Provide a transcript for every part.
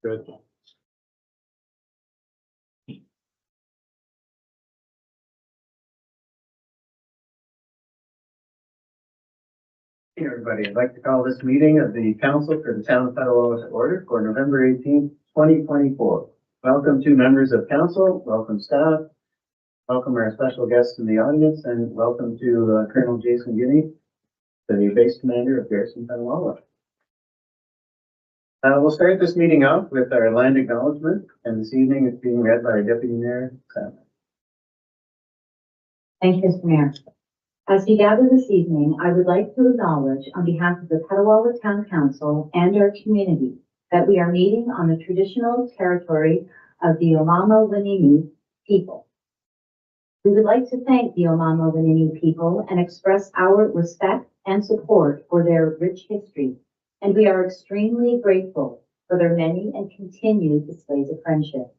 Good. Hey, everybody, I'd like to call this meeting of the Council for the Town of Petawawa to order for November 18th, 2024. Welcome to members of council, welcome staff, welcome our special guests in the audience, and welcome to Colonel Jason Guinea, the base commander of Garrison Petawawa. We'll start this meeting off with our land acknowledgement, and this evening it's being read by our Deputy Mayor, Sam. Thank you, Mr. Mayor. As we gather this evening, I would like to acknowledge on behalf of the Petawawa Town Council and our community that we are meeting on the traditional territory of the Omama Wanini people. We would like to thank the Omama Wanini people and express our respect and support for their rich history, and we are extremely grateful for their many and continued displays of friendship.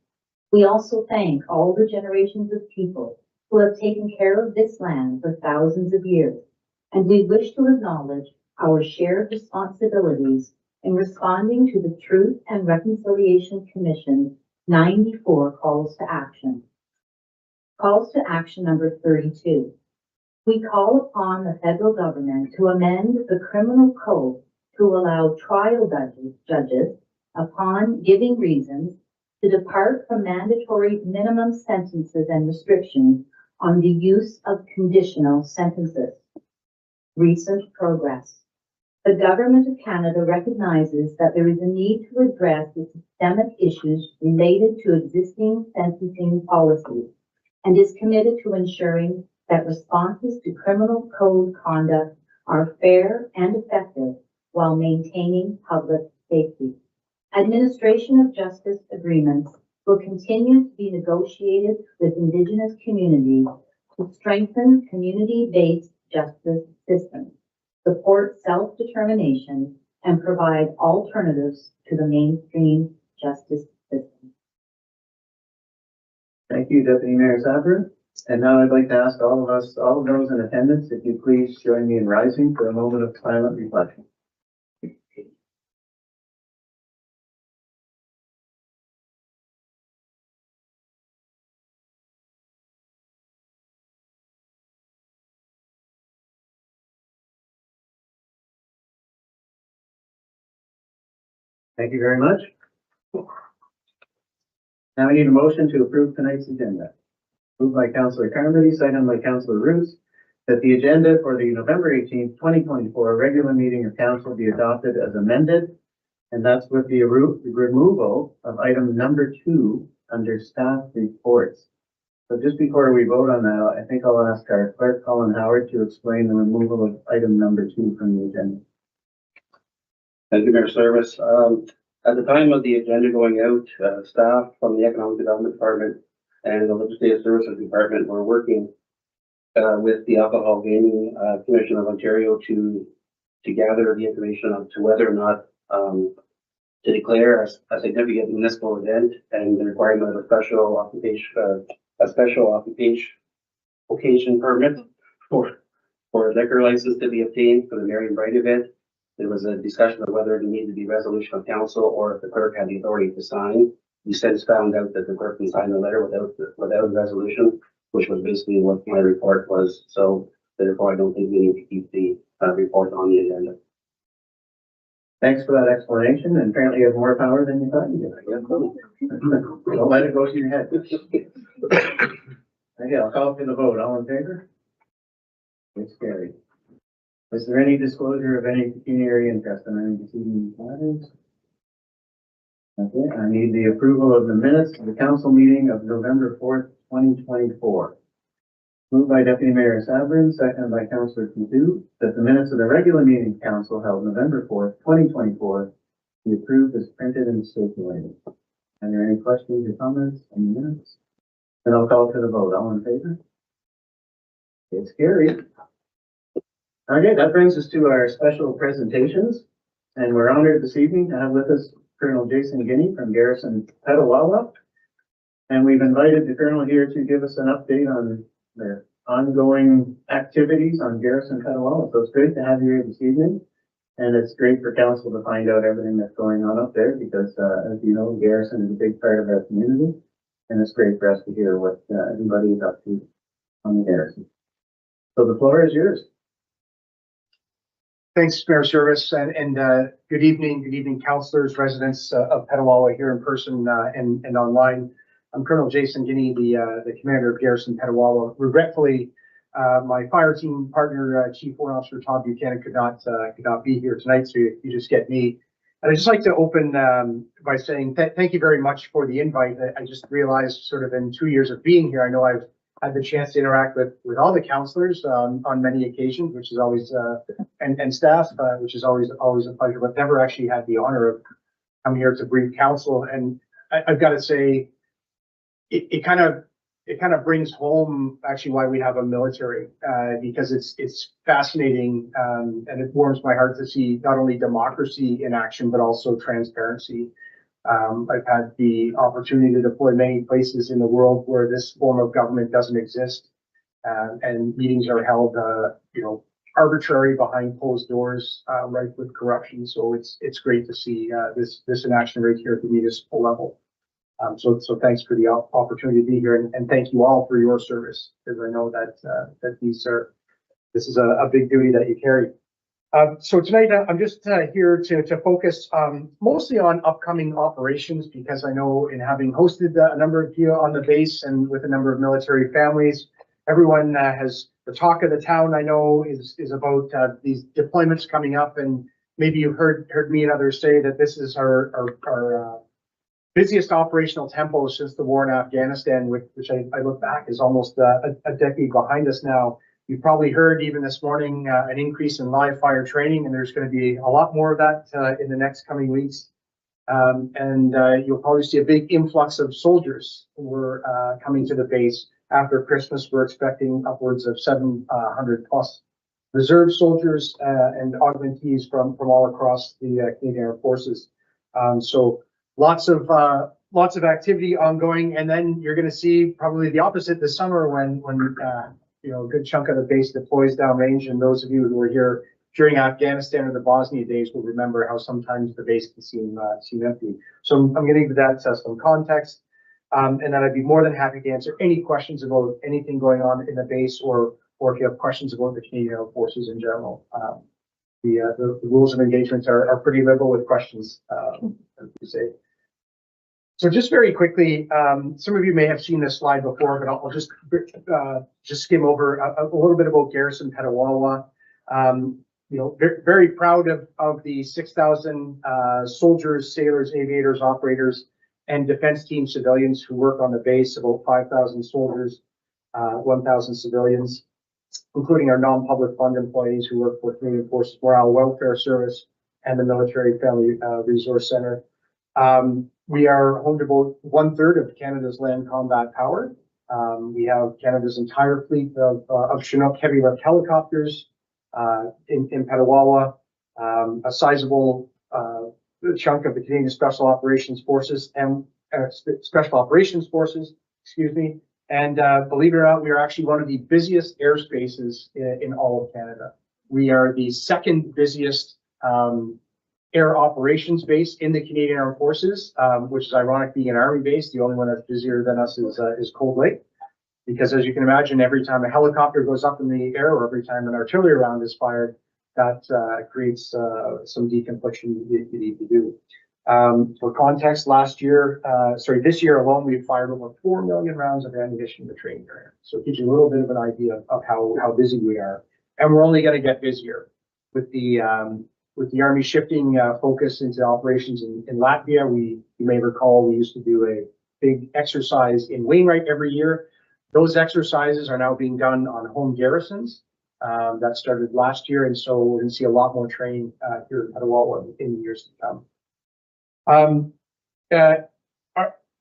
We also thank all the generations of people who have taken care of this land for thousands of years, and we wish to acknowledge our shared responsibilities in responding to the Truth and Reconciliation Commission's 94 calls to action. Calls to action number 32. We call upon the federal government to amend the criminal code to allow trial judges, upon giving reasons, to depart from mandatory minimum sentences and restrictions on the use of conditional sentences. Recent progress. The Government of Canada recognizes that there is a need to address the systemic issues related to existing sentencing policies and is committed to ensuring that responses to criminal code conduct are fair and effective while maintaining public safety. Administration of justice agreements will continue to be negotiated with Indigenous communities to strengthen community-based justice systems, support self-determination, and provide alternatives to the mainstream justice system. Thank you, Deputy Mayor Sabrin. And now I'd like to ask all of those in attendance, if you please join me in rising for a moment of silent reflection. Thank you very much. Now I need a motion to approve tonight's agenda. Moved by Councillor Carmody, seconded by Councillor Roos, that the agenda for the November 18th, 2024 regular meeting of council be adopted as amended, and that's with the removal of item number 2 under staff reports. So just before we vote on that, I think I'll ask our clerk, Colin Howard, to explain the removal of item number 2 from the agenda. Thank you, Mayor Service. At the time of the agenda going out, staff from the Economic Development Department and the Legislative Services Department were working with the Alcohol Gaming Commission of Ontario to gather the information as to whether or not to declare a significant municipal event and the requirement of a special occasion permit for a liquor license to be obtained for the Merry and Bright event. There was a discussion of whether it needed to be resolution of council or if the clerk had the authority to sign. We since found out that the clerk can sign the letter without a resolution, which was basically what my report was. So therefore, I don't think we need to keep the report on the agenda. Thanks for that explanation, and apparently you have more power than you thought you did. Don't let it go to your head. Okay, I'll call for the vote. All in favor? It's carried. Is there any disclosure of any pecuniary interest in any proceedings matters? Okay, I need the approval of the minutes of the council meeting of November 4th, 2024. Moved by Deputy Mayor Sabrin, seconded by Councillor Coutu, that the minutes of the regular meeting of council held November 4th, 2024 be approved as printed and circulated. Are there any questions or comments on the minutes? Then I'll call for the vote. All in favor? It's carried. Okay, that brings us to our special presentations, and we're honored this evening to have with us Colonel Jason Guinea from Garrison Petawawa, and we've invited the Colonel here to give us an update on the ongoing activities on Garrison Petawawa. So it's great to have you here this evening, And it's great for council to find out everything that's going on up there because, as you know, Garrison is a big part of our community. And it's great for us to hear what everybody is up to on the Garrison. So the floor is yours. Thanks, Mayor Service, and good evening, councillors, residents of Petawawa here in person and online. I'm Colonel Jason Guinea, the commander of Garrison Petawawa. Regretfully, my fire team partner, Chief Warrant Officer Tom Buchanan, could not be here tonight, so you just get me. And I'd just like to open by saying thank you very much for the invite. I just realized, sort of in 2 years of being here, I know I've had the chance to interact with all the councillors on many occasions, which is always and staff, which is always a pleasure. But never actually had the honor of coming here to brief council. And I've got to say, it kind of brings home actually why we have a military, because it's fascinating and it warms my heart to see not only democracy in action but also transparency. I've had the opportunity to deploy many places in the world where this form of government doesn't exist, and meetings are held, arbitrary behind closed doors, rife with corruption. So it's great to see this in action right here at the municipal level. So thanks for the opportunity to be here, and thank you all for your service, because I know that this is a big duty that you carry. So tonight I'm just here to focus mostly on upcoming operations, because I know, in having hosted a number of you on the base and with a number of military families, everyone has the talk of the town. I know is about these deployments coming up, and maybe you heard me and others say that this is our busiest operational tempo since the war in Afghanistan, which I look back is almost a decade behind us now. You've probably heard even this morning an increase in live fire training, and there's going to be a lot more of that in the next coming weeks. And you'll probably see a big influx of soldiers who are coming to the base after Christmas. We're expecting upwards of 700 plus reserve soldiers and augmentees from all across the Canadian Armed Forces. So lots of activity ongoing, and then you're going to see probably the opposite this summer when a good chunk of the base deploys downrange. And those of you who were here during Afghanistan or the Bosnia days will remember how sometimes the base can seem empty. So I'm going to give that some context, and then I'd be more than happy to answer any questions about anything going on in the base, or if you have questions about the Canadian Armed Forces in general. The rules of engagement are pretty liberal with questions, as you say. So just very quickly, some of you may have seen this slide before, but I'll just skim over a little bit about Garrison Petawawa. Very proud of the 6,000 soldiers, sailors, aviators, operators, and defense team civilians who work on the base. About 5,000 soldiers, 1,000 civilians, including our non-public fund employees who work for Canadian Forces Morale Welfare Service and the Military Family Resource Center. We are home to about 1/3 of Canada's land combat power. We have Canada's entire fleet of Chinook heavy lift helicopters in Petawawa, a sizable chunk of the Canadian Special Operations Forces and excuse me. And believe it or not, we are actually one of the busiest airspaces in all of Canada. We are the second busiest air operations base in the Canadian Armed Forces, which is ironic being an Army base. The only one that's busier than us is Cold Lake, because as you can imagine, every time a helicopter goes up in the air or every time an artillery round is fired, that creates some deconfliction you need to do. For context, this year alone, we've fired over 4 million rounds of ammunition in the training area. So it gives you a little bit of an idea of how busy we are. And we're only going to get busier with the Army shifting focus into operations in Latvia. You may recall we used to do a big exercise in Wainwright every year. Those exercises are now being done on home garrisons. That started last year, and so we're going to see a lot more training here in Petawawa in the years to come. I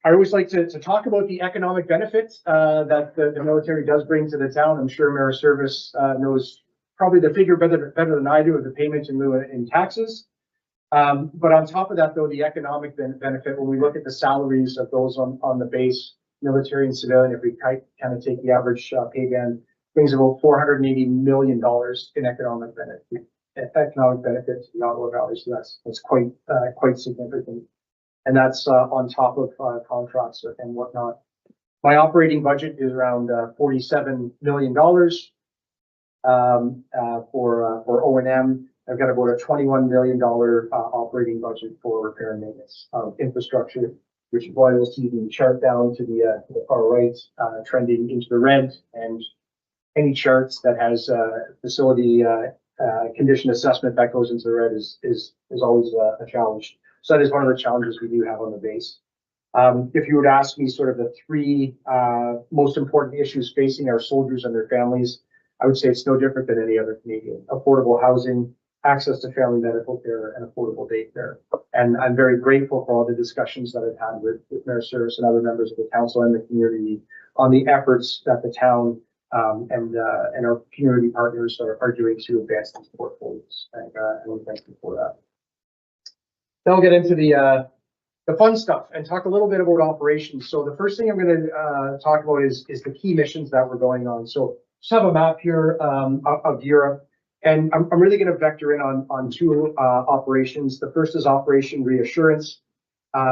always like to talk about the economic benefits that the military does bring to the town. I'm sure Mayor Service knows probably the figure better than I do of the payments in lieu in taxes. But on top of that, though, the economic benefit, when we look at the salaries of those on the base, military and civilian, if we kind of take the average pay band, brings about $480 million in economic benefit. economic benefit to the Ottawa Valley. So that's quite significant. And that's on top of contracts and whatnot. My operating budget is around $47 million for O&M. I've got about a $21 million operating budget for repair and maintenance of infrastructure, which is why you'll see the chart down to the far right, trending into the red, and any charts that has facility condition assessment that goes into the red is always a challenge. So that is one of the challenges we do have on the base. If you were to ask me sort of the three most important issues facing our soldiers and their families, I would say it's no different than any other Canadian. Affordable housing, access to family medical care, and affordable daycare. And I'm very grateful for all the discussions that I've had with Mayor Service and other members of the council and the community on the efforts that the town and our community partners are doing to advance these portfolios. And we thank you for that. Then we'll get into the fun stuff and talk a little bit about operations. So the first thing I'm going to talk about is the key missions that we're going on. So just have a map here of Europe. And I'm really going to vector in on two operations. The first is Operation Reassurance,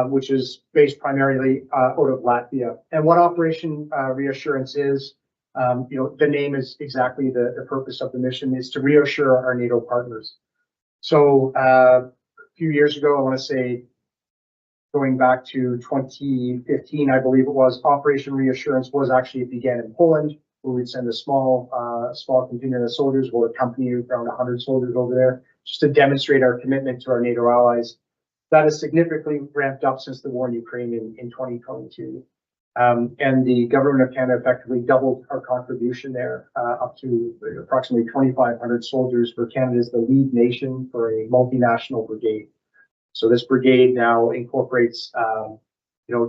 which is based primarily out of Latvia. And what Operation Reassurance is, the name is exactly the purpose of the mission, is to reassure our NATO partners. So a few years ago, I want to say, going back to 2015, I believe it was, Operation Reassurance it began in Poland, where we'd send a small contingent of soldiers. We'll accompany around 100 soldiers over there, just to demonstrate our commitment to our NATO allies. That has significantly ramped up since the war in Ukraine in 2022. And the government of Canada effectively doubled our contribution there up to approximately 2,500 soldiers, where Canada is the lead nation for a multinational brigade. So this brigade now incorporates,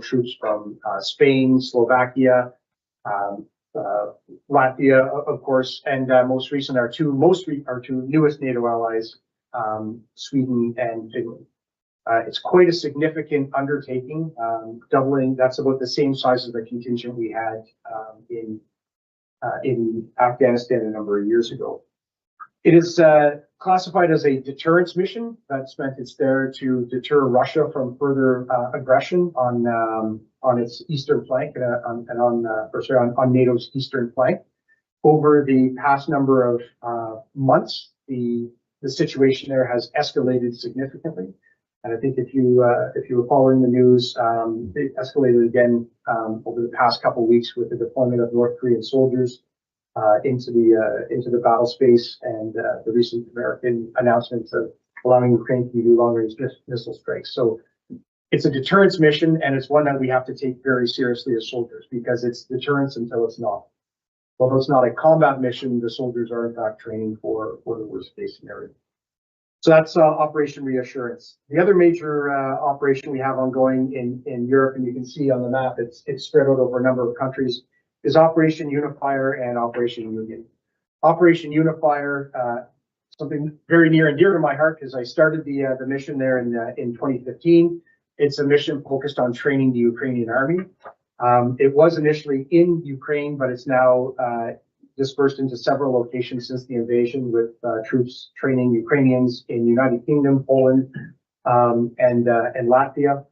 troops from Spain, Slovakia, Latvia, of course, and most recent, our two newest NATO allies, Sweden and Finland. It's quite a significant undertaking, doubling. That's about the same size as the contingent we had in Afghanistan a number of years ago. It is classified as a deterrence mission. That's meant it's there to deter Russia from further aggression on its eastern flank and on NATO's eastern flank. Over the past number of months, the situation there has escalated significantly. And I think if you were following the news, it escalated again over the past couple of weeks with the deployment of North Korean soldiers into the battle space, and the recent American announcement of allowing Ukraine to do long-range missile strikes. So it's a deterrence mission, and it's one that we have to take very seriously as soldiers, because it's deterrence until it's not. Although it's not a combat mission, the soldiers are in fact training for the worst case scenario. So that's Operation Reassurance. The other major operation we have ongoing in Europe, and you can see on the map, it's spread out over a number of countries, is Operation Unifier and Operation Union. Operation Unifier, something very near and dear to my heart, because I started the mission there in 2015. It's a mission focused on training the Ukrainian army. It was initially in Ukraine, but it's now dispersed into several locations since the invasion, with troops training Ukrainians in United Kingdom, Poland, and Latvia,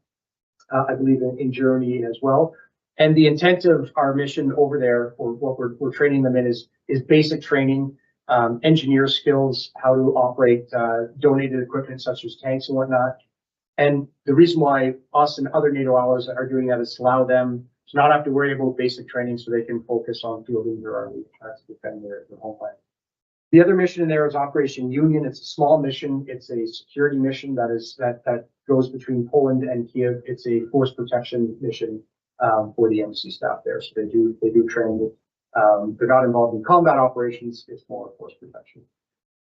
I believe in Germany as well. And the intent of our mission over there, or what we're training them in, is basic training, engineer skills, how to operate donated equipment such as tanks and whatnot. And the reason why us and other NATO allies are doing that is to allow them to not have to worry about basic training, so they can focus on fielding their army to defend their homeland. The other mission in there is Operation Union. It's a small mission. It's a security mission that goes between Poland and Kiev. It's a force protection mission for the embassy staff there. So they do training. They're not involved in combat operations. It's more force protection.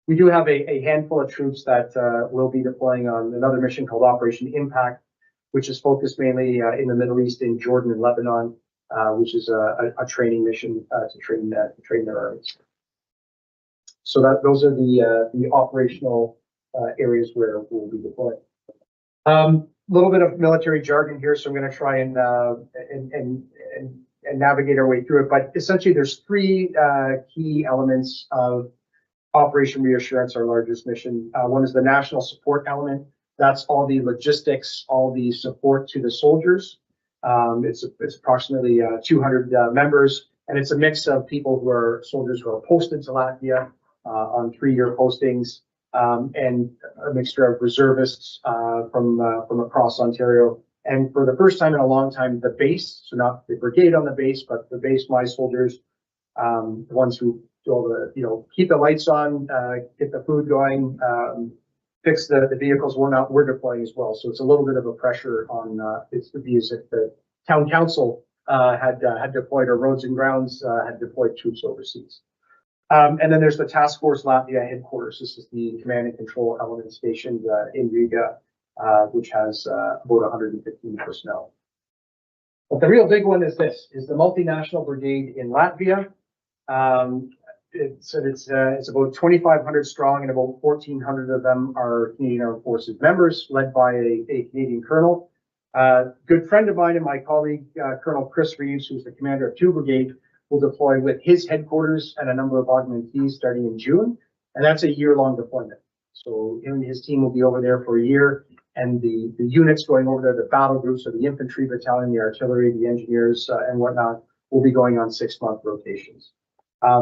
We do have a handful of troops that will be deploying on another mission called Operation Impact, which is focused mainly in the Middle East, in Jordan and Lebanon, which is a training mission to train their armies. So those are the operational areas where we'll be deployed. Little bit of military jargon here, so I'm going to try and navigate our way through it. But essentially, there's three key elements of Operation Reassurance, our largest mission. One is the national support element. That's all the logistics, all the support to the soldiers. It's approximately 200 members, and it's a mix of people who are soldiers who are posted to Latvia on 3-year postings, and a mixture of reservists from across Ontario. And for the first time in a long time, the base, so not the brigade on the base, but the base, my soldiers, the ones who do all the, keep the lights on, get the food going, fix the vehicles. We're deploying as well. So it's a little bit of a pressure on, it's to be as if the town council had deployed, or roads and grounds had deployed troops overseas. And then there's the Task Force Latvia headquarters. This is the command and control element stationed in Riga, which has about 115 personnel. But the real big one is the multinational brigade in Latvia. It's about 2,500 strong, and about 1,400 of them are Canadian Armed Forces members, led by a Canadian colonel. Good friend of mine and my colleague, Colonel Chris Reeves, who's the commander of 2 Brigade, will deploy with his headquarters and a number of augmentees starting in June, and that's a year-long deployment. So him and his team will be over there for a year, and the units going over there, the battle groups, so the infantry battalion, the artillery, the engineers, and whatnot, will be going on 6-month rotations.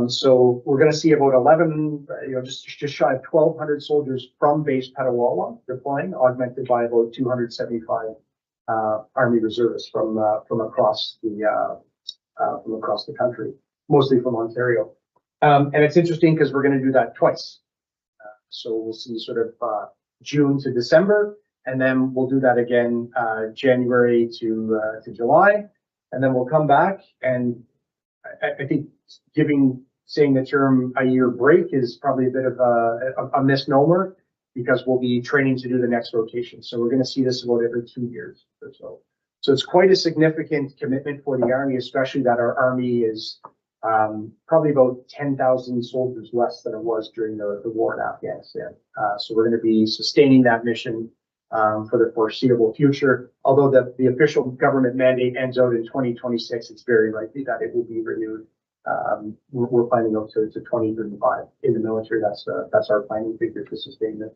So we're going to see about 11, just shy of 1,200 soldiers from base Petawawa deploying, augmented by about 275 Army reservists from across the country, mostly from Ontario. And it's interesting because we're going to do that twice. So we'll see sort of June to December, and then we'll do that again January to July, and then we'll come back. And I think saying the term a year break is probably a bit of a misnomer, because we'll be training to do the next rotation. So we're going to see this about every 2 years or so. So it's quite a significant commitment for the Army, especially that our Army is probably about 10,000 soldiers less than it was during the war in Afghanistan. So we're going to be sustaining that mission for the foreseeable future. Although the official government mandate ends out in 2026, it's very likely that it will be renewed. We're planning out to 2035 in the military. That's our planning figure to sustain it.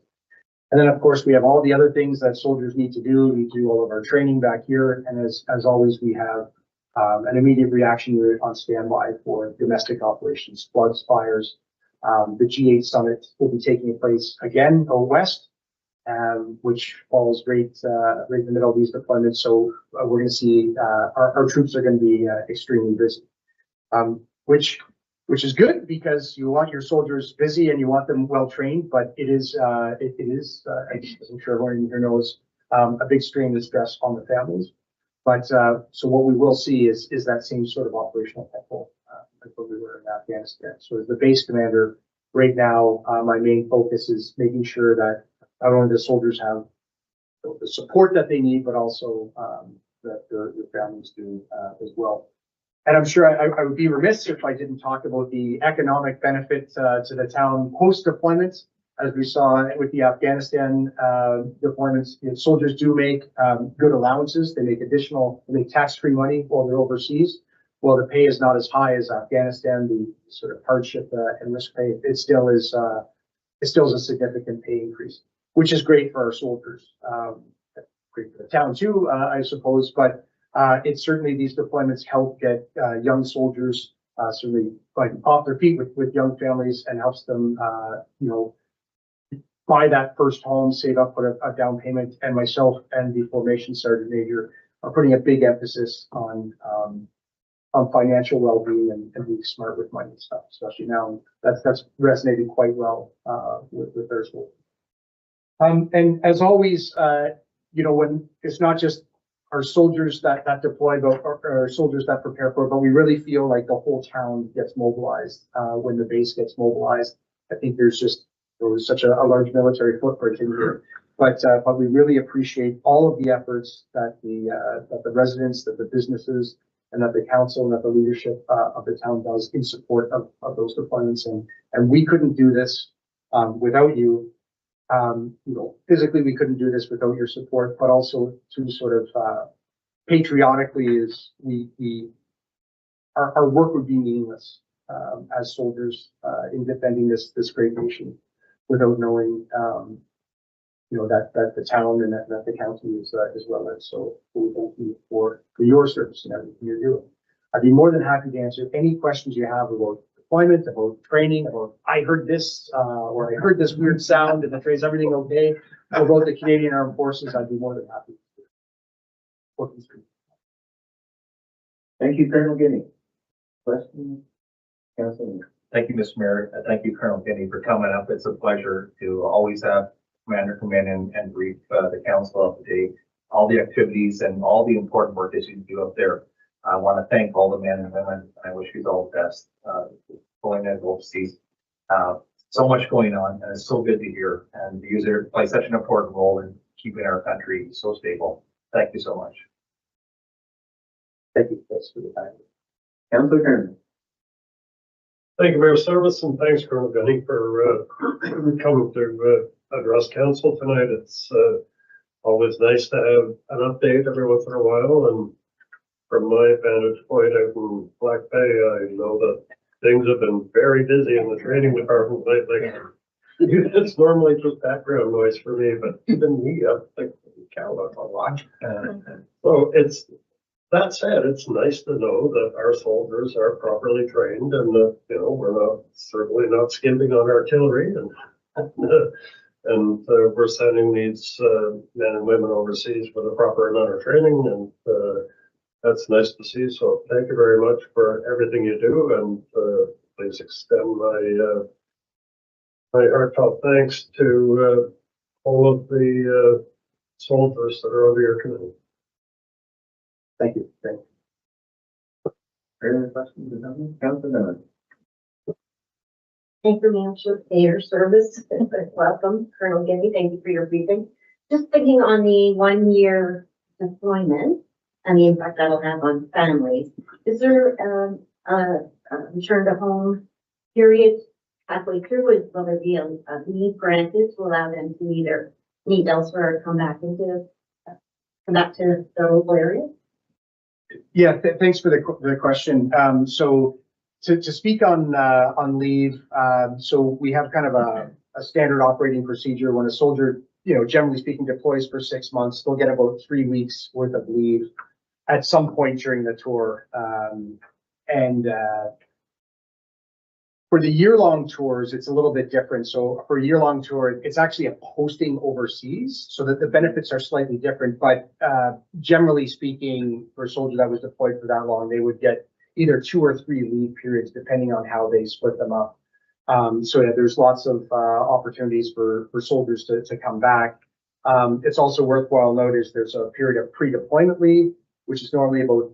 And then, of course, we have all the other things that soldiers need to do. We do all of our training back here. And as always, we have an immediate reaction unit on standby for domestic operations, floods, fires. The G8 summit will be taking place again out west, which falls right in the middle of these deployments. So we're going to see our troops are going to be extremely busy, which is good, because you want your soldiers busy and you want them well trained. But it is as I'm sure everyone here knows, a big strain and stress on the families. But so what we will see is that same sort of operational tempo like what we were in Afghanistan. So as the base commander right now, my main focus is making sure that not only the soldiers have the support that they need, but also that their families do as well. And I'm sure I would be remiss if I didn't talk about the economic benefit to the town post-deployment. As we saw with the Afghanistan deployments, soldiers do make good allowances. They make tax-free money while they're overseas. While the pay is not as high as Afghanistan, the sort of hardship and risk pay, it still is a significant pay increase, which is great for our soldiers. Great for the town too, I suppose, but it's certainly, these deployments help get young soldiers certainly like off their feet with young families, and helps them, buy that first home, save up for a down payment. And myself and the formation sergeant major are putting a big emphasis on financial well-being and being smart with money and stuff, especially now. That's resonated quite well with our soldiers. And as always, when it's not just our soldiers that deploy, but our soldiers that prepare for it, but we really feel like the whole town gets mobilized when the base gets mobilized. I think there's such a large military footprint in here, but we really appreciate all of the efforts that the residents, that the businesses, and that the council and that the leadership of the town does in support of those deployments. And we couldn't do this without you. Physically, we couldn't do this without your support, but also to sort of patriotically, is our work would be meaningless as soldiers in defending this great nation without knowing, that the town and that the county is well as. So we thank you for your service and everything you're doing. I'd be more than happy to answer any questions you have about deployment, about training, about I heard this, or I heard this weird sound and is everything okay? Or about the Canadian Armed Forces, I'd be more than happy to. Thank you, Colonel Guinea. Questions? Councilor. Thank you, Mr. Mayor. Thank you, Colonel Guinea, for coming up. It's a pleasure to always have Commander come in and brief the council up to date, all the activities and all the important work that you do up there. I want to thank all the men and women. I wish you all the best going in overseas. So much going on, and it's so good to hear. And you play such an important role in keeping our country so stable. Thank you so much. Thank you. Thanks for the time. Councilor Kernan. Thank you for your service, and thanks, Colonel Gunning, for coming to address council tonight. It's always nice to have an update every once in a while, and from my vantage point out in Black Bay, I know that things have been very busy in the training department lately. It's normally just background noise for me, but even me, I think count a lot. So that said, it's nice to know that our soldiers are properly trained and that, we're certainly not skimping on artillery and we're sending these men and women overseas with a proper amount of training, and that's nice to see. So thank you very much for everything you do, and please extend my heartfelt thanks to all of the soldiers that are under your command. Thank you. Thank you. Further questions or comments? Councilor Miller. Thank you, Mayor Service. Welcome, Colonel Guinea. Thank you for your briefing. Just thinking on the 1 year deployment and the impact that'll have on families. Is there a return to home period halfway through? Will there be a leave granted to allow them to either meet elsewhere or come back to the local area? Yeah, thanks for the question. So to speak on leave, so we have kind of a standard operating procedure. When a soldier, generally speaking, deploys for 6 months, they'll get about 3 weeks worth of leave at some point during the tour. For the year-long tours, it's a little bit different. So for a year-long tour, it's actually a posting overseas, so that the benefits are slightly different. But generally speaking, for a soldier that was deployed for that long, they would get either 2 or 3 leave periods, depending on how they split them up. So yeah, there's lots of opportunities for soldiers to come back. It's also worthwhile notice there's a period of pre-deployment leave, which is normally about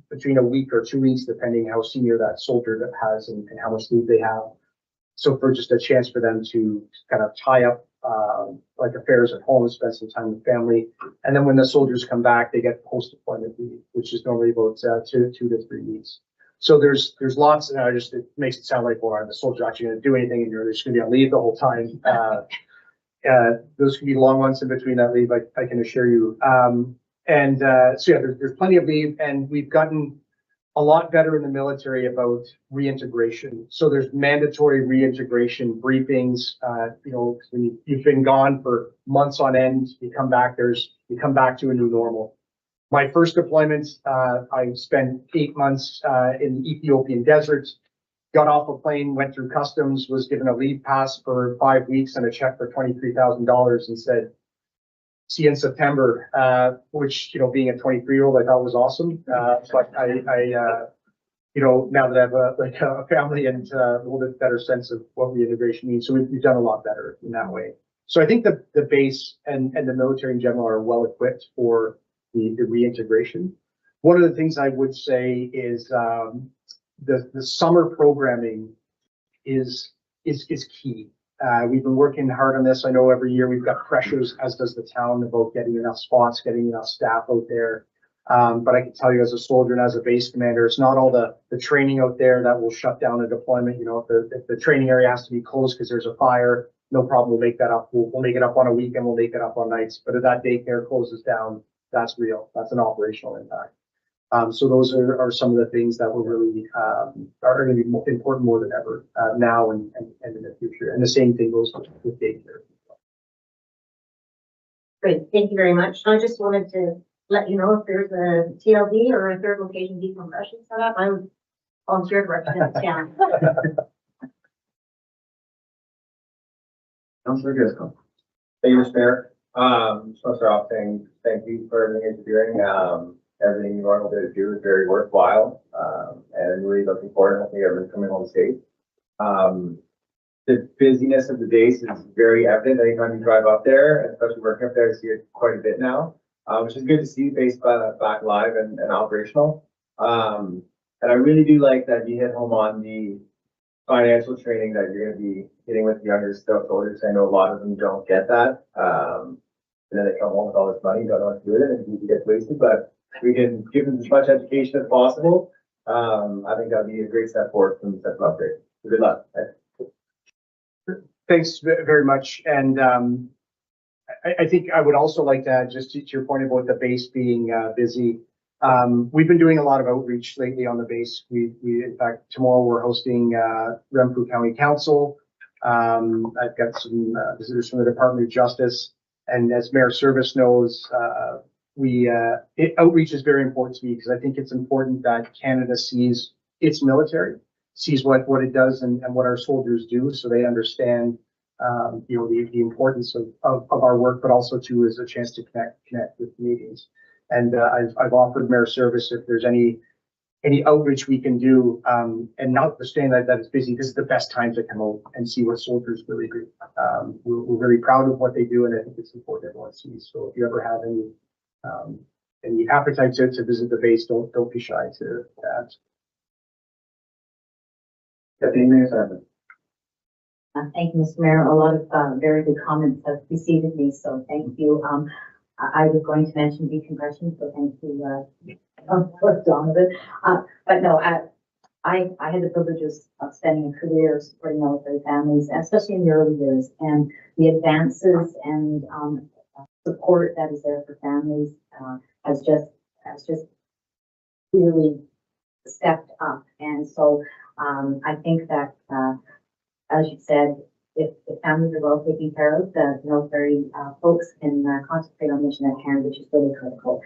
between a week or 2 weeks, depending how senior that soldier has and how much leave they have. So for just a chance for them to kind of tie up like affairs at home, spend some time with family. And then when the soldiers come back, they get post-deployment leave, which is normally about 2 to 3 weeks. So there's lots, and it makes it sound like, well, the soldier actually going to do anything and you're just going to be on leave the whole time. Those can be long ones in between that leave, I can assure you. So yeah, there's plenty of leave, and we've gotten a lot better in the military about reintegration. So there's mandatory reintegration briefings. When you've been gone for months on end, you come back to a new normal. My first deployment, I spent 8 months in the Ethiopian desert, got off a plane, went through customs, was given a leave pass for 5 weeks and a check for $23,000 and said, see you in September, which, being a 23-year-old, I thought was awesome. But now that I have a family and a little bit better sense of what reintegration means, so we've done a lot better in that way. So I think the base and the military in general are well equipped for the reintegration. One of the things I would say is the summer programming is key. We've been working hard on this. I know every year we've got pressures, as does the town, about getting enough spots, getting enough staff out there. But I can tell you as a soldier and as a base commander, it's not all the training out there that will shut down a deployment. If the training area has to be closed because there's a fire, no problem, we'll make that up. We'll make it up on a weekend, we'll make it up on nights. But if that daycare closes down, that's real. That's an operational impact. So those are some of the things that will really, are going to be important more than ever, now and in the future. And the same thing goes with daycare. Great, thank you very much. I just wanted to let you know if there's a TLD or a third location decompression set up, I would volunteer to represent the town. Councillor Driscoll. Thank you, Mr. Mayor. Just want to start off saying thank you for everything you're doing. Everything you're able to do is very worthwhile. And really looking forward to hopefully everyone's coming home safe. The busyness of the base is very evident anytime you drive up there, and especially working up there, I see it quite a bit now, which is good to see the base back live and operational. And I really do like that you hit home on the financial training that you're going to be hitting with the younger soldiers. I know a lot of them don't get that. And then they come home with all this money, don't know what to do with it, and it gets wasted. But we can give them as much education as possible. I think that'd be a great step forward from the central upgrade. So good luck. Thanks very much. And I think I would also like to add, just to your point about the base being busy. We've been doing a lot of outreach lately on the base. We in fact, tomorrow we're hosting Renfrew County Council. I've got some visitors from the Department of Justice. And as Mayor Service knows, outreach is very important to me because I think it's important that Canada sees its military, sees what it does and what our soldiers do, so they understand, the importance of our work, but also too is a chance to connect with Canadians. And I've offered Mayor Service if there's any outreach we can do, and notwithstanding that it's busy, this is the best time to come out and see what soldiers really do. We're really proud of what they do, and I think it's important everyone sees. So if you ever have any appetite to visit the base, don't be shy to ask. Deputy Mayor Simon. Thank you, Mr. Mayor. A lot of very good comments have preceded me, so thank you. I was going to mention decompression, so thank you, Donovan. But no, I had the privileges of spending a career supporting military families, especially in the early years, and the advances and support that is there for families has just really stepped up. And so I think that, as you said, if the families are well taken care of, the military folks can concentrate on mission at hand, which is really critical.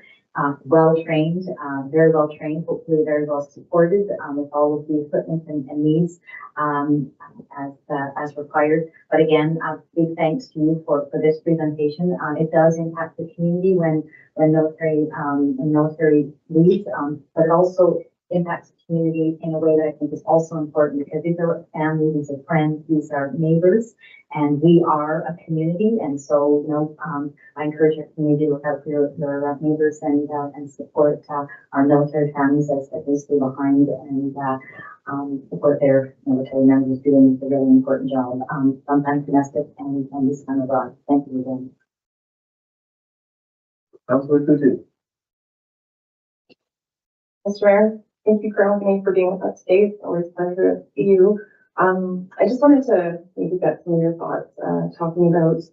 Well trained, very well trained, hopefully very well supported with all of the equipment and needs as required. But again, big thanks to you for this presentation. It does impact the community when military leaves, but it also impacts the community in a way that I think is also important, because these are family, these are friends, these are neighbors, and we are a community. And so, I encourage our community to look out for your neighbors and support our military families as they stay behind and support their military members doing a really important job, sometimes domestic and this time abroad. Thank you again. Councillor Coutu. Mr. Mayor, thank you, Colonel Kenny, for being with us today. It's always a pleasure to see you. I just wanted to maybe get some of your thoughts, talking about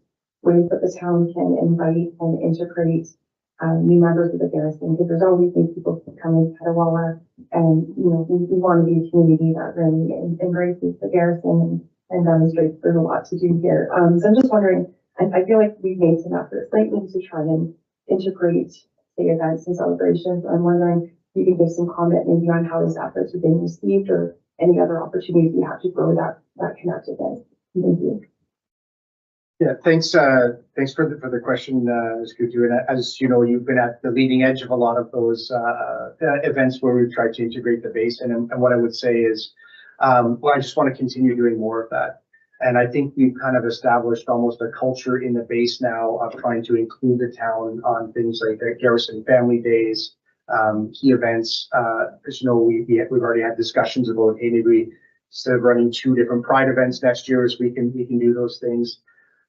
ways that the town can invite and integrate new members of the garrison, because there's always new people coming to Petawawa, and we want to be a community that really embraces the garrison and demonstrates there's a lot to do here. So I'm just wondering, I feel like we've made some efforts lately to try and integrate the events and celebrations. I'm wondering if you can give some comment maybe on how those efforts have been received, or any other opportunities you have to grow that connectedness. Thank you. Yeah, thanks for the question, Ms. Coutu. And as you know, you've been at the leading edge of a lot of those events where we've tried to integrate the basin. And what I would say is, I just want to continue doing more of that. And I think we've kind of established almost a culture in the base now of trying to include the town on things like Garrison Family Days, key events. As you know, we've already had discussions about, hey, maybe instead of running 2 different Pride events next year, we can do those things.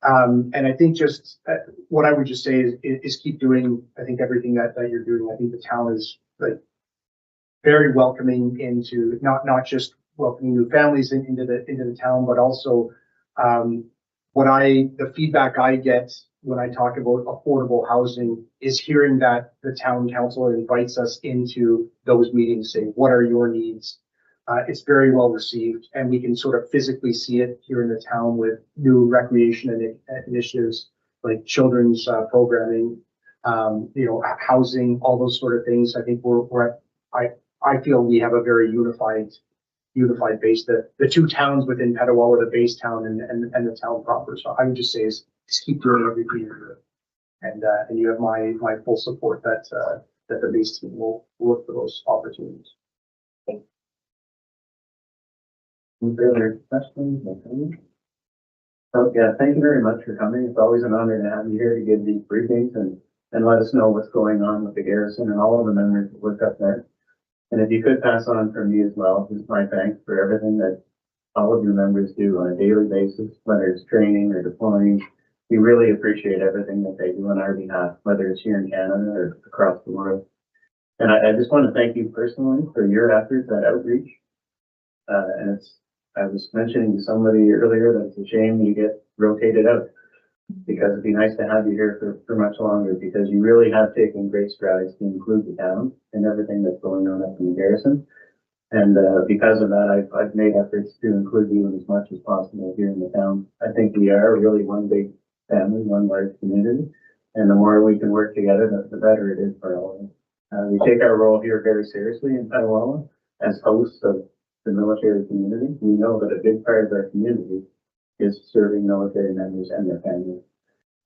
And I think just what I would just say is keep doing, I think, everything that you're doing. I think the town is like very welcoming into not just welcoming new families into the town, but also the feedback I get when I talk about affordable housing is hearing that the town council invites us into those meetings, saying, what are your needs? It's very well received, and we can sort of physically see it here in the town with new recreation initiatives like children's programming, housing, all those sort of things. I think I feel we have a very unified base. The two towns within Petawawa, the base town and the town proper. So I would just say is just keep doing everything you're doing, and you have my full support that the base team will look for those opportunities. Any further questions? So, yeah, thank you very much for coming. It's always an honor to have you here to give these briefings and let us know what's going on with the garrison and all of the members that work up there. And if you could pass on from me as well, just my thanks for everything that all of your members do on a daily basis, whether it's training or deploying. We really appreciate everything that they do on our behalf, whether it's here in Canada or across the world. And I just want to thank you personally for your efforts at outreach. And I was mentioning to somebody earlier that it's a shame you get rotated out, because it'd be nice to have you here for much longer, because you really have taken great strides to include the town and everything that's going on up in the garrison. And because of that, I've made efforts to include you as much as possible here in the town. I think we are really one big family, one large community, and the more we can work together, the better it is for all of us. We take our role here very seriously in Petawawa as hosts of the military community. We know that a big part of our community is serving military members and their families.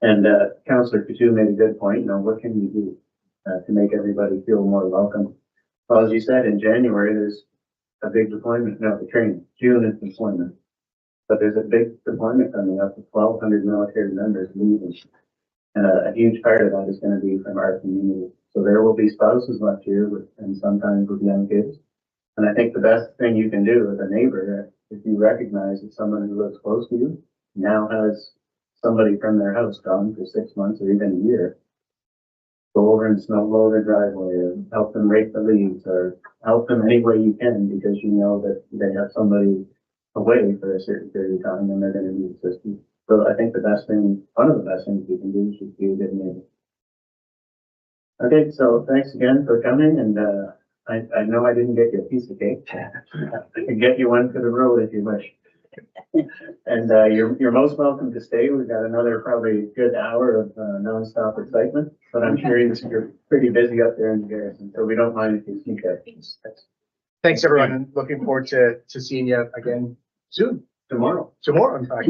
And Councillor Coutu made a good point. What can you do to make everybody feel more welcome? Well, as you said, in January, there's a big deployment. No, the training. June is deployment. But there's a big deployment coming up with 1,200 military members leaving. And a huge part of that is going to be from our community. So there will be spouses left here and sometimes with young kids. And I think the best thing you can do as a neighbor, if you recognize that someone who lives close to you now has somebody from their house gone for 6 months or even a year, go over and snow blow their driveway or help them rake the leaves or help them any way you can, because you know that they have somebody away for a certain period of time and they're going to need assistance. So I think one of the best things you can do is just be a good neighbor. Okay, so thanks again for coming, and I know I didn't get you a piece of cake. I can get you one for the road if you wish. And you're most welcome to stay. We've got another probably good hour of nonstop excitement, but I'm sure you're pretty busy up there in the garrison, so we don't mind if you sneak out. Thanks, everyone, and looking forward to seeing you again soon. Tomorrow, in fact.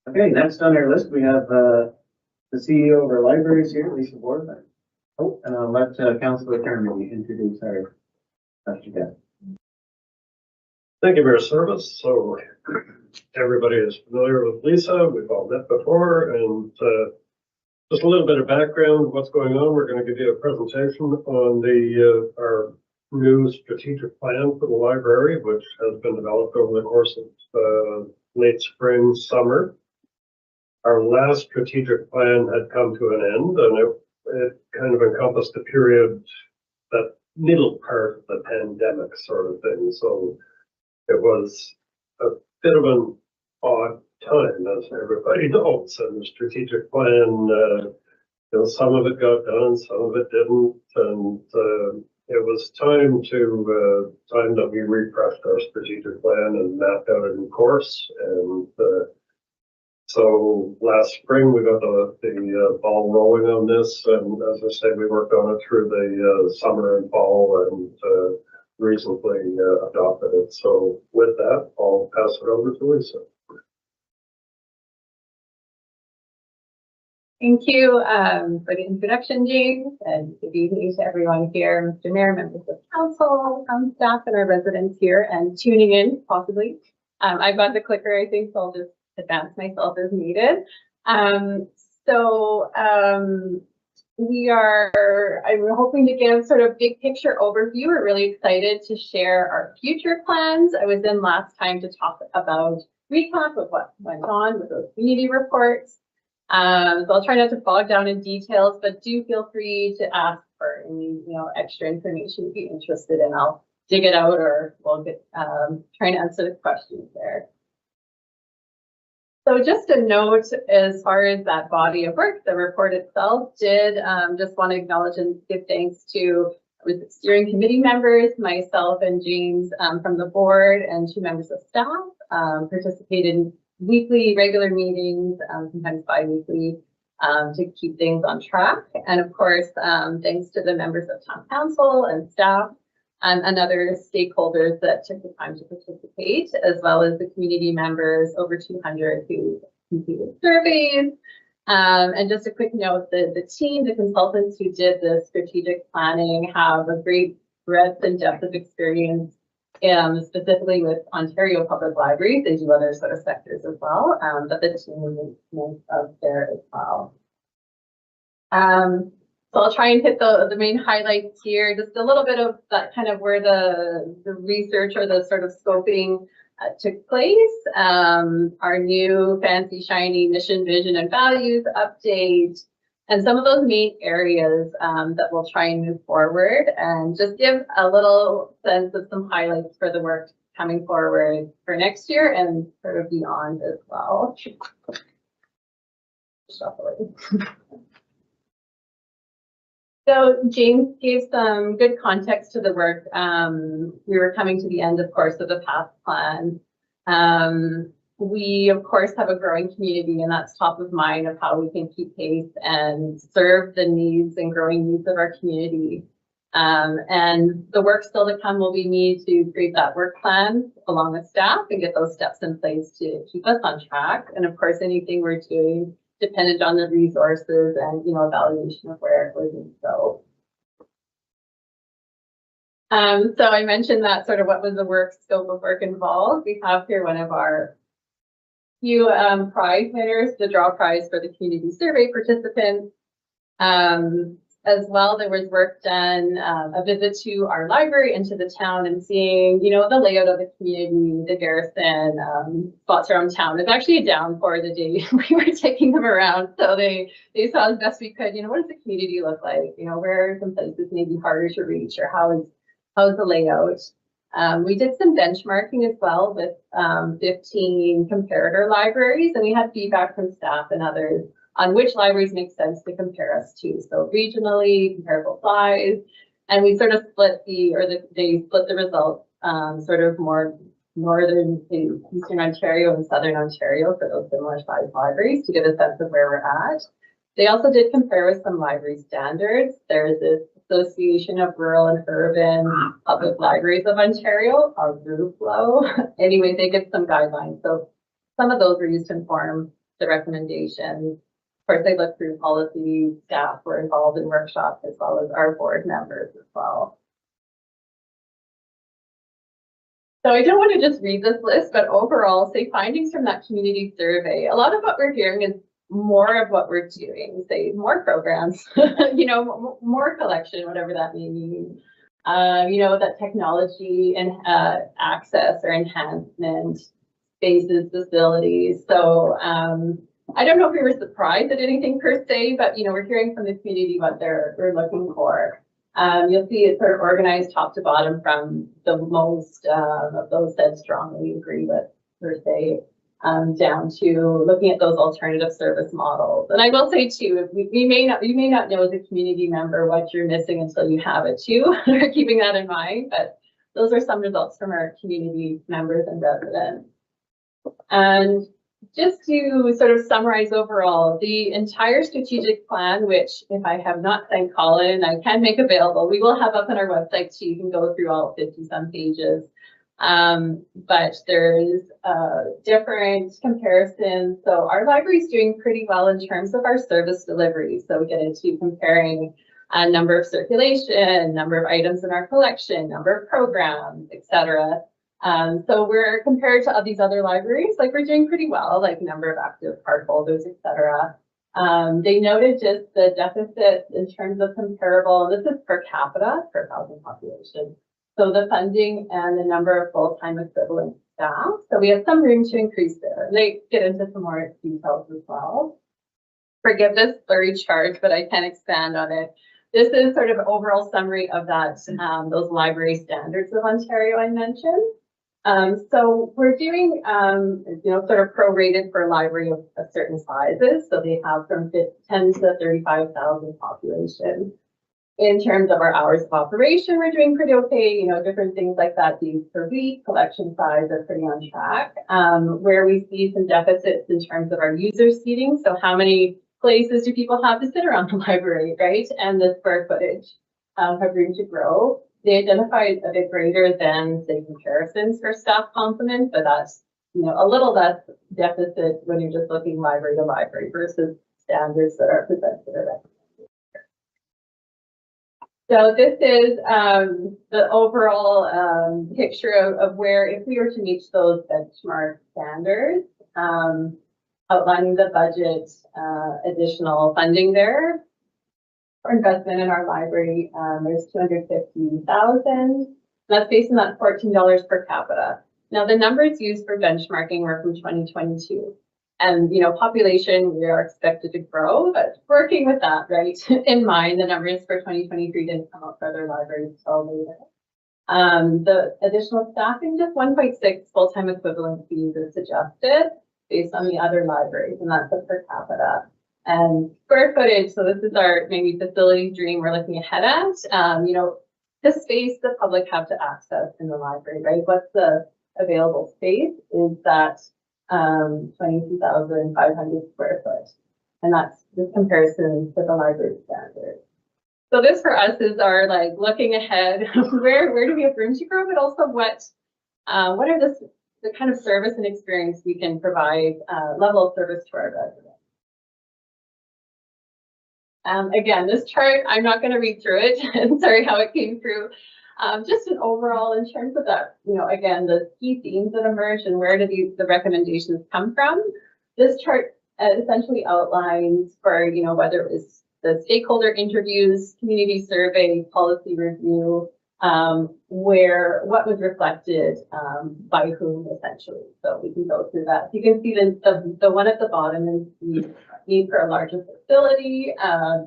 Okay, next on our list, we have the CEO of our libraries here, Lisa Borland. Oh, and I'll let Councillor Kennedy introduce our special guest. Thank you for your service. So everybody is familiar with Lisa. We've all met before, and just a little bit of background, what's going on. We're going to give you a presentation on our new strategic plan for the library, which has been developed over the course of late spring, summer. Our last strategic plan had come to an end, and it kind of encompassed a period, that middle part of the pandemic sort of thing. So it was a bit of an odd time, as everybody knows, and the strategic plan, some of it got done, some of it didn't, and it was time that we refreshed our strategic plan and mapped out a new course. And so last spring we got the ball rolling on this, and as I said, we worked on it through the summer and fall, and recently adopted it. So with that, I'll pass it over to Lisa. Thank you for the introduction, James, and good evening to everyone here, Mr. Mayor, members of council, staff, and our residents here and tuning in, possibly. I've got the clicker, I think, so I'll just advance myself as needed. I'm hoping to give sort of big picture overview. We're really excited to share our future plans. I was in last time to talk about recap of what went on with those community reports. So I'll try not to bog down in details, but do feel free to ask for any, extra information you'd be interested in. I'll dig it out or we'll get, try and answer the questions there. So just a note, as far as that body of work, the report itself did, just want to acknowledge and give thanks to steering committee members, myself and James from the board, and 2 members of staff participated in weekly regular meetings, sometimes bi-weekly, to keep things on track. And of course, thanks to the members of town council and staff and other stakeholders that took the time to participate, as well as the community members, over 200 who completed surveys. And just a quick note, the team, the consultants who did the strategic planning have a great breadth and depth of experience, specifically with Ontario Public Libraries. They do other sort of sectors as well, but the team is of there as well. So I'll try and hit the main highlights here, just a little bit of that kind of where the research or the sort of scoping took place. Our new fancy shiny mission, vision, and values update, and some of those main areas that we'll try and move forward, and just give a little sense of some highlights for the work coming forward for next year and sort of beyond as well. Shuffling. So James gave some good context to the work. We were coming to the end, of course, of the past plan. We, of course, have a growing community, and that's top of mind of how we can keep pace and serve the needs and growing needs of our community. And the work still to come will be me to create that work plan along with staff and get those steps in place to keep us on track. And of course, anything we're doing dependent on the resources and, evaluation of where it would go. So I mentioned that sort of what was the work scope of work involved. We have here one of our few prize winners, the draw prize for the community survey participants. As well, there was work done, a visit to our library and to the town and seeing, the layout of the community, the garrison, spots around town. It's actually a downpour the day we were taking them around. So they saw as best we could, what does the community look like? Where are some places maybe harder to reach, or how's the layout? We did some benchmarking as well with 15 comparator libraries, and we had feedback from staff and others on which libraries make sense to compare us to. So regionally, comparable size, and we sort of split they split the results sort of more northern to Eastern Ontario and Southern Ontario for those similar size libraries to get a sense of where we're at. They also did compare with some library standards. There's this Association of Rural and Urban Public Libraries of Ontario, or RUFLO. Anyway, they give some guidelines. So some of those were used to inform the recommendations. Of course, they looked through policy, staff were involved in workshops, as well as our board members as well. So I don't want to just read this list, but overall, say findings from that community survey, a lot of what we're hearing is more of what we're doing, say more programs, more collection, whatever that may mean. That technology and access or enhancement, spaces, facilities. So I don't know if we were surprised at anything per se, but we're hearing from the community what we're looking for. You'll see it's sort of organized top to bottom from the most of those that strongly agree with per se, down to looking at those alternative service models. And I will say too, you may not know as a community member what you're missing until you have it too. We're keeping that in mind, but those are some results from our community members and residents. And just to sort of summarize overall, the entire strategic plan, which if I have not thanked Colin, I can make available, we will have up on our website so you can go through all 50-some pages. But there's different comparisons. So our library is doing pretty well in terms of our service delivery. So we get into comparing a number of circulation, number of items in our collection, number of programs, etc. So we're compared to these other libraries, like we're doing pretty well, like number of active card holders, etc. They noted just the deficit in terms of comparable, this is per capita, per thousand population. So the funding and the number of full-time equivalent staff. So we have some room to increase there. They get into some more details as well. Forgive this blurry chart, but I can expand on it. this is sort of an overall summary of that, those library standards of Ontario I mentioned. So we're doing, sort of prorated for a library of certain sizes. So they have from 10 to 35,000 population. In terms of our hours of operation, we're doing pretty okay, different things like that, these per week, collection size are pretty on track. Where we see some deficits in terms of our user seating. So how many places do people have to sit around the library, right? And the square footage have room to grow. They identified a bit greater than, say, comparisons for staff complement, but that's, a little less deficit when you're just looking library to library versus standards that are presented or recommended. So this is the overall picture of where, if we were to meet those benchmark standards, outlining the budget, additional funding there for investment in our library. There's 250,000. That's based on that $14 per capita. Now the numbers used for benchmarking were from 2022. And, population, we are expected to grow, but working with that, right, in mind, the numbers for 2023 didn't come out for other libraries until later. The additional staffing, just 1.6 full-time equivalent fees is suggested based on the other libraries, and that's a per capita. And square footage, so this is our maybe facility dream we're looking ahead at. The space the public have to access in the library, right? What's the available space? Is that 22,500 square foot. And that's the comparison to the library standard. So this for us is our looking ahead, where do we have room to grow, but also what are the kind of service and experience we can provide, level of service to our residents. Again, this chart, I'm not going to read through it and sorry how it came through. Just an overall in terms of that, again, the key themes that emerge and where do the recommendations come from. This chart essentially outlines for, whether it was the stakeholder interviews, community survey, policy review, what was reflected by whom essentially. So we can go through that. You can see the one at the bottom is the need for a larger facility,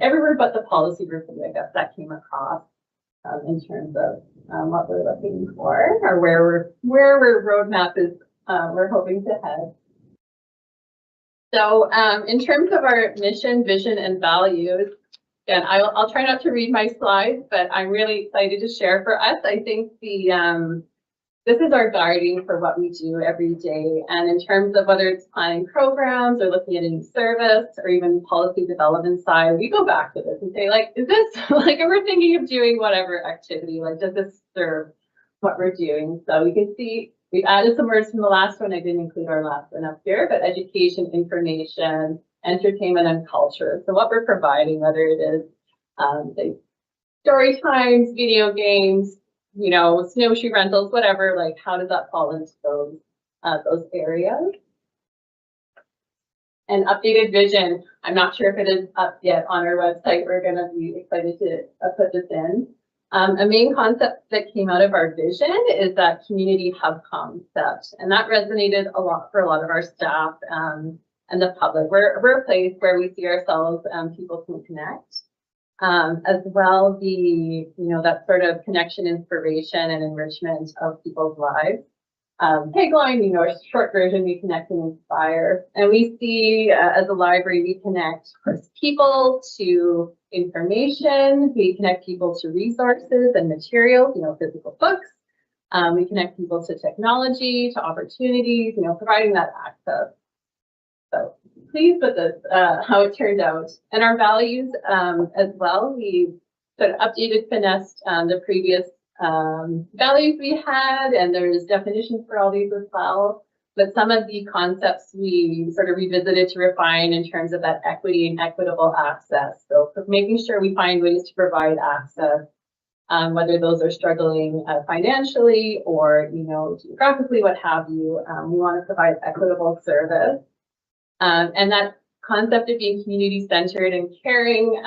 everywhere but the policy review, I guess that came across. In terms of what we're looking for or where our roadmap is, we're hoping to head. So in terms of our mission, vision, and values, again, I'll try not to read my slides, but I'm really excited to share for us. I think this is our guiding for what we do every day. And in terms of whether it's planning programs or looking at a new service or even policy development side, we go back to this and say, is this, if we're thinking of doing whatever activity, does this serve what we're doing? So we can see we've added some words from the last one. I didn't include our last one up here, but education, information, entertainment, and culture. So what we're providing, whether it is say story times, video games, snowshoe rentals, whatever, how does that fall into those areas? And updated vision, I'm not sure if it is up yet on our website. We're going to be excited to put this in. A main concept that came out of our vision is that community hub concept, and that resonated a lot for a lot of our staff and the public. We're a place where we see ourselves, people can connect. As well, that sort of connection, inspiration, and enrichment of people's lives. Tagline, our short version, we connect and inspire. And we see, as a library, we connect people to information, we connect people to resources and materials, physical books. We connect people to technology, to opportunities, providing that access. So pleased with this, how it turned out. And our values as well, we sort of updated, finessed the previous values we had, and there's definitions for all these as well. But some of the concepts we sort of revisited to refine in terms of that equity and equitable access. So making sure we find ways to provide access, whether those are struggling financially or, geographically, what have you. We want to provide equitable service. And that concept of being community-centered and caring,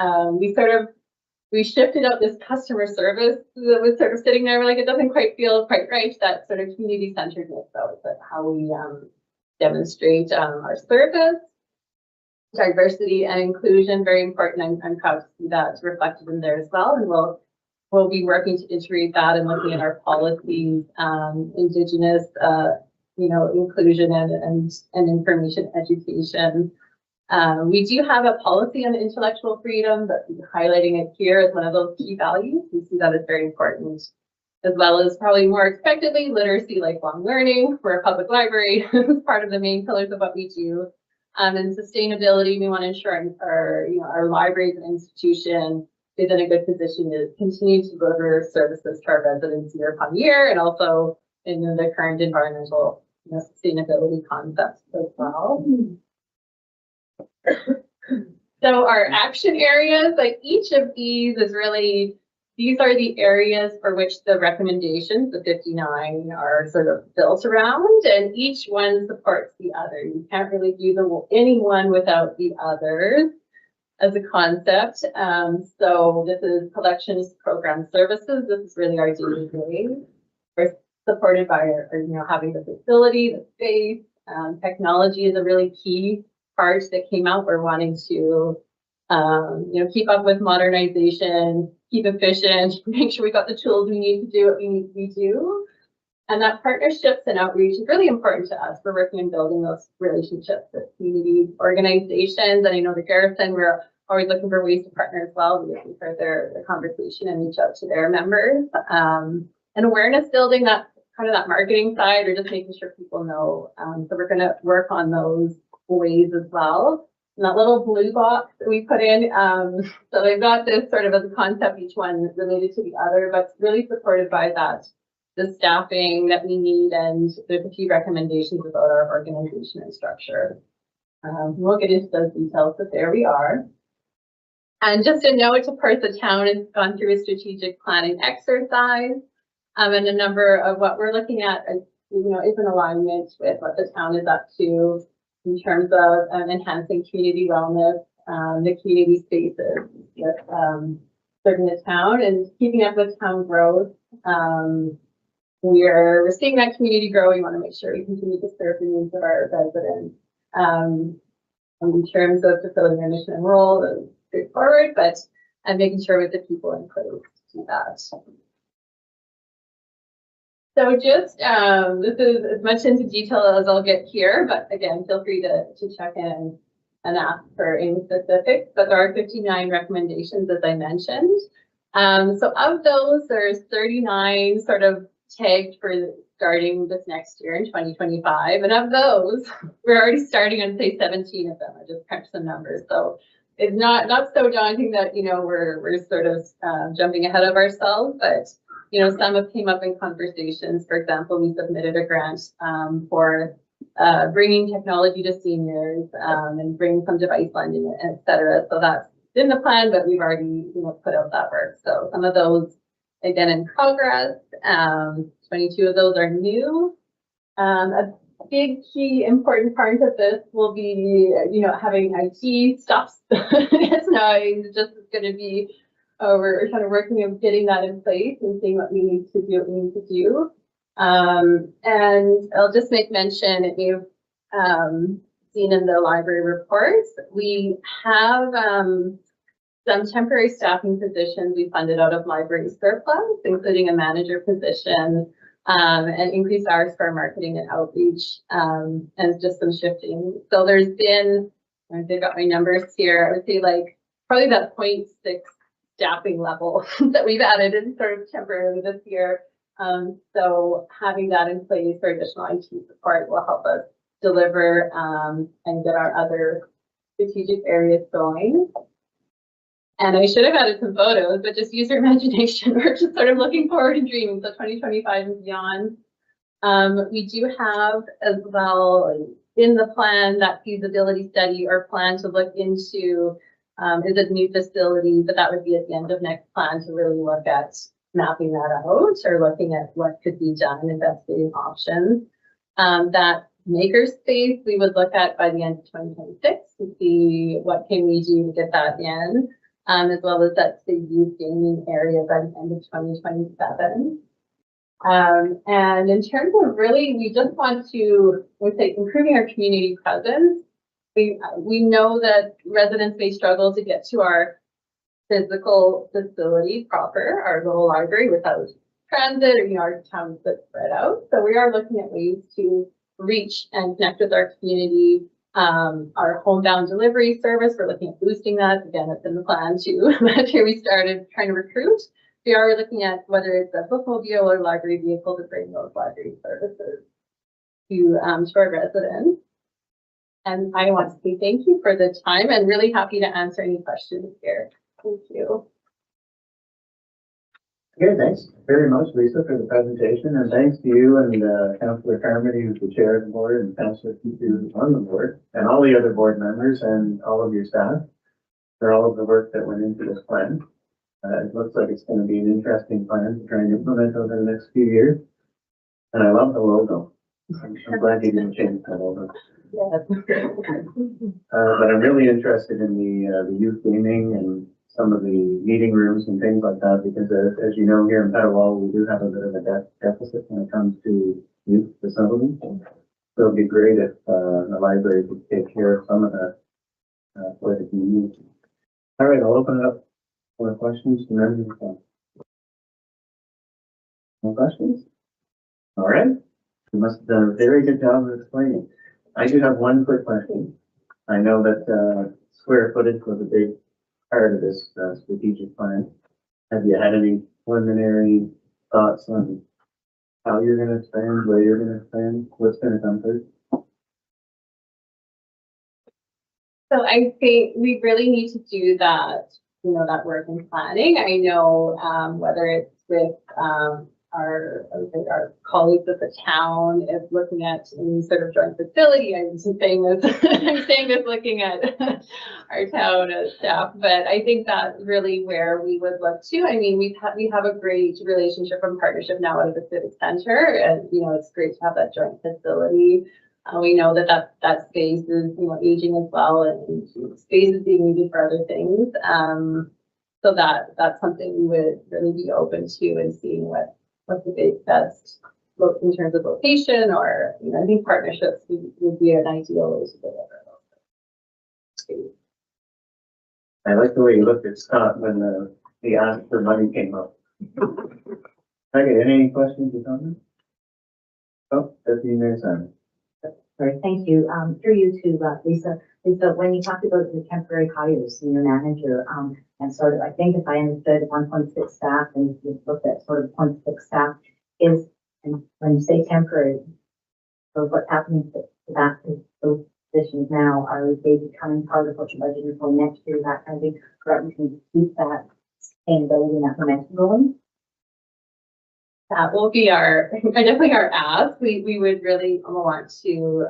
we shifted out this customer service that was sort of sitting there, it doesn't quite feel quite right, that sort of community-centeredness, though, is how we demonstrate our service. diversity and inclusion, very important. I'm proud to see that reflected in there as well. And we'll be working to integrate that and looking at our policies, Indigenous, inclusion and information education. We do have a policy on intellectual freedom, but highlighting it here as one of those key values. We see that as very important, as well as probably more expectedly, literacy, lifelong learning. We're a public library, it's part of the main pillars of what we do. And sustainability, we want to ensure our libraries and institution is in a good position to continue to deliver services to our residents year upon year, and also in the current environmental sustainability concepts as well. So our action areas, like each of these is really, these are the areas for which the recommendations, the 59, are sort of built around, and each one supports the other. You can't really do any one without the others as a concept. So this is collections program services. This is really our day-to-day. We're supported by our having the facility, the space. Technology is a really key part that came out. We're wanting to keep up with modernization, keep efficient, make sure we got the tools we need to do what we need to do. And that partnerships and outreach is really important to us. We're working on building those relationships with community organizations. And I know the Garrison, we're always looking for ways to partner as well. We're looking for their conversation and reach out to their members. And awareness building, that kind of that marketing side, or just making sure people know. So we're going to work on those ways as well. And that little blue box that we put in, so they've got this sort of as a concept, each one related to the other, but really supported by that, the staffing that we need, and there's a few recommendations about our organization and structure. We'll get into those details, but there we are. And just a note, of course, the town has gone through a strategic planning exercise, and a number of what we're looking at, is in alignment with what the town is up to in terms of enhancing community wellness, the community spaces with serving the town and keeping up with town growth. We're seeing that community grow. We want to make sure we continue to serve the needs of our residents. In terms of fulfilling their mission and role, it's straightforward, but I'm making sure with the people in place to do that. So just, this is as much into detail as I'll get here, but again, feel free to check in and ask for any specifics, but there are 59 recommendations, as I mentioned. So of those, there's 39 sort of tagged for starting this next year in 2025. And of those, we're already starting on, say, 17 of them. I just crunched some numbers. So it's not so daunting that, we're sort of jumping ahead of ourselves, but some have came up in conversations. For example, we submitted a grant for bringing technology to seniors and bringing some device lending, et cetera. So that's in the plan, but we've already put out that work. So some of those, again, in progress. 22 of those are new. A big key important part of this will be, having IT stops. It's not just going to be, we're kind of working on getting that in place and seeing what we need to do, and I'll just make mention, if you've seen in the library reports, we have some temporary staffing positions we funded out of library surplus, including a manager position, and increased hours for marketing and outreach, and just some shifting. So there's been, I've got my numbers here, I would say probably that 0.6 staffing level that we've added in sort of temporarily this year. So having that in place for additional IT support will help us deliver and get our other strategic areas going. And I should have added some photos, but just use your imagination. We're just sort of looking forward and dreaming. So 2025 and beyond. We do have as well in the plan that feasibility study or plan to look into is a new facility, but that would be at the end of next plan to really look at mapping that out or looking at what could be done, investigating options. That makerspace we would look at by the end of 2026 to see what can we do to get that in, as well as that's the youth gaming area by the end of 2027. And in terms of really, we just want to, let's say, improving our community presence. we know that residents may struggle to get to our physical facility proper, our little library without transit, or, our town's a bit spread out. So we are looking at ways to reach and connect with our community. Our homebound delivery service, we're looking at boosting that. Again, it's in the plan too. Last year we started trying to recruit. We are looking at whether it's a bookmobile or library vehicle to bring those library services to our residents. And I want to say thank you for the time and really happy to answer any questions here. Thank you. Okay, thanks very much, Lisa, for the presentation, and thanks to you and Councillor Carmody, who's the chair of the board, and Councillor Keith, who's on the board, and all the other board members and all of your staff for all of the work that went into this plan. It looks like it's going to be an interesting plan to try and implement over the next few years. And I love the logo. I'm glad you didn't change the logo. Yes. But I'm really interested in the youth gaming and some of the meeting rooms and things like that, because as you know, here in Petawawa, we do have a bit of a deficit when it comes to youth facilities. So it'd be great if the library could take care of some of that for the community. All right, I'll open it up for questions from everyone. No questions? All right. You must have done a very good job of explaining. I do have one quick question. I know that square footage was a big part of this strategic plan. Have you had any preliminary thoughts on how you're going to expand, where you're going to expand, what's going to come first? So I think we really need to do that, that work in planning. I know whether it's with our colleagues at the town, is looking at any sort of joint facility. I'm saying this looking at our town as staff, but I think that's really where we would look to. I mean, we have a great relationship and partnership now at the Civic Center, and it's great to have that joint facility. We know that space is aging as well, and space is being needed for other things. So that's something we would really be open to and seeing what the best look in terms of location, or I think partnerships would be an ideal way to deliver those. I like the way you looked at Scott when the ask for money came up. Okay, any questions or comments? Oh, Deputy Mayor Simon. Sorry, thank you. Through you to Lisa. Lisa, when you talked about the temporary hires, senior manager, and sort of, I think if I understood 1.6 staff, and you looked at sort of 0.6 staff is, and when you say temporary, so what's happening to that, those positions now, are they becoming part of what you're budgeting for next year, that kind of thing, so that we can keep that sustainability and that momentum going? That will be definitely our ask. We would really want to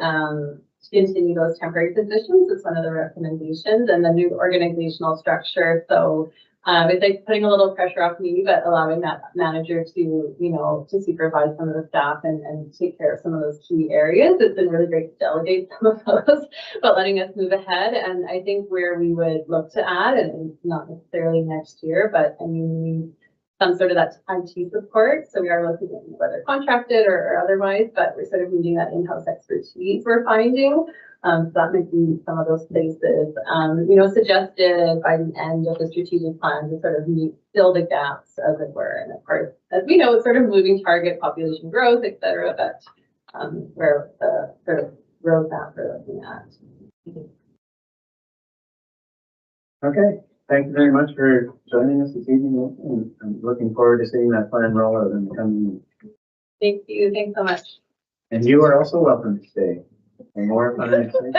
continue those temporary positions. It's one of the recommendations, and the new organizational structure. So it's like putting a little pressure off me, but allowing that manager to, to supervise some of the staff and take care of some of those key areas. It's been really great to delegate some of those, but letting us move ahead. And I think where we would look to add, and not necessarily next year, but I mean, some sort of that IT support. So we are looking at whether contracted or otherwise, but we're sort of needing that in-house expertise we're finding. So that might be some of those places, suggested by the end of the strategic plan to sort of fill the gaps, as it were. And of course, as we know, it's sort of moving target, population growth, et cetera, but where the sort of roadmap we're looking at. Okay. Thank you very much for joining us this evening, and I'm looking forward to seeing that plan roll out in the coming weeks. Thank you. Thanks so much. And you are also welcome to stay. And more fun next week.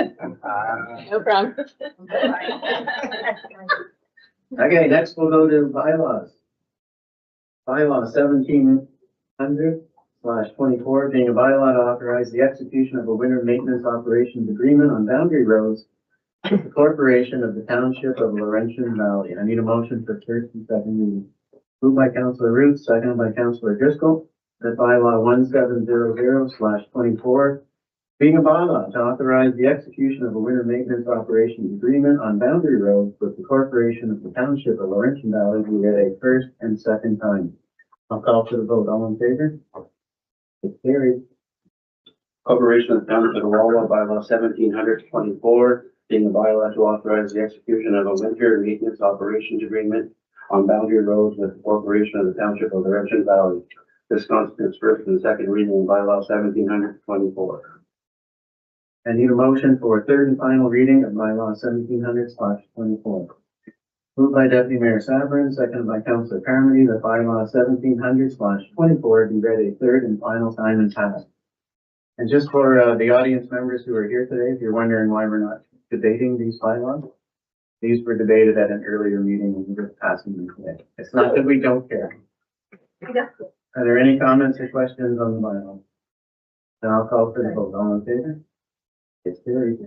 No problem. Okay, next we'll go to bylaws. Bylaw 1700/24, being a bylaw to authorize the execution of a winter maintenance operations agreement on boundary roads with the corporation of the township of Laurentian Valley. I need a motion for first and second reading. Moved by Councillor Root, seconded by Councillor Driscoll, that bylaw 1700/24, being a bylaw to authorize the execution of a winter maintenance operations agreement on boundary roads with the corporation of the township of Laurentian Valley, be read a first and second time. I'll call for the vote. All in favor? It's carried. Corporation of the Town of Petawawa, bylaw 1700/24, being a bylaw to authorize the execution of a winter maintenance operations agreement on boundary roads with the corporation of the township of Laurentian Valley. This constitutes first and second reading of bylaw 1724. I need a motion for third and final reading of bylaw 1700/24. Moved by Deputy Mayor Sabrin, seconded by Councillor Carmody, that bylaw 1700/24 be read a third and final time and passed. And just for the audience members who are here today, if you're wondering why we're not debating these bylaws, these were debated at an earlier meeting and we're just passing them today. It's not that we don't care. Are there any comments or questions on the bylaw? Then I'll call for the vote. All in favor? It's carried.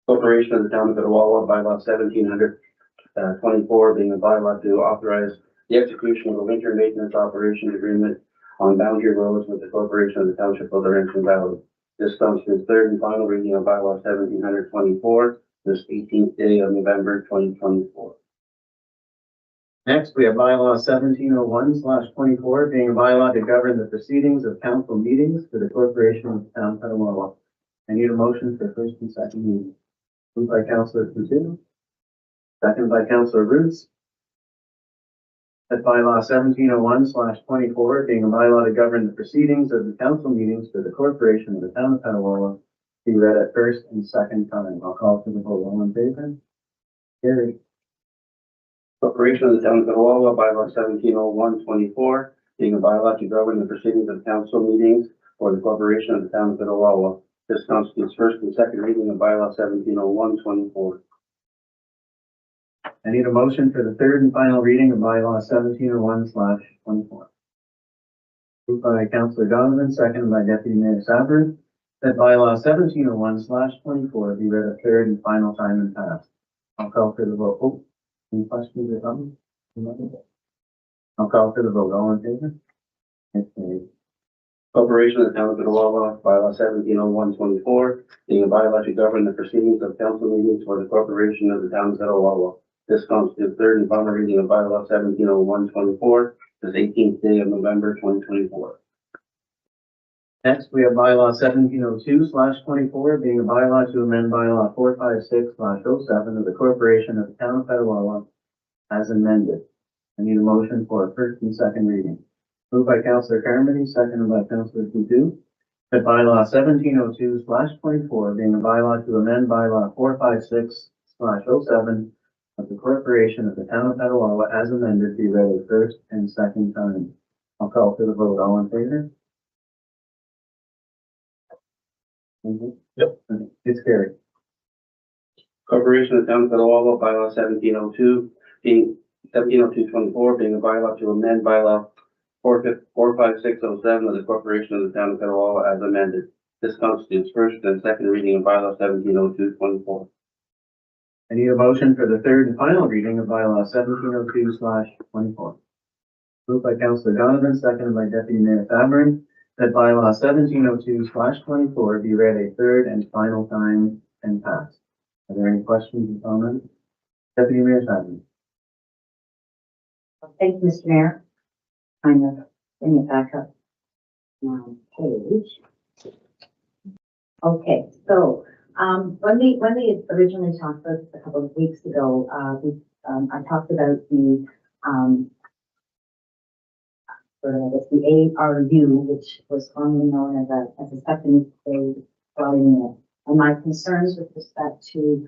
Corporation of the Town of Petawawa, bylaw 1724, being a bylaw to authorize the execution of a winter maintenance operations agreement on boundary roads with the corporation of the township of Laurentian Valley. This constitutes third and final reading of bylaw 1724, this 18th day of November 2024. Next, we have bylaw 1701/24, being a bylaw to govern the proceedings of council meetings for the corporation of the town of Petawawa. I need a motion for first and second reading. Moved by Councillor Coutinho, second by Councillor Roots. That bylaw 1701/24, being a bylaw to govern the proceedings of the council meetings for the corporation of the town of Petawawa, be read at first and second time. I'll call for the vote. All in favor? Carried. Corporation of the Town of Petawawa, bylaw 1701/24, being a bylaw to govern the proceedings of council meetings for the corporation of the town of Petawawa. This constitutes first and second reading of bylaw 1701/24. I need a motion for the third and final reading of bylaw 1701/24. Moved by Councillor Donovan, seconded by Deputy Mayor Sabrin, that bylaw 1701/24 be read a third and final time and passed. I'll call for the vote. Oh, any questions or comments? I'll call for the vote. All in favor? It's carried. Corporation of the Town of Petawawa, bylaw 1701/24, being a bylaw to govern the proceedings of council meetings for the corporation of the town of Petawawa. This constitutes third and final reading of bylaw 1701/24, this 18th day of November 2024. Next, we have bylaw 1702/24, being a bylaw to amend bylaw 456/07 of the corporation of the town of Petawawa as amended. I need a motion for first and second reading. Moved by Councillor Carmody, seconded by Councillor Coutu, that bylaw 1702/24, being a bylaw to amend bylaw 456/07 of the corporation of the town of Petawawa as amended, be read a first and second time. I'll call for the vote. All in favor? Yep. It's carried. Corporation of the Town of Petawawa, bylaw 1702/24, being a bylaw to amend bylaw 456/07 of the corporation of the town of Petawawa as amended. This constitutes first and second reading of bylaw 1702/24. I need a motion for the third and final reading of bylaw 1702/24. Moved by Councillor Donovan, seconded by Deputy Mayor Sabrin, that bylaw 1702/24 be read a third and final time and passed. Are there any questions or comments? Deputy Mayor Sabrin. Thank you, Mr. Mayor. Kind of bring it back up. Page. Okay, so, when we originally talked about this a couple of weeks ago, I talked about the, the ARU, which was formerly known as a second grade dwelling unit. And my concerns with respect to,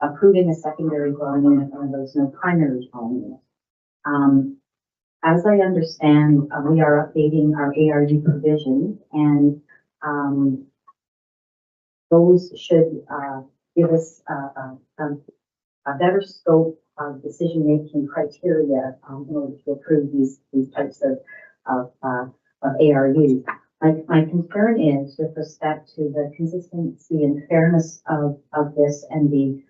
approving a secondary dwelling unit when there was no primary dwelling unit. As I understand, we are updating our ARU provisions and, those should, give us, a better scope of decision-making criteria, in order to approve these types of ARUs. My concern is with respect to the consistency and fairness of this and the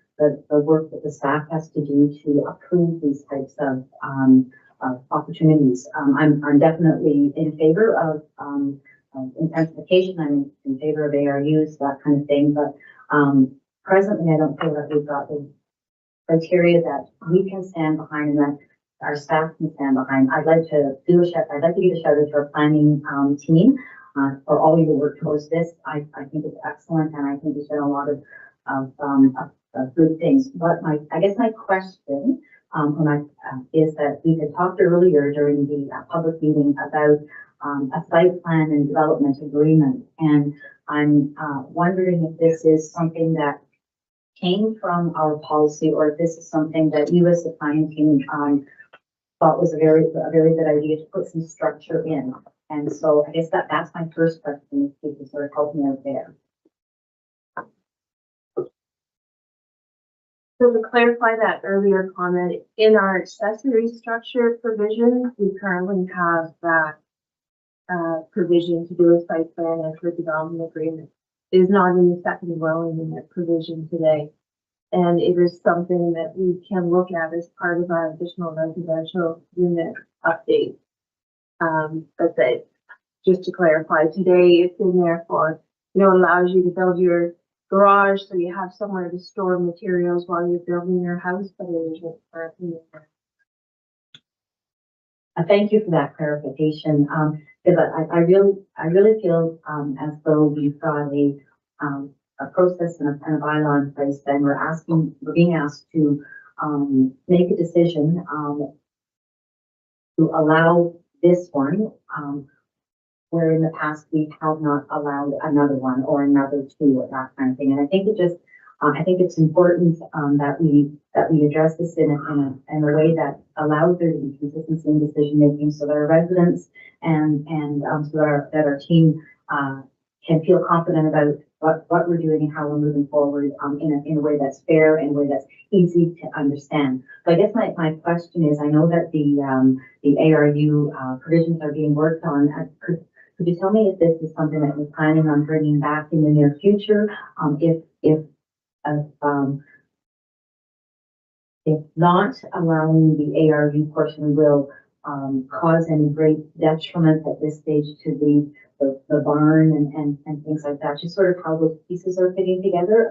work that the staff has to do to approve these types of opportunities. I'm definitely in favor of intensification. I'm in favor of ARUs, that kind of thing. But presently, I don't feel that we've got the criteria that we can stand behind and that our staff can stand behind. I'd like to give a shout out to our planning team for all your work towards this. I think it's excellent, and I think there's been a lot of of good things. I guess my question, is that we had talked earlier during the public meeting about a site plan and development agreement. And I'm wondering if this is something that came from our policy, or if this is something that you as the planning team thought was a very good idea to put some structure in. And so I guess that's my first question, if you could sort of help me out there. So to clarify that earlier comment, in our accessory structure provision, we currently have that provision to do a site plan and for development agreement. It is not in the second dwelling unit provision today. And it is something that we can look at as part of our additional residential unit update. But that, just to clarify, today it's in there for, allows you to build your garage so you have somewhere to store materials while you're building your house, but it isn't currently in there. Thank you for that clarification. Because I really feel as though we've got a process and a bylaw in place, and we're being asked to make a decision to allow this one, where in the past we have not allowed another one or another two or that kind of thing. And I think I think it's important that we address this in a way that allows there to be consistency in decision making, so that our residents and so that our team can feel confident about what we're doing and how we're moving forward in a way that's fair and a way that's easy to understand. So I guess my question is, I know that the ARU provisions are being worked on. Could you tell me if this is something that we're planning on bringing back in the near future? If not, allowing the ARU portion will cause any great detriment at this stage to the barn and things like that, just sort of how those pieces are fitting together,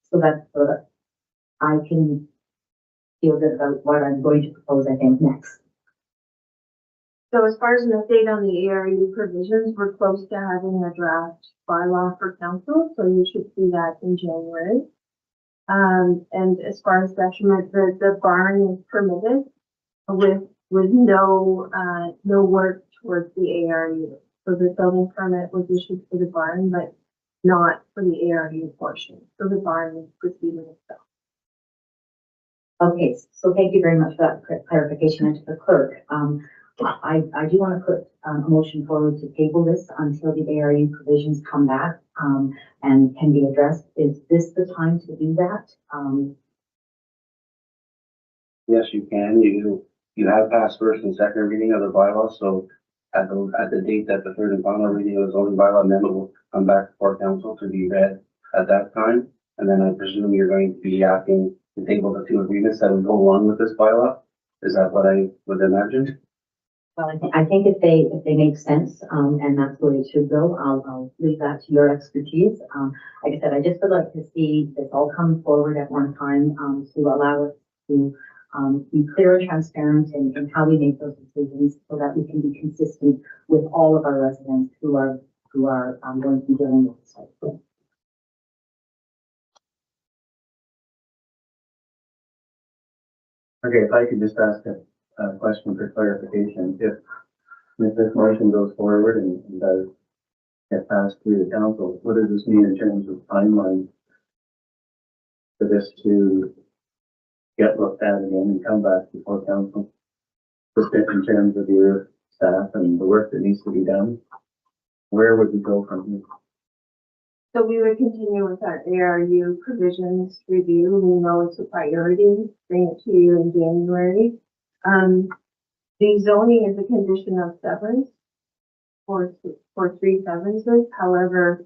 so that I can feel good about what I'm going to propose, I think, next. So as far as an update on the ARU provisions, we're close to having a draft bylaw for council, so you should see that in January. And as far as detriment, the barn is permitted with no work towards the ARU. So the building permit was issued for the barn, but not for the ARU portion. So the barn is proceeding itself. Okay, so thank you very much for that clarification. And to the clerk, I do want to put a motion forward to table this until the ARU provisions come back and can be addressed. Is this the time to do that? Yes, you can. You have passed first and second reading of the bylaw, so at the date that the third and final reading of the zoning bylaw amendment will come back before council to be read at that time. And then I presume you're going to be asking to table the two agreements that would go along with this bylaw. Is that what I would imagine? Well, I think if they make sense, and that's where it should go, I'll leave that to your expertise. Like I said, I just would like to see this all come forward at one time, to allow us to be clear and transparent in how we make those decisions, so that we can be consistent with all of our residents who are going to be dealing with this site. Okay, if I could just ask a question for clarification. If this motion goes forward and does get passed through the council, what does this mean in terms of timeline for this to get looked at again and come back before council? Just in terms of your staff and the work that needs to be done, where would we go from here? So we would continue with our ARU provisions review. We know it's a priority, bring it to you in January. The zoning is a condition of severance for 3 severances. However,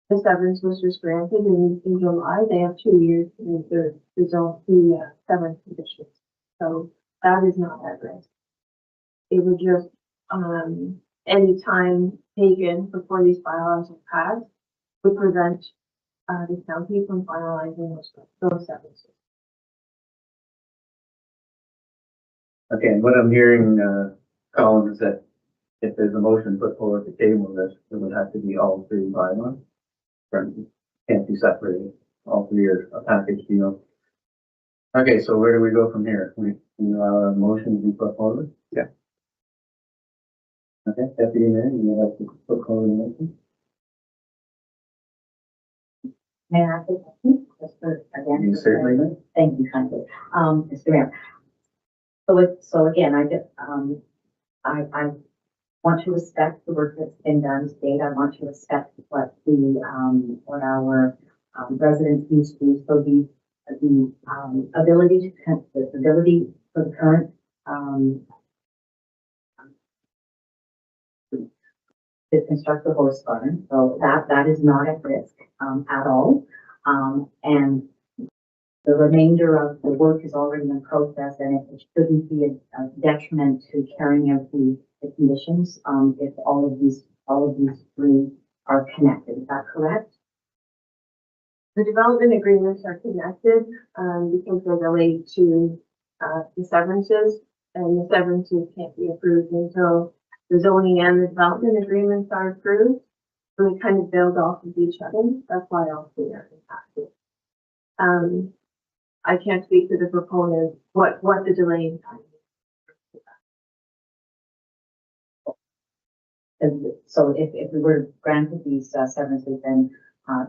the severance was just granted in July. They have 2 years to meet the severance conditions. So that is not at risk. It would just, any time taken before these bylaws are passed would prevent the county from finalizing those severances. Okay, and what I'm hearing, Colin, is that if there's a motion put forward to table this, it would have to be all 3 bylaws. Can't be separated. all three are a package deal. Okay, so where do we go from here? We allow a motion to be put forward? Yeah. Okay, Deputy Mayor, you would like to put forward the motion? May I ask a question? Just for, again. You certainly may. Thank you kindly. Mr. Mayor. So again, I want to respect the work that's been done to date. I want to respect what what our residents used to do. So the ability for the current, to construct the horse barn. So that is not at risk, at all. And the remainder of the work is already in process, and it shouldn't be a detriment to carrying out the conditions, if all of these three are connected. Is that correct? The development agreements are connected, because they're related to, the severances, and the severances can't be approved until the zoning and the development agreements are approved. And we kind of build off of each other. That's why all three are impacted. I can't speak to the proponent, what the delay in time is. And so if we were granted these severances, then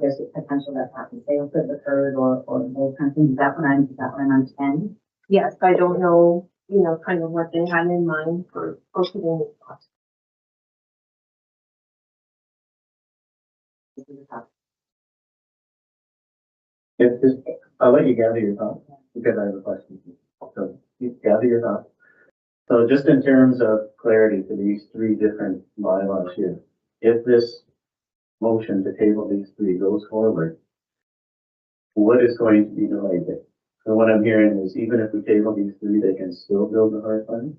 there's a potential that happens. Sales could have occurred or those kinds of things. Is that what I'm understanding? Yes, I don't know, kind of what they had in mind for putting this on. I'll let you gather your thoughts because I have a question. So you gather your thoughts. So just in terms of clarity for these three different bylaws here, if this motion to table these three goes forward, what is going to be delayed? So what I'm hearing is even if we table these three, they can still build the horse barn.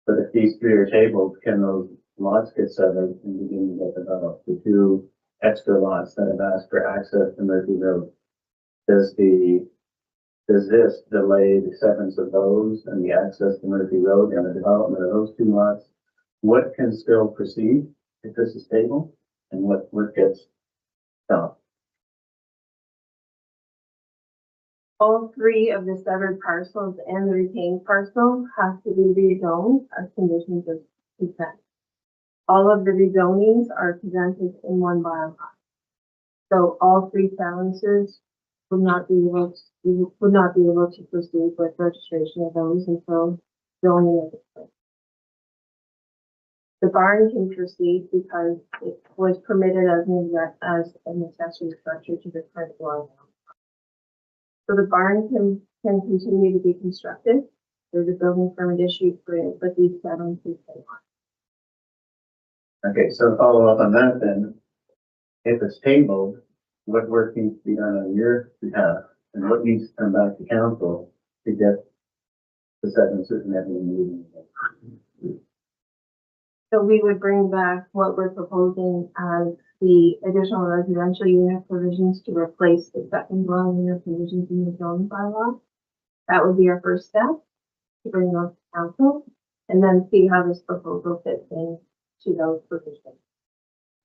But if these three are tabled, can those lots get severed and begin to get developed? The two extra lots that have asked for access to Murphy Road. Does this delay the severance of those and the access to Murphy Road and the development of those two lots? What can still proceed if this is tabled, and what work gets stopped? All three of the severed parcels and the retained parcel have to be rezoned as conditions of consent. All of the rezonings are presented in one bylaw. So all three silencers would not be able to proceed with registration of those until zoning is in place. The barn can proceed because it was permitted as an accessory structure to the current dwelling. So the barn can continue to be constructed. There's a building permit issued for it, but these seven can stay on. Okay, so follow up on that then. If it's tabled, what work needs to be done on your behalf, and what needs to come back to council to get the severances and everything moving? So we would bring back what we're proposing as the additional residential unit provisions to replace the second dwelling unit provisions in the zoning bylaw. That would be our first step, to bring those to council, and then see how this proposal fits in to those provisions.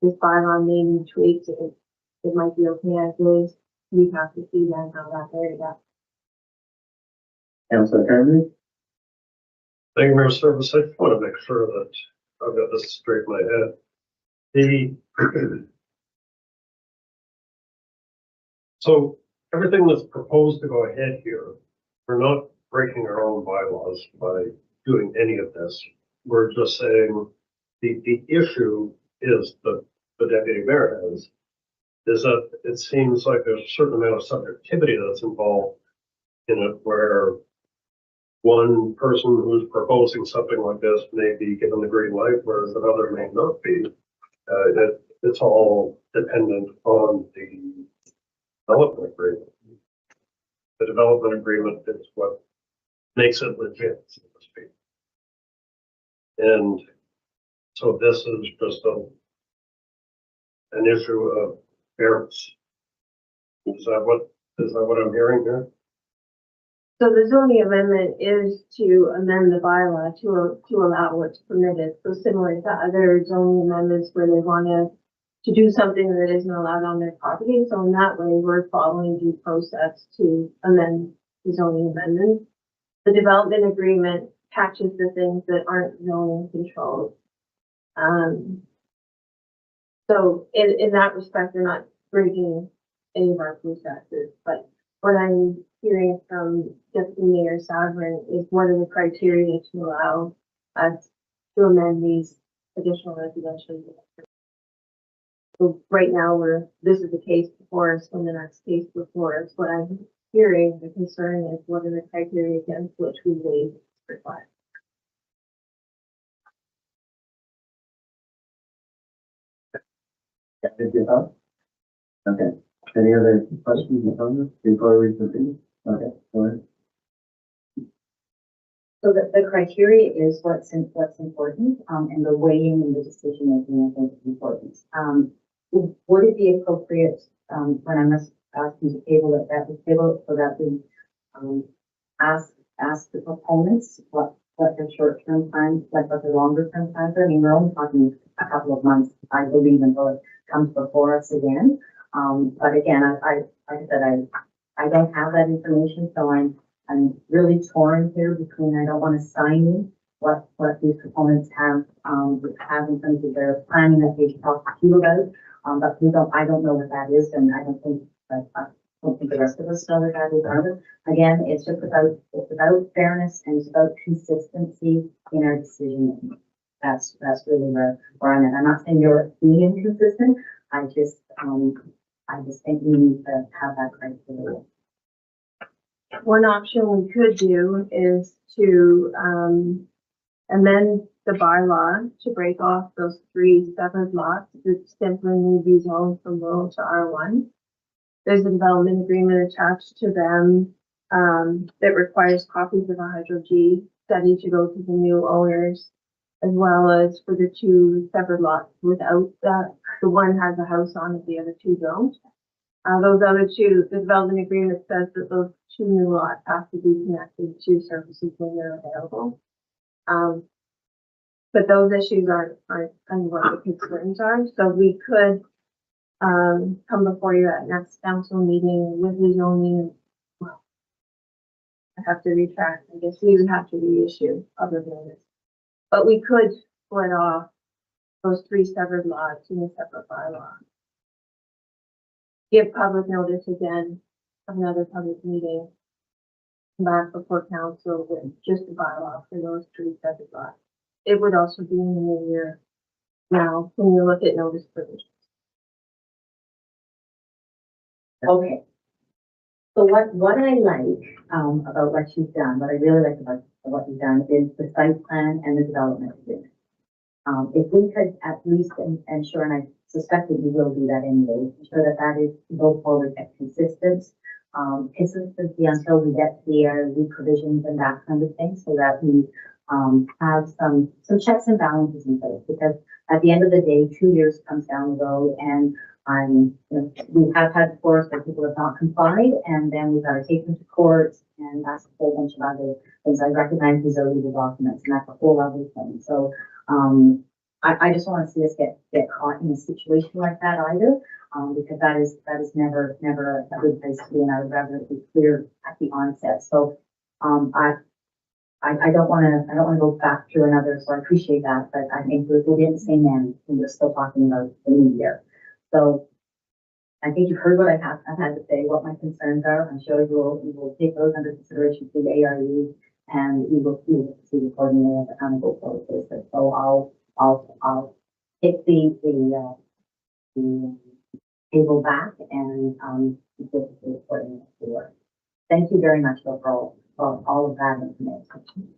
This bylaw may need tweaks. It might be okay as is. We have to see then how that varies up. Councilor Kennedy? Thank you, Mayor Service. I just want to make sure that I've got this straight in my head. So everything that's proposed to go ahead here, we're not breaking our own bylaws by doing any of this. We're just saying the issue is the deputy mayor has, is that it seems like there's a certain amount of subjectivity that's involved in it, where one person who's proposing something like this may be given the green light, whereas another may not be. It's all dependent on the development agreement. The development agreement is what makes it legit, so to speak. And so this is just an issue of fairness. Is that what I'm hearing here? So the zoning amendment is to amend the bylaw to allow what's permitted. So similar to other zoning amendments where they want to to do something that isn't allowed on their property. So in that way, we're following due process to amend the zoning amendment. The development agreement catches the things that aren't zoning controlled. So in that respect, they're not breaking any of our processes, but what I'm hearing from Deputy Mayor Sovereign is what are the criteria to allow us to amend these additional residential units. So right now this is the case before us, and the next case before us. What I'm hearing, the concern is what are the criteria against which we waive this requirement. Thank you, Tom. Okay, any other questions or comments before we proceed? Okay, go ahead. So the criteria is what's important, and the weighing and the decision making, I think, is important. Would it be appropriate, when I'm asking to table it, that we table it so that we, ask the proponents what their short-term plans, like what their longer-term plans are? I mean, we're only talking a couple of months, I believe, until it comes before us again. But again, like I said, I don't have that information, so I'm really torn here between, I don't want to sign what these proponents have in terms of their planning that they should talk to you about. But I don't know what that is, and I don't think the rest of us know what that is either. Again, it's about fairness, and it's about consistency in our decision making. That's really where I'm at. I'm not saying you're being inconsistent. I just think we need to have that criteria. One option we could do is to amend the bylaw to break off those 3 separate lots that simply need to be zoned from rural to R1. There's a development agreement attached to them that requires copies of a Hydro G study to go to the new owners, as well as for the 2 separate lots without that. The one has a house on it, the other 2 don't. Those other 2, the development agreement says that those 2 new lots have to be connected to services when they're available. But those issues aren't kind of what the concerns are. So we could come before you at next council meeting with the zoning. Well, I have to retract. I guess we would have to reissue other notice. But we could split off those 3 separate lots in a separate bylaw. Give public notice again of another public meeting. Come back before council with just a bylaw for those 3 separate lots. It would also be in the new year now when you look at notice provisions. Okay. So what I like about what you've done, what I really like about what you've done is the site plan and the development agreement. If we could at least ensure, and I suspect that you will do that anyway, ensure that is go forward at consistency until we get the ARV provisions and that kind of thing, so that we have some checks and balances in place. Because at the end of the day, 2 years comes down the road, and we have had courts where people have not complied, and then we've got to take them to court, and that's a whole bunch of other things. I recognize these are legal documents, and that's a whole other thing. So I just want to see us get caught in a situation like that either, because that is never a good place to be, and I would rather it be clear at the onset. So I don't want to go back through another. So I appreciate that, but I think we'll be in the same end when we're still talking about the new year. So I think you've heard what I've had to say, what my concerns are. I'm sure you will take those under consideration through the ARU, and you will see accordingly on a go-forward basis. So I'll take the table back and go accordingly. Thank you very much for all of that information.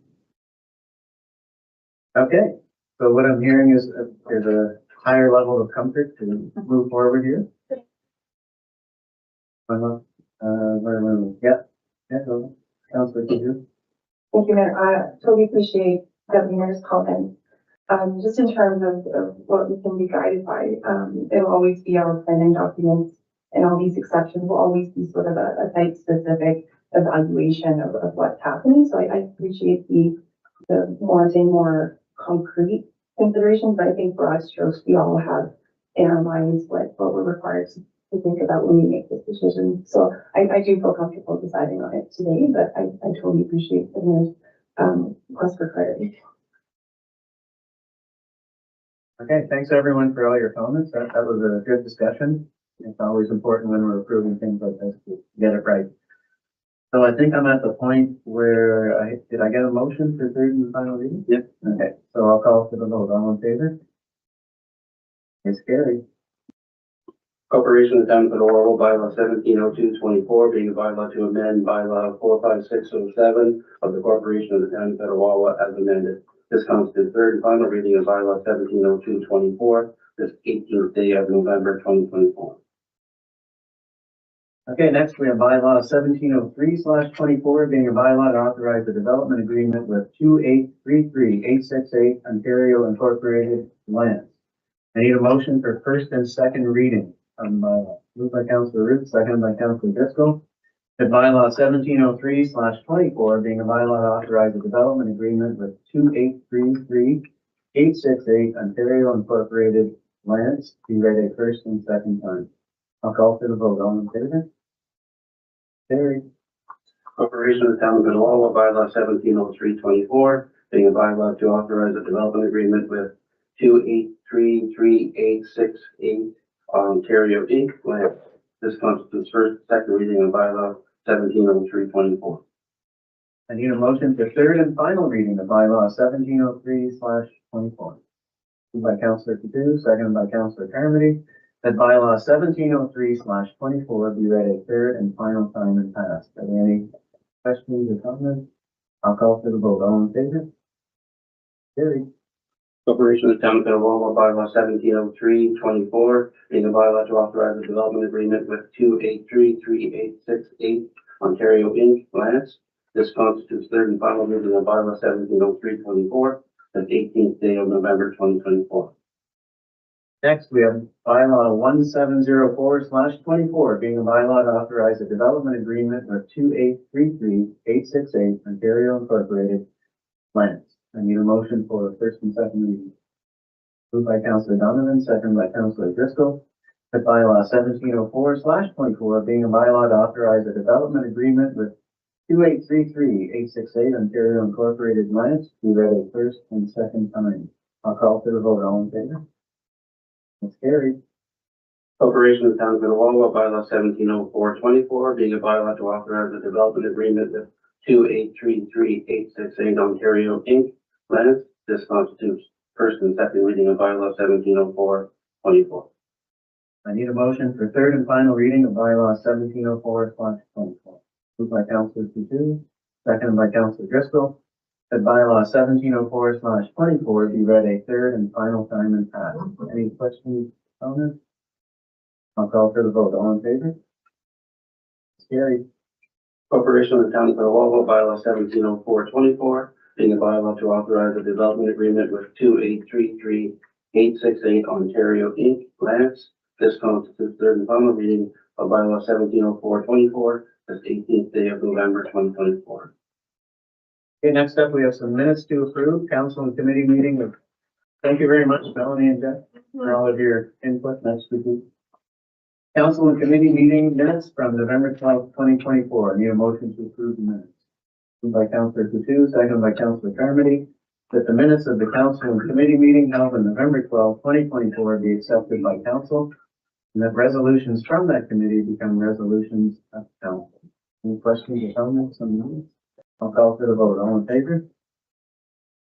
Okay, so what I'm hearing is a higher level of comfort to move forward here. Councilor Kidder. Thank you, Mayor. I totally appreciate Deputy Mayor's comment. Just in terms of what we can be guided by, it'll always be our planning documents, and all these exceptions will always be sort of a site-specific evaluation of what's happening. So I appreciate the more concrete considerations, but I think for us, we all have in our minds what we're required to think about when we make this decision. So I do feel comfortable deciding on it today, but I totally appreciate the request for clarity. Okay, thanks everyone for all your comments. That was a good discussion. It's always important when we're approving things like this to get it right. So I think I'm at the point where did I get a motion for third and final reading? Yep. Okay, so I'll call for the vote. All in favor? It's carried. Corporation of the Town of Petawawa, bylaw 170224, being a bylaw to amend bylaw 45607 of the Corporation of the Town of Petawawa as amended. This constitutes third and final reading of bylaw 170224, this 18th day of November 2024. Okay, next we have bylaw 1703/24, being a bylaw to authorize the development agreement with 2833868 Ontario Incorporated Lands. I need a motion for first and second reading. Moved by Councillor Root, seconded by Councillor Driscoll. The bylaw 1703/24, being a bylaw to authorize a development agreement with 2833868 Ontario Incorporated Lands, be read a first and second time. I'll call for the vote. All in favor? Carried. Corporation of the Town of Petawawa, bylaw 170324, being a bylaw to authorize a development agreement with 2833868 Ontario Inc. Land. This constitutes first, second reading of bylaw 170324. I need a motion for third and final reading of bylaw 1703/24. Moved by Councillor Patu, seconded by Councillor Carmody, that bylaw 1703/24 be read a third and final time and passed. Are there any questions or comments? I'll call for the vote. All in favor? Carried. Corporation of the Town of Petawawa, bylaw 170324, being a bylaw to authorize a development agreement with 2833868 Ontario Inc. Lands. This constitutes third and final reading of bylaw 170324, the 18th day of November 2024. Next, we have bylaw 1704/24, being a bylaw to authorize a development agreement with 2833868 Ontario Incorporated Lands. I need a motion for first and second reading. Moved by Councillor Donovan, seconded by Councillor Driscoll. That bylaw 1704/24, being a bylaw to authorize a development agreement with 2833868 Ontario Incorporated Lands, be read a first and second time. I'll call for the vote. All in favor? It's carried. Corporation of the Town of Petawawa, bylaw 170424, being a bylaw to authorize a development agreement with 2833868 Ontario Inc. Lands. This constitutes first and second reading of bylaw 170424. I need a motion for third and final reading of bylaw 1704/24. Moved by Councillor Patu, seconded by Councillor Driscoll. That bylaw 1704/24 be read a third and final time and passed. Any questions, comments? I'll call for the vote. All in favor? It's carried. Corporation of the Town of Petawawa, bylaw 170424, being a bylaw to authorize a development agreement with 2833868 Ontario Inc. Lands. This constitutes third and final reading of bylaw 170424, this 18th day of November 2024. Okay, next up, we have some minutes to approve. Council and committee meeting. Thank you very much, Melanie and Jeff, for all of your input. That's good. Council and committee meeting minutes from November 12th, 2024. Need a motion to approve the minutes. Moved by Councillor Patu, seconded by Councillor Carmody, that the minutes of the council and committee meeting held on November 12th, 2024 be accepted by council, and that resolutions from that committee become resolutions of council. Any questions or comments on the minutes? I'll call for the vote. All in favor?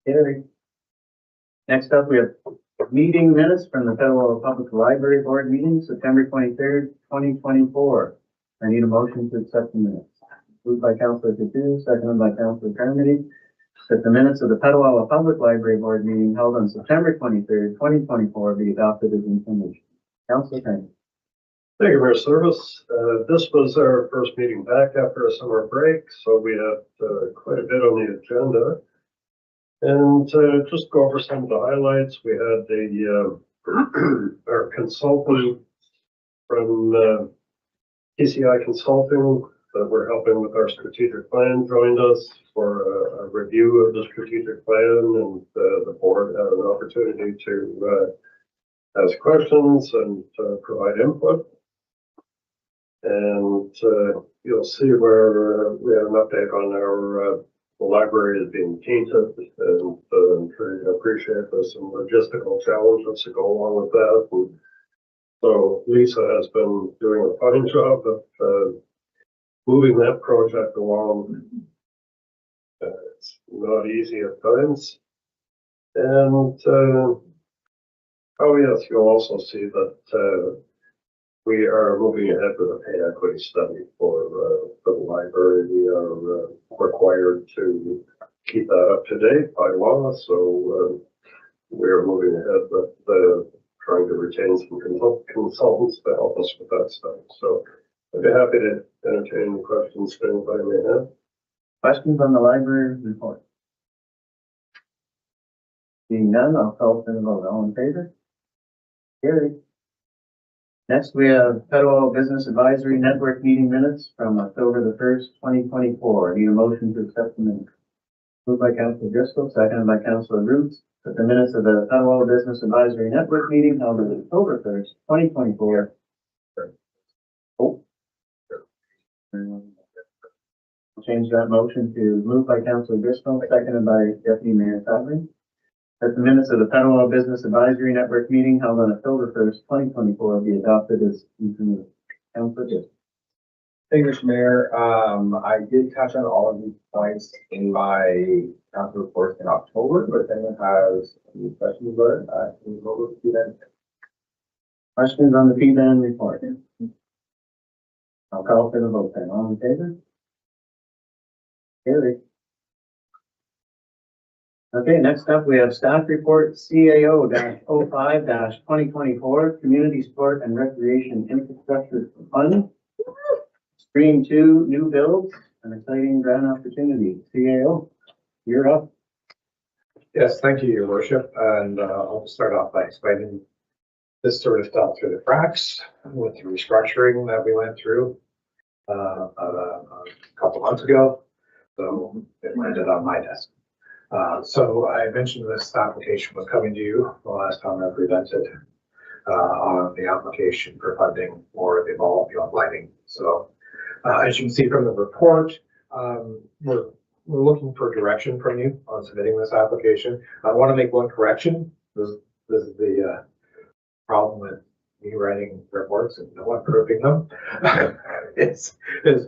Carried. Next up, we have meeting minutes from the Petawawa Public Library Board meeting, September 23rd, 2024. I need a motion to accept the minutes. Moved by Councillor Patu, seconded by Councillor Carmody, that the minutes of the Petawawa Public Library Board meeting held on September 23rd, 2024 be adopted as information. Councillor Carmody. Thank you, Mayor Service. This was our first meeting back after a summer break, so we had quite a bit on the agenda. And just go over some of the highlights. We had our consultant from TCI Consulting that we're helping with our strategic plan joined us for a review of the strategic plan, and the board had an opportunity to ask questions and provide input. And you'll see where we have an update on our the library is being painted, and I'm sure you appreciate there's some logistical challenges to go along with that. And so Lisa has been doing a fine job of moving that project along. It's not easy at times. And oh yes, you'll also see that we are moving ahead with a pay equity study for the library. We are required to keep that up to date by law, so we are moving ahead with trying to retain some consultants to help us with that stuff. So I'd be happy to entertain any questions that anybody may have. Questions on the library report? Seeing none, I'll call for the vote. All in favor? Carried. Next, we have Petawawa Business Advisory Network meeting minutes from October the 1st, 2024. Need a motion to accept the minutes. Moved by Councilor Driscoll, seconded by Councilor Roots, that the minutes of the Petawawa Business Advisory Network meeting held on October 1st, 2024. Oh. Change that motion to moved by Councilor Driscoll, seconded by Deputy Mayor Fabry. That the minutes of the Petawawa Business Advisory Network meeting held on October 1st, 2024 be adopted as implemented. Councilor Driscoll. Thank you, Mr. Mayor. I did touch on all of these points in my council report in October, but if anyone has any questions about it, can you go over to that? Questions on the P-Band report? I'll call for the vote then. All in favor? Carried. Okay, next up, we have staff report CAO-05-2024, Community Sport and Recreation Infrastructure Fund. Stream 2, new builds, an exciting grant opportunity. CAO, you're up. Yes, thank you, Your Worship. And I'll start off by explaining this sort of fell through the cracks with the restructuring that we went through a couple months ago. So it landed on my desk. So I mentioned this application was coming to you the last time I presented on the application for funding for the ball field lighting. So as you can see from the report, we're looking for direction from you on submitting this application. I want to make one correction. This is the problem with me writing reports and no one proving them. It's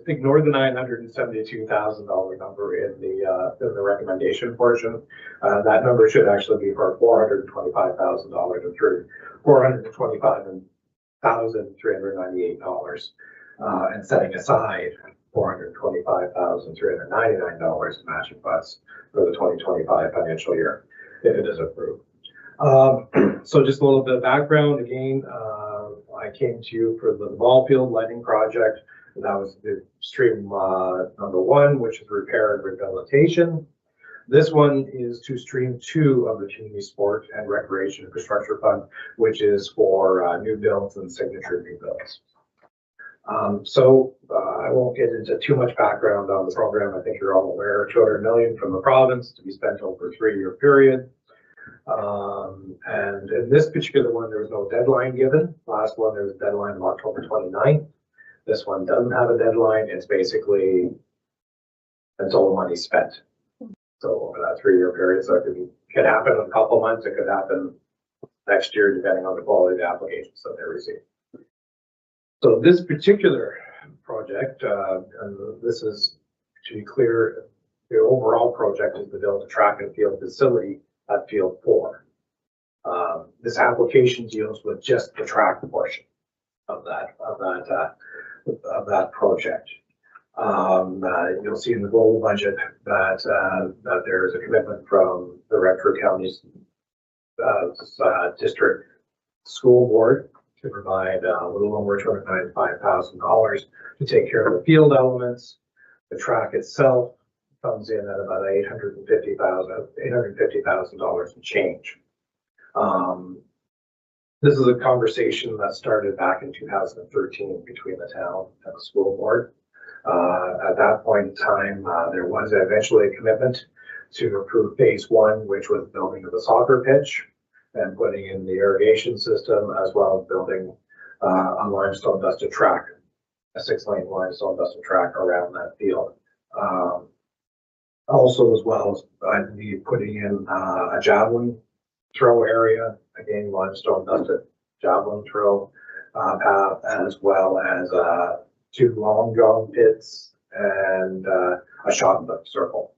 ignore the $972,000 number in the recommendation portion. That number should actually be for $425,000 and through $425,398, and setting aside $425,399 in matching funds for the 2025 financial year if it is approved. So just a little bit of background. Again, I came to you for the ball field lighting project. That was the stream number 1, which is repair and rehabilitation. This one is to stream 2 of the Community Sport and Recreation Infrastructure Fund, which is for new builds and signature new builds. I won't get into too much background on the program. I think you're all aware, $200 million from the province to be spent over a 3-year period. And in this particular one, there was no deadline given. Last one, there was a deadline of October 29th. This one doesn't have a deadline. It's basically until the money's spent. So over that 3-year period, so it could happen in a couple months. It could happen next year, depending on the quality of the applications that they receive. So this particular project, and this is, to be clear, the overall project is to build a track and field facility at Field 4. This application deals with just the track portion of that project. You'll see in the global budget that there is a commitment from the Renfrew County's district school board to provide a little over $295,000 to take care of the field elements. The track itself comes in at about $850,000 and change. This is a conversation that started back in 2013 between the town and the school board. At that point in time, there was eventually a commitment to approve phase 1, which was building of the soccer pitch. and putting in the irrigation system, as well as building a limestone dusted track, a 6-lane limestone dusted track around that field. Also, as well as I'd be putting in a javelin throw area, again, limestone dusted javelin throw path, as well as 2 long john pits and a shot put circle.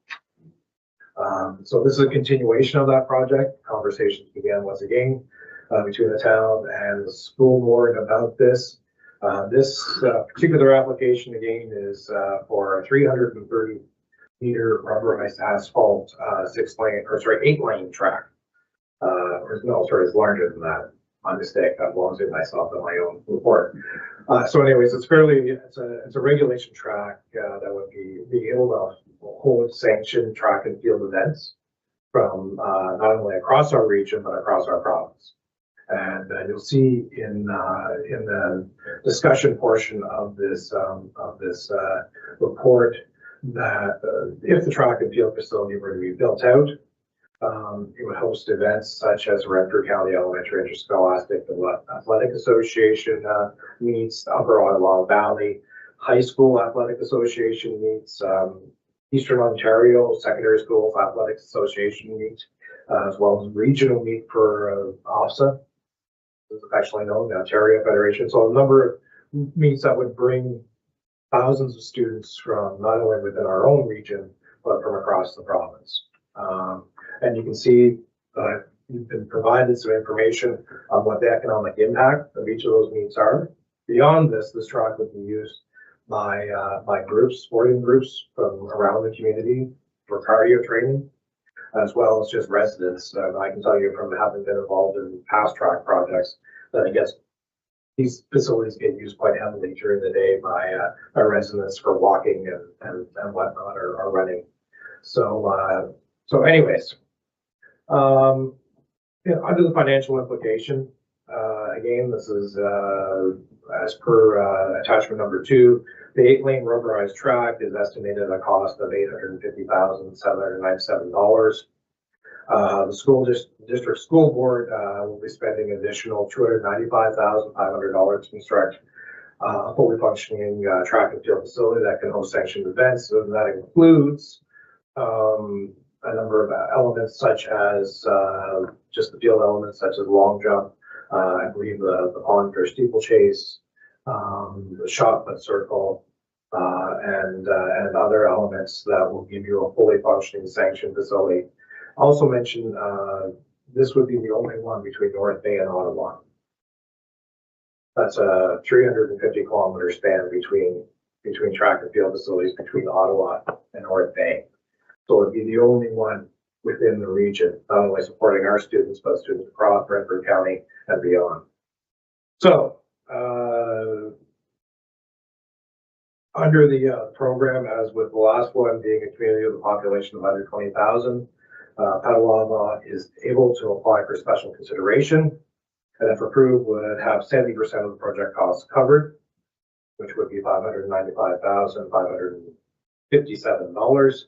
So this is a continuation of that project. Conversations began once again between the town and the school board about this. This particular application again is for a 330 meter rubberized asphalt 8-lane track. Or no, sorry, it's larger than that. My mistake. I've lost it myself in my own report. So anyways, it's a regulation track that would be able to hold sanctioned track and field events from not only across our region, but across our province. And you'll see in the discussion portion of this report that if the track and field facility were to be built out, it would host events such as Renfrew County Elementary Interscholastic Athletic Association meets, Upper Ottawa Valley High School Athletic Association meets, Eastern Ontario Secondary Schools Athletics Association meet, as well as regional meet for OFSA, as affectionately known, the Ontario Federation. So a number of meets that would bring thousands of students from not only within our own region, but from across the province. And you can see you've been provided some information on what the economic impact of each of those meets are. Beyond this, this track would be used by groups, sporting groups from around the community for cardio training, as well as just residents. I can tell you from having been involved in past track projects that I guess these facilities get used quite heavily during the day by residents for walking and whatnot or running. So anyways, under the financial implication, again, this is as per attachment number 2, the 8-lane rubberized track is estimated at a cost of $850,797. The school district school board will be spending an additional $295,500 to construct a fully functioning track and field facility that can host sanctioned events. And that includes a number of elements such as just the field elements such as long jump, I believe the pond or steeplechase, the shot put circle, and other elements that will give you a fully functioning sanctioned facility. Also mentioned, this would be the only one between North Bay and Ottawa. That's a 350 kilometer span between track and field facilities between Ottawa and North Bay. So it'd be the only one within the region, not only supporting our students, but students across Renfrew County and beyond. So, under the program, as with the last one, being a community with a population of under 20,000, Petawawa is able to apply for special consideration, and if approved, would have 70% of the project costs covered, which would be $595,557.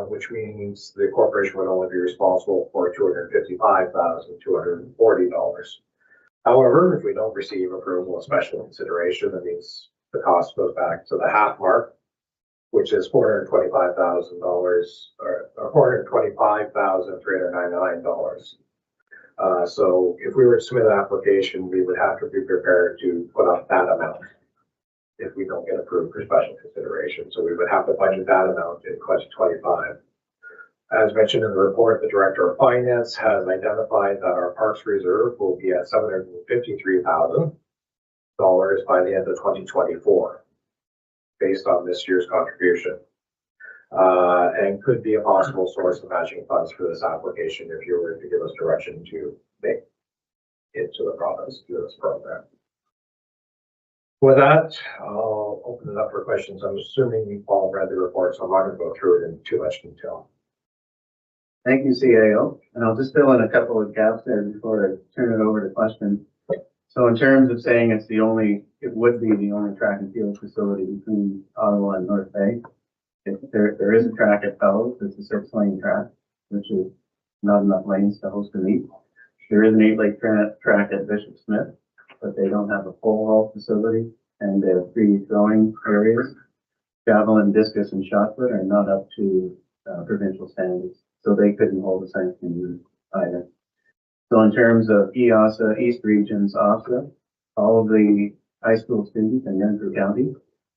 Which means the corporation would only be responsible for $255,240. However, if we don't receive approval of special consideration, that means the cost goes back to the half mark, which is $425,000 or $425,399. So if we were to submit an application, we would have to be prepared to put up that amount if we don't get approved for special consideration. So we would have to budget that amount in 2025. As mentioned in the report, the Director of Finance has identified that our Parks Reserve will be at $753,000 by the end of 2024, based on this year's contribution. And could be a possible source of matching funds for this application if you were to give us direction to make it to the province through this program. With that, I'll open it up for questions. I'm assuming you've all read the report, so I'm not going to go through it in too much detail. Thank you, CAO. And I'll just fill in a couple of gaps there before I turn it over to questions. So in terms of saying it would be the only track and field facility between Ottawa and North Bay. There is a track at Fellows. It's a 6-lane track, which is not enough lanes to host a meet. There is an 8-lake track at Bishop Smith, but they don't have a pole vault facility, and the free throwing areas, javelin, discus, and shot put are not up to provincial standards, so they couldn't hold a sanction either. So in terms of EASA, East Regions OSA, all of the high school students in Renfrew County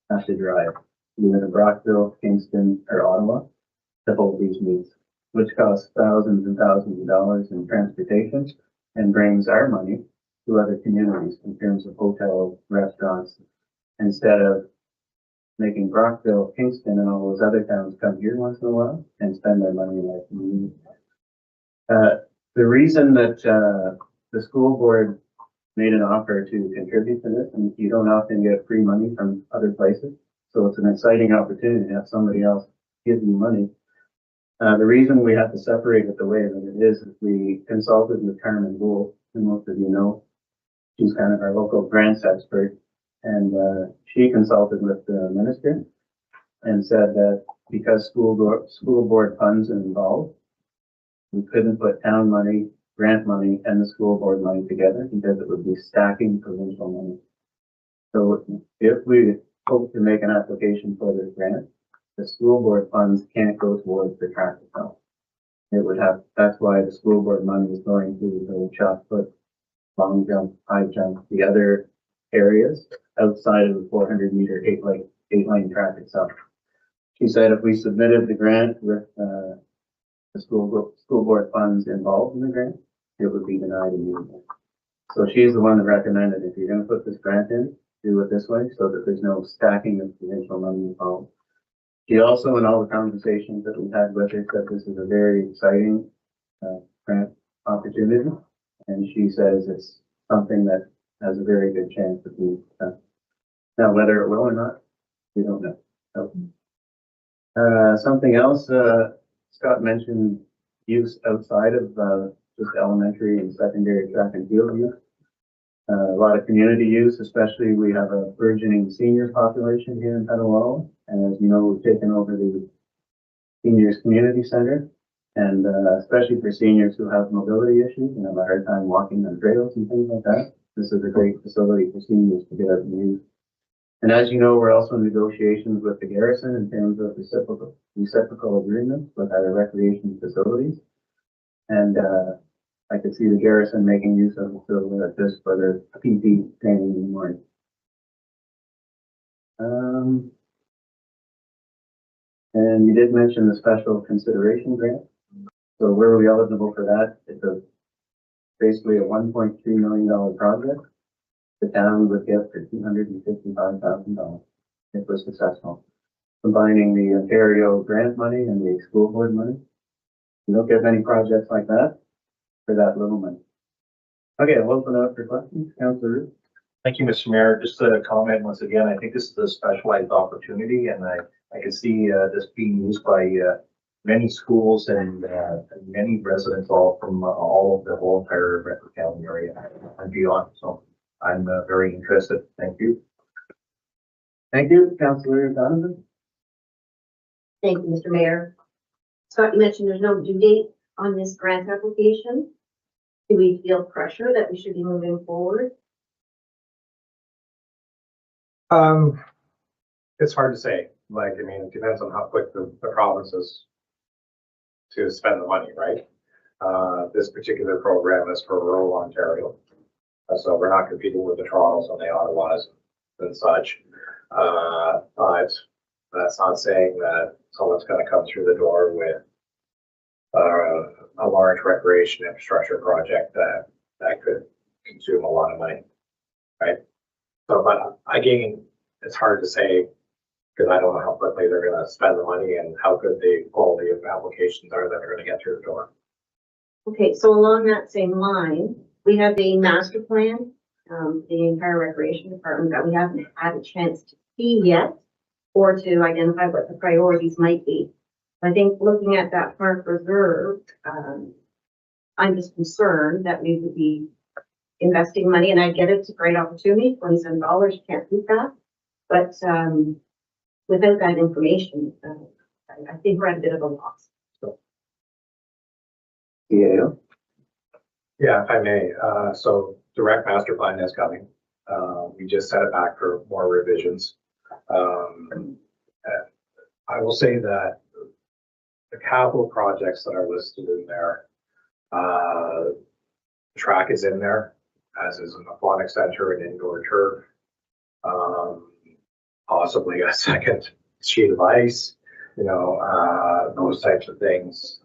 have to drive either to Brockville, Kingston, or Ottawa to hold these meets, which costs thousands and thousands of dollars in transportation and brings our money to other communities in terms of hotels, restaurants, instead of making Brockville, Kingston, and all those other towns come here once in a while and spend their money in our community. The reason that the school board made an offer to contribute to this, and you don't often get free money from other places, so it's an exciting opportunity to have somebody else give you money. The reason we have to separate it the way that it is we consulted with Carmen Gould, who most of you know. She's kind of our local grants expert, and she consulted with the minister and said that because school board funds are involved, we couldn't put town money, grant money, and the school board money together because it would be stacking provincial money. So if we hope to make an application for this grant, the school board funds can't go towards the track itself. It would have, that's why the school board money is going to the shot put, long jump, high jump, the other areas outside of the 400-meter 8-lane track itself. She said if we submitted the grant with the school board funds involved in the grant, it would be denied immediately. So she's the one that recommended if you're going to put this grant in, do it this way so that there's no stacking of provincial money involved. She also, in all the conversations that we've had with her, said this is a very exciting grant opportunity, and she says it's something that has a very good chance of being done. Now, whether it will or not, we don't know. So, something else, Scott mentioned use outside of just elementary and secondary track and field use. A lot of community use, especially we have a burgeoning senior population here in Petawawa. And as you know, we've taken over the seniors community center, and especially for seniors who have mobility issues and have a hard time walking on trails and things like that. This is a great facility for seniors to get out and use. And as you know, we're also in negotiations with the garrison in terms of reciprocal agreements with our recreation facilities. And I could see the garrison making use of this for their PT training in the morning. And you did mention the special consideration grant. So where are we eligible for that? It's basically a $1.3 million project. The town would get for $255,000 if we're successful. Combining the Ontario grant money and the school board money. You don't get many projects like that for that little money. Okay, I'll open up for questions. Councillor Roos. Thank you, Mr. Mayor. Just a comment once again, I think this is a specialized opportunity, and I can see this being used by many schools and many residents all from all of the whole entire Renfrew County area and beyond. So I'm very interested. Thank you. Thank you, Councillor Donovan. Thank you, Mr. Mayor. Scott, you mentioned there's no due date on this grant application. Do we feel pressure that we should be moving forward? It's hard to say. Like, I mean, it depends on how quick the province is to spend the money, right? This particular program is for rural Ontario. So we're not competing with the Torontos and the Ottawas and such. But that's not saying that someone's going to come through the door with a large recreation infrastructure project that could consume a lot of money, right? So, but again, it's hard to say because I don't know how quickly they're going to spend the money and how good the quality of applications are that are going to get through the door. Okay, so along that same line, we have a master plan, the entire recreation department that we haven't had a chance to see yet, or to identify what the priorities might be. I think looking at that park reserve, I'm just concerned that we would be investing money, and I get it's a great opportunity, $27, can't beat that. But without that information, I think we're at a bit of a loss. Yeah. Yeah, if I may, so direct master plan is coming. We just set it back for more revisions. And I will say that the capital projects that are listed in there, track is in there, as is an aquatic center and indoor turf. Possibly a second sheet of ice, those types of things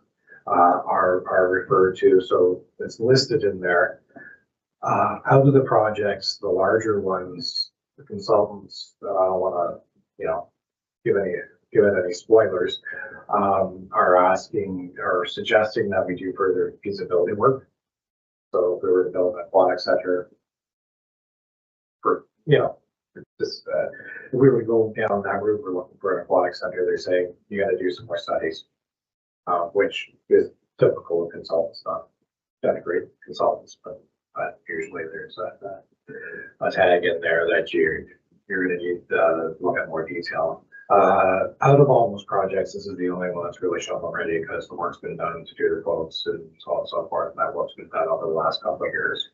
are referred to. So it's listed in there. Out of the projects, the larger ones, the consultants, I don't want to, give any spoilers, are asking or suggesting that we do further feasibility work. So if we were to build an aquatic center for, just, if we were to go down that route, we're looking for an aquatic center, they're saying you got to do some more studies, which is typical of consultants, not that great consultants, but usually there's a tag in there that you're going to need to look at more detail. Out of all those projects, this is the only one that's really shovel ready because the work's been done to do the quotes and so on and so forth. And that work's been done over the last couple of years.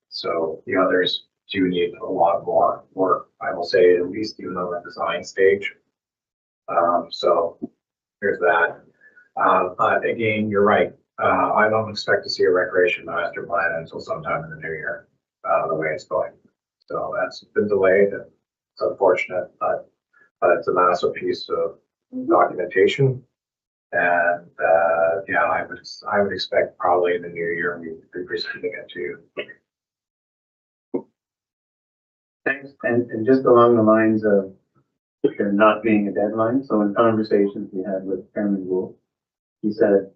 So the others do need a lot more work. I will say at least even on the design stage. So there's that. Again, you're right. I don't expect to see a recreation master plan until sometime in the new year, the way it's going. So that's been delayed and it's unfortunate, but it's a massive piece of documentation. And yeah, I would expect probably in the new year we'd be presenting it to you. Thanks. And just along the lines of there not being a deadline, so in conversations we had with Chairman Wolf, he said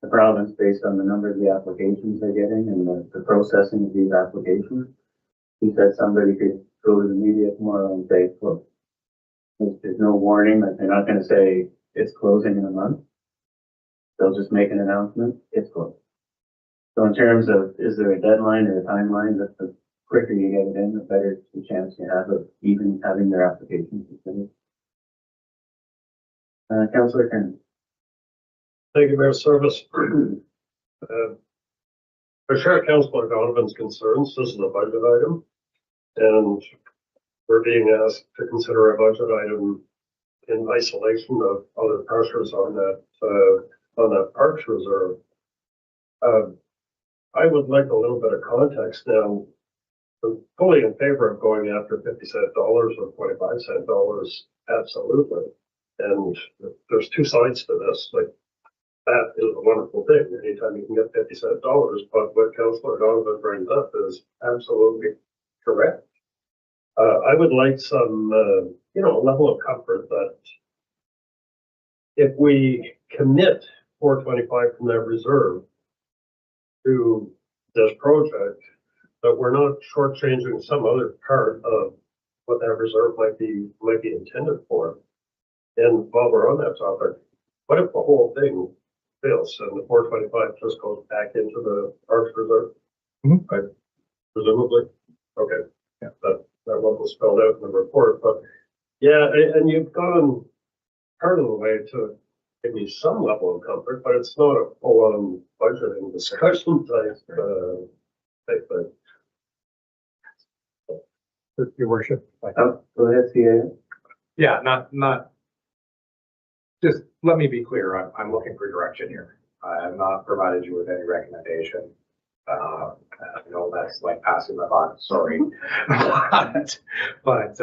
the province, based on the number of the applications they're getting and the processing of these applications, he said somebody could go to the media tomorrow and say, look, there's no warning that they're not going to say it's closing in a month. They'll just make an announcement, it's closed. So in terms of, is there a deadline or a timeline, that the quicker you get it in, the better the chance you have of even having their application considered. Councillor Kern. Thank you, Mayor Service. I share Councillor Donovan's concerns. This is a budget item, and we're being asked to consider a budget item in isolation of other pressures on that Parks Reserve. I would like a little bit of context now. I'm fully in favor of going after 50-cent dollars or 25-cent dollars, absolutely. And there's two sides to this. Like, that is a wonderful thing. Anytime you can get 50-cent dollars, but what Councillor Donovan brings up is absolutely correct. I would like some, level of comfort that if we commit 425 from that reserve to this project, that we're not shortchanging some other part of what that reserve might be intended for. And while we're on that topic, what if the whole thing fails and the 425 just goes back into the Parks Reserve? Mm-hmm. Right? Presumably. Okay. Yeah. That one was spelled out in the report, but yeah, and you've gone part of the way to give me some level of comfort, but it's not a full-on budgeting discussion type thing. Your worship. Oh, go ahead, CA. Yeah, not. Just let me be clear. I'm looking for direction here. I have not provided you with any recommendation. I know that's like passing the buck. Sorry, but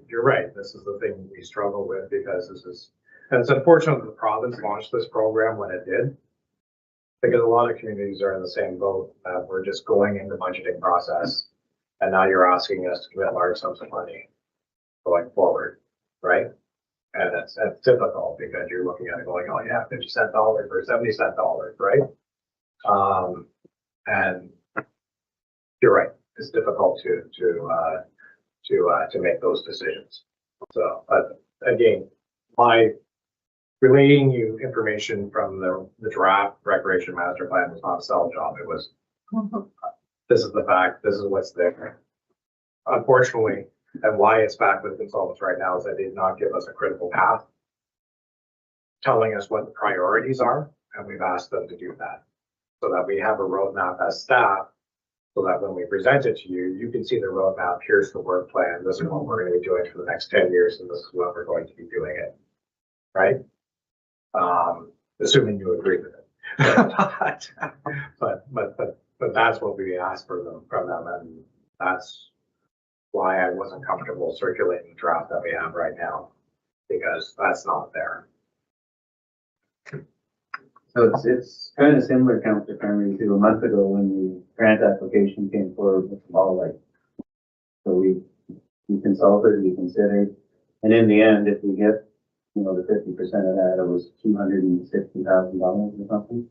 you're right. This is the thing we struggle with because and it's unfortunate that the province launched this program when it did, because a lot of communities are in the same boat. We're just going into the budgeting process, and now you're asking us to commit large sums of money going forward, right? And that's difficult because you're looking at it going, oh yeah, 50-cent dollars or 70-cent dollars, right? And you're right. It's difficult to make those decisions. So, but again, by relaying you information from the draft recreation master plan was not a sell job. It was, this is the fact, this is what's there. Unfortunately, and why it's back with consultants right now is they did not give us a critical path telling us what the priorities are, and we've asked them to do that. so that we have a roadmap as staff, so that when we present it to you, you can see the roadmap. Here's the work plan. This is what we're going to be doing for the next 10 years, and this is what we're going to be doing it. Right? Assuming you agree with it. but that's what we asked from them, and that's why I wasn't comfortable circulating the draft that we have right now, because that's not there. So it's kind of similar, Councilor Cameron, to a month ago when the grant application came forward with the ball light. So we consulted, we considered, and in the end, if we get, you know, the 50% of that, it was $260,000 or something.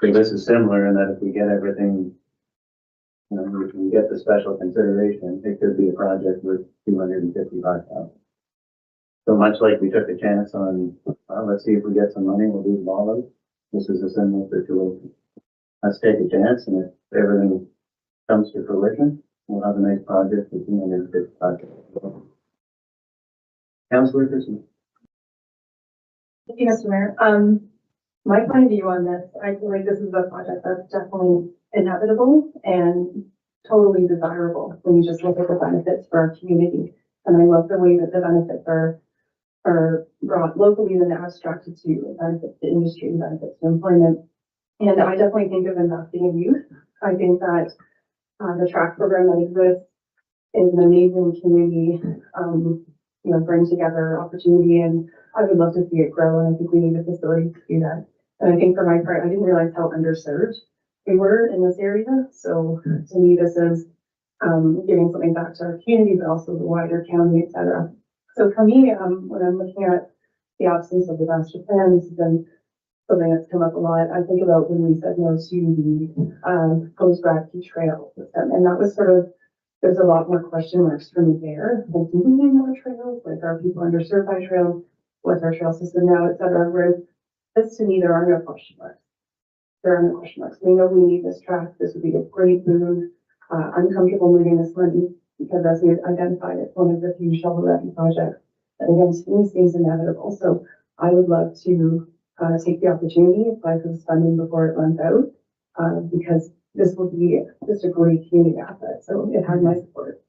So this is similar in that if we get everything, you know, if we get the special consideration, it could be a project worth $255,000. So much like we took a chance on, let's see if we get some money, we'll do the ball light. This is a similar situation. Let's take a chance, and if everything comes to fruition, we'll have a nice project for $255,000. Councilor Christie. Thank you, Mr. Mayor. My point of view on this, I feel like this is a project that's definitely inevitable and totally desirable when you just look at the benefits for our community. And I love the way that the benefits are brought locally and abstracted to benefits to industry and benefits to employment. And I definitely think of investing in youth. I think that the track program that exists is an amazing community, bring together opportunity, and I would love to see it grow. And I think we need a facility to do that. And I think for my part, I didn't realize how underserved we were in this area. So to me, this is giving something back to our community, but also the wider county, et cetera. So for me, when I'm looking at the absence of the master plan, this has been something that's come up a lot. I think about when we said no to the post-grad key trail system, and that was sort of, there's a lot more question marks for me there. Like, do we need more trails? Like, are people underserved by trails? What's our trail system now, et cetera? Whereas this, to me, there are no question marks. There are no question marks. We know we need this track. This would be a great move. I'm comfortable moving this money because, as we've identified, it's one of the few shovel-ready projects that, again, to me, seems inevitable. So I would love to take the opportunity, apply for this funding before it runs out, because this will be just a great community asset. So it has my support.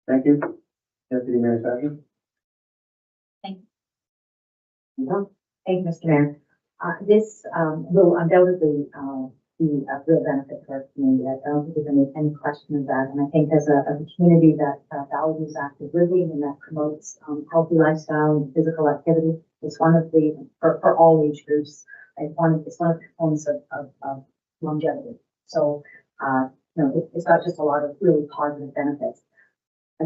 Thank you. Deputy Mayor Sargent. Thank you, Mr. Mayor. This will undoubtedly be a real benefit to our community. I don't think there's any question of that. And I think as a community that values active living and that promotes healthy lifestyle and physical activity, it's one of the, for all age groups, it's one of the components of longevity. So, it's not just a lot of really positive benefits.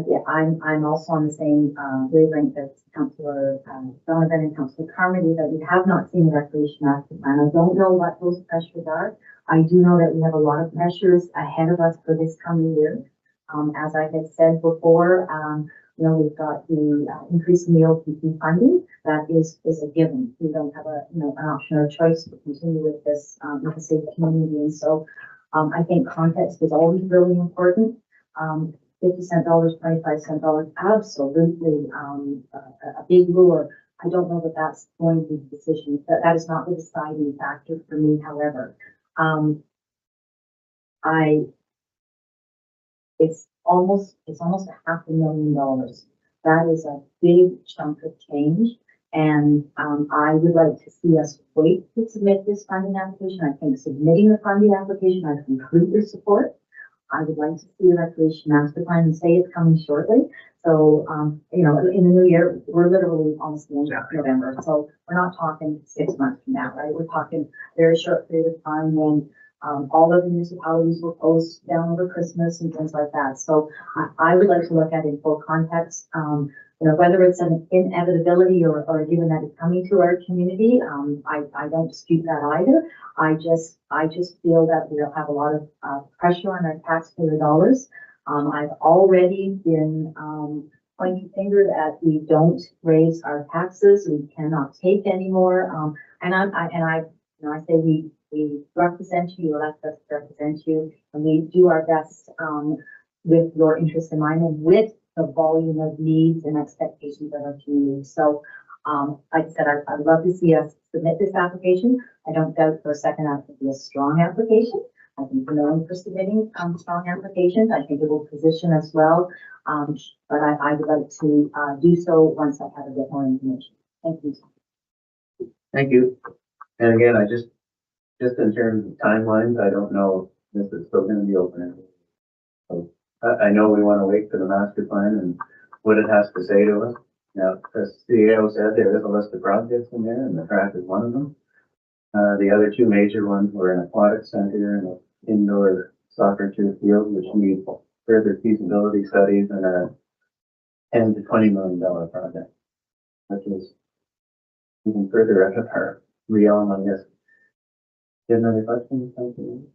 Yeah, I'm also on the same wavelength as Councillor Donovan and Councillor Carmody, that we have not seen a recreation master plan. I don't know what those pressures are. I do know that we have a lot of pressures ahead of us for this coming year. As I had said before, we've got the increase in the OPP funding. That is a given. We don't have an option or a choice to continue with this with a safe community. And so I think context is always really important. 50-cent dollars, 25-cent dollars, absolutely a big lure. I don't know that that's going to be the decision. That is not the deciding factor for me, however. It's almost $500,000. That is a big chunk of change. And I would like to see us wait to submit this funding application. I think submitting the funding application, I completely support. I would like to see a recreation master plan and say it's coming shortly. So, in the new year, we're literally almost the end of November. So we're not talking 6 months from now, right? We're talking very short period of time when all of the municipalities will close down over Christmas and things like that. So I would like to look at it in full context. Whether it's an inevitability or given that it's coming to our community, I don't dispute that either. I just feel that we'll have a lot of pressure on our taxpayer dollars. I've already been pointing fingers at we don't raise our taxes, we cannot take anymore. And I say we represent you, elect us to represent you, and we do our best with your interest in mind and with the volume of needs and expectations of our community. So Like I said, I'd love to see us submit this application. I don't doubt for a second that it'll be a strong application. I think we're known for submitting, strong applications. I think it will position us well. But I would like to, do so once I have a bit more information. Thank you. Thank you. And again, just in terms of timelines, I don't know if this is still gonna be open. So I know we want to wait for the master plan and what it has to say to us. Now, as CEO said, there is a list of projects in there and the track is one of them. The other two major ones were an aquatic center and an indoor soccer turf field, which need further feasibility studies and a $10 to $20 million project, which is even further out of our realm, I guess. Do you have another question? Thank you.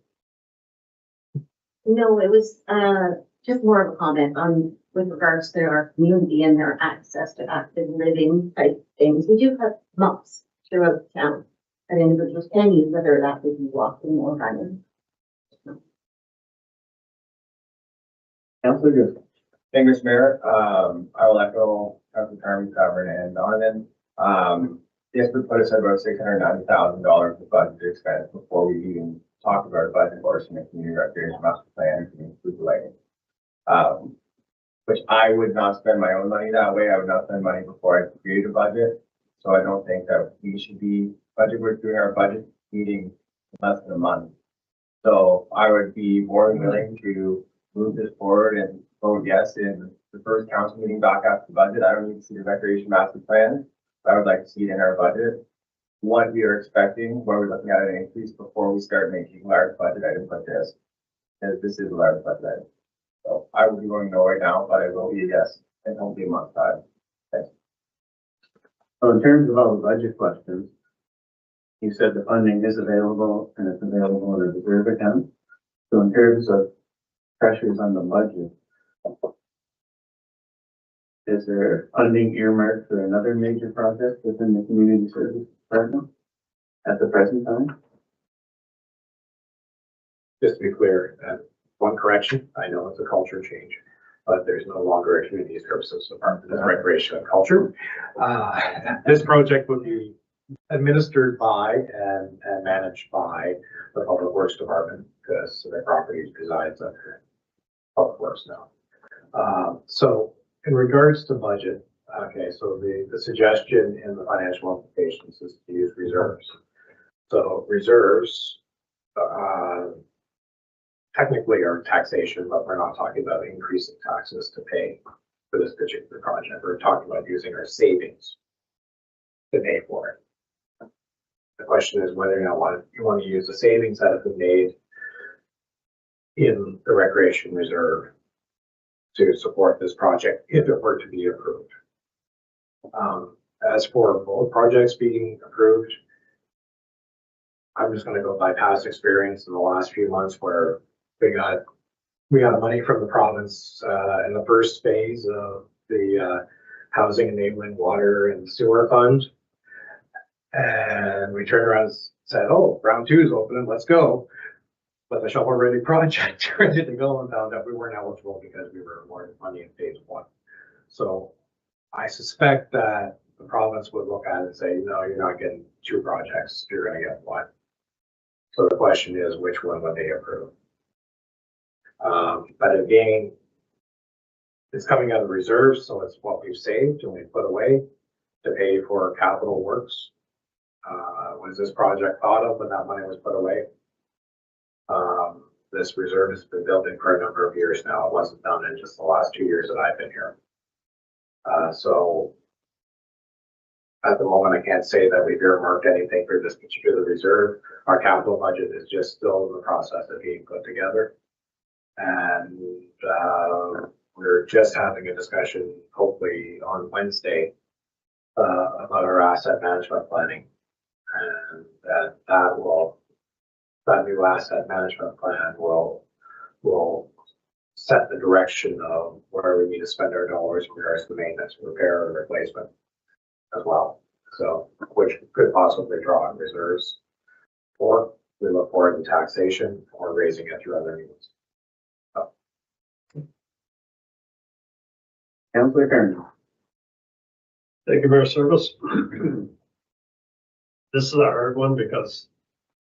No, it was, just more of a comment on, with regards to our community and their access to active living type things. We do have MUPs throughout town that individuals can use, whether that would be walking or running. Councillor Good. Thank you, Mr. Mayor. I will echo Councilor Carmen, Covered, and Donovan. This would put us at about $690,000 of budget expense before we even talk about a budget or some community recreation master plan to include lighting. Which I would not spend my own money that way. I would not spend money before I create a budget. So I don't think that we should be we're doing our budget meeting in less than a month. So I would be more than willing to move this forward and vote yes in the first council meeting back after the budget. I don't need to see the recreation master plan. I would like to see it in our budget. What we are expecting, where we're looking at an increase before we start making large budget items like this. Because this is a large budget item. So I will be voting no right now, but I will be a yes in hopefully a month's time. Thanks. So in terms of all the budget questions, you said the funding is available and it's available in a reserve account. So in terms of pressures on the budget, is there funding earmarked for another major project within the community service department at the present time? Just to be clear, one correction, I know it's a culture change, but there's no longer a community services department, it's recreation and culture. This project would be administered by and managed by the Public Works Department because their property resides under Public Works now. So in regards to budget, okay, so the suggestion in the financial implications is to use reserves. So reserves, technically are taxation, but we're not talking about increasing taxes to pay for this particular project. We're talking about using our savings to pay for it. The question is whether or not you want to use the savings that have been made in the recreation reserve to support this project if it were to be approved. As for both projects being approved, I'm just going to go by past experience in the last few months where we got money from the province in the first phase of the Housing Enabling Water and Sewer Fund. And we turned around and said, oh, round 2 is opening, let's go. But the shovel ready project ready to go and found out we weren't eligible because we were awarded money in phase 1. So I suspect that the province would look at it and say, no, you're not getting 2 projects, you're going to get 1. So the question is, which one would they approve? But again, it's coming out of reserves, so it's what we've saved and we put away to pay for capital works. Was this project thought of when that money was put away? This reserve has been building for a number of years now. It wasn't done in just the last 2 years that I've been here. So at the moment, I can't say that we've earmarked anything for this particular reserve. Our capital budget is just still in the process of being put together. And we're just having a discussion, hopefully on Wednesday, about our asset management planning. And that new asset management plan will set the direction of where we need to spend our dollars in regards to maintenance, repair, and replacement as well. So, which could possibly draw on reserves, or we look forward to taxation or raising it through other means. Councillor Kern. Thank you, Mayor Service. This is a hard one because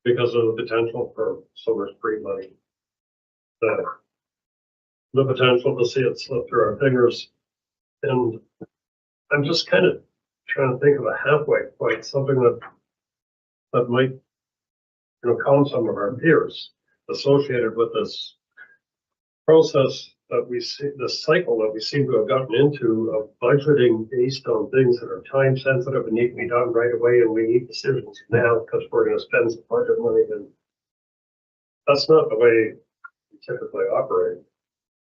of the potential for so much free money. The potential to see it slip through our fingers. And I'm just kind of trying to think of a halfway point, something that might, calm some of our fears associated with this process that we see, the cycle that we seem to have gotten into of budgeting based on things that are time sensitive and need to be done right away, and we need decisions now because we're going to spend some budget money. And that's not the way we typically operate.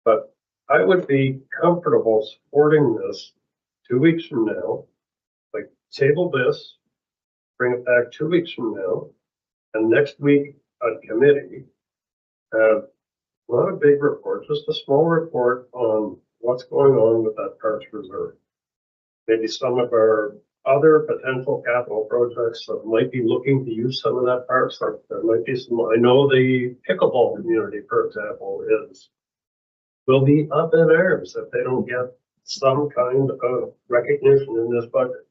But I would be comfortable supporting this 2 weeks from now, like table this, bring it back 2 weeks from now, and next week at committee, not a big report, just a small report on what's going on with that parks reserve. Maybe some of our other potential capital projects that might be looking to use some of that parks. Like there might be some, I know the pickleball community, for example, will be up in arms if they don't get some kind of recognition in this budget.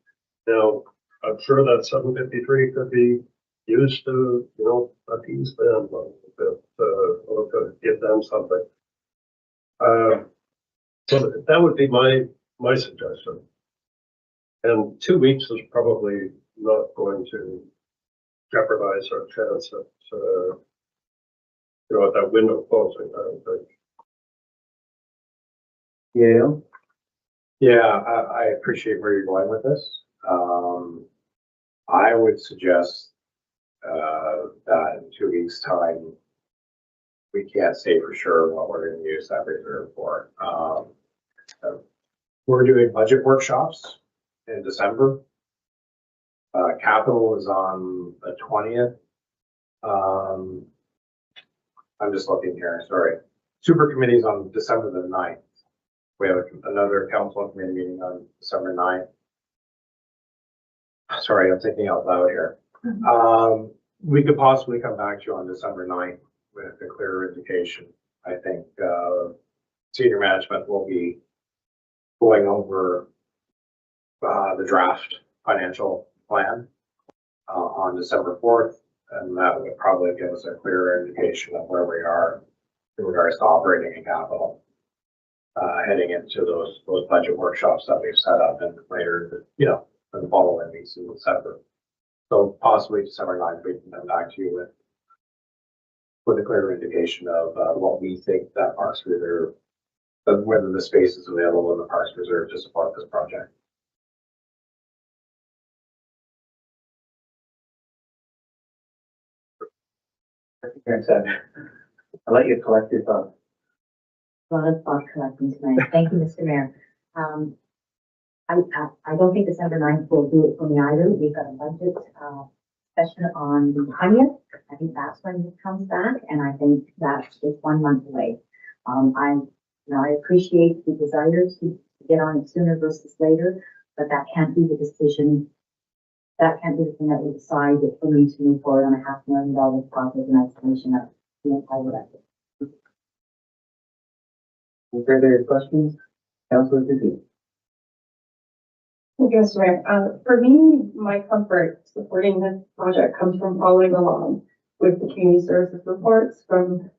Now, I'm sure that 753 could be used to, appease them a bit, or to give them something. So that would be my suggestion. And 2 weeks is probably not going to jeopardize our chance at, at that window closing, I don't think. Yale? Yeah, I appreciate where you're going with this. I would suggest that in 2 weeks' time, we can't say for sure what we're going to use that reserve for. We're doing budget workshops in December. Capital is on the 20th. I'm just looking here, sorry. Super committee is on December the 9th. We have another council committee meeting on December 9th. Sorry, I'm thinking out loud here. We could possibly come back to you on December 9th with a clearer indication. I think senior management will be going over the draft financial plan on December 4th, and that would probably give us a clearer indication of where we are in regards to operating and capital. Heading into those budget workshops that we've set up and later, in the following weeks in December. So possibly December 9th, we can come back to you with a clearer indication of what we think that Parks Reserve, whether the space is available in the Parks Reserve to support this project. Thanks, Ed. I'll let you collect your thoughts. A lot of thought collecting tonight. Thank you, Mr. Mayor. I don't think December 9th will do it for me either. We've got a budget session on the 20th. I think that's when it comes back, and I think that's just 1 month away. I appreciate the desire to get on it sooner versus later, but that can't be the decision. That can't be the thing that we decide that for me to move forward on a $500,000 project and estimation of the entire budget. Any further questions? Councilor Duffy? Yes, Mayor. For me, my comfort supporting this project comes from following along with the community services reports, from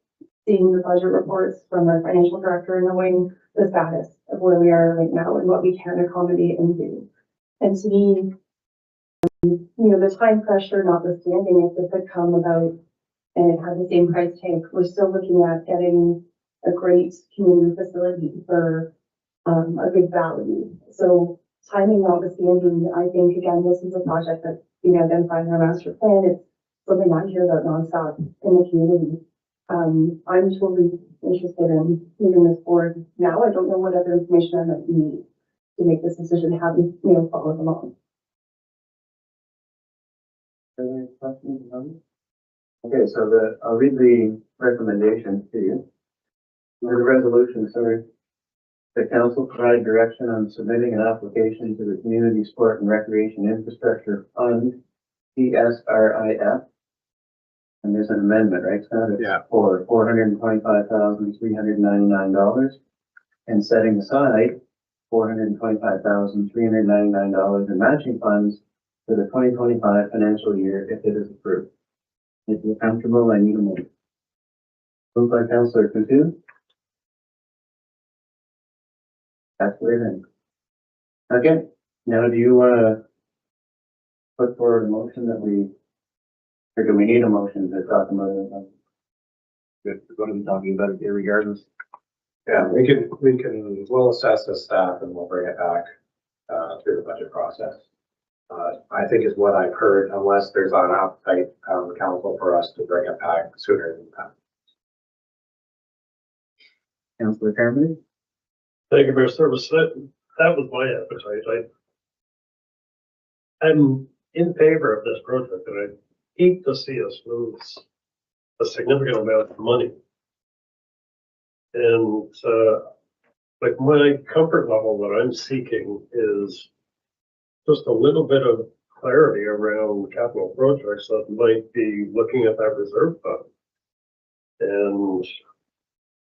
seeing the budget reports from our financial director and knowing the status of where we are right now and what we can accommodate and do. And to me, the time pressure notwithstanding, if this had come about and it had the same price tag, we're still looking at getting a great community facility for a good value. So timing notwithstanding, I think again, this is a project that's being identified in our master plan. It's something I hear about nonstop in the community. I'm totally interested in moving this forward now. I don't know what other information I might need to make this decision, having, followed along. Any questions? Okay, so I'll read the recommendations to you. The resolution, sorry. The council provide direction on submitting an application to the Community Sport and Recreation Infrastructure Fund, CSRIF. And there's an amendment, right, Scott? It's for $425,399 and setting aside $425,399 in matching funds for the 2025 financial year if it is approved. If you're comfortable, I need a motion. Moved by Councillor Coutu. That's what it is. Okay, now do you want to put forward a motion that or do we need a motion to talk about it? Good, we're going to be talking about it regardless. Yeah, we'll assess the staff and we'll bring it back, through the budget process. I think is what I've heard, unless there's an appetite, council for us to bring it back sooner than that. Councillor Carmody? Thank you for your service. That was my appetite. I'm in favor of this project and I hate to see us lose a significant amount of money. And, like my comfort level that I'm seeking is just a little bit of clarity around capital projects that might be looking at that reserve fund. And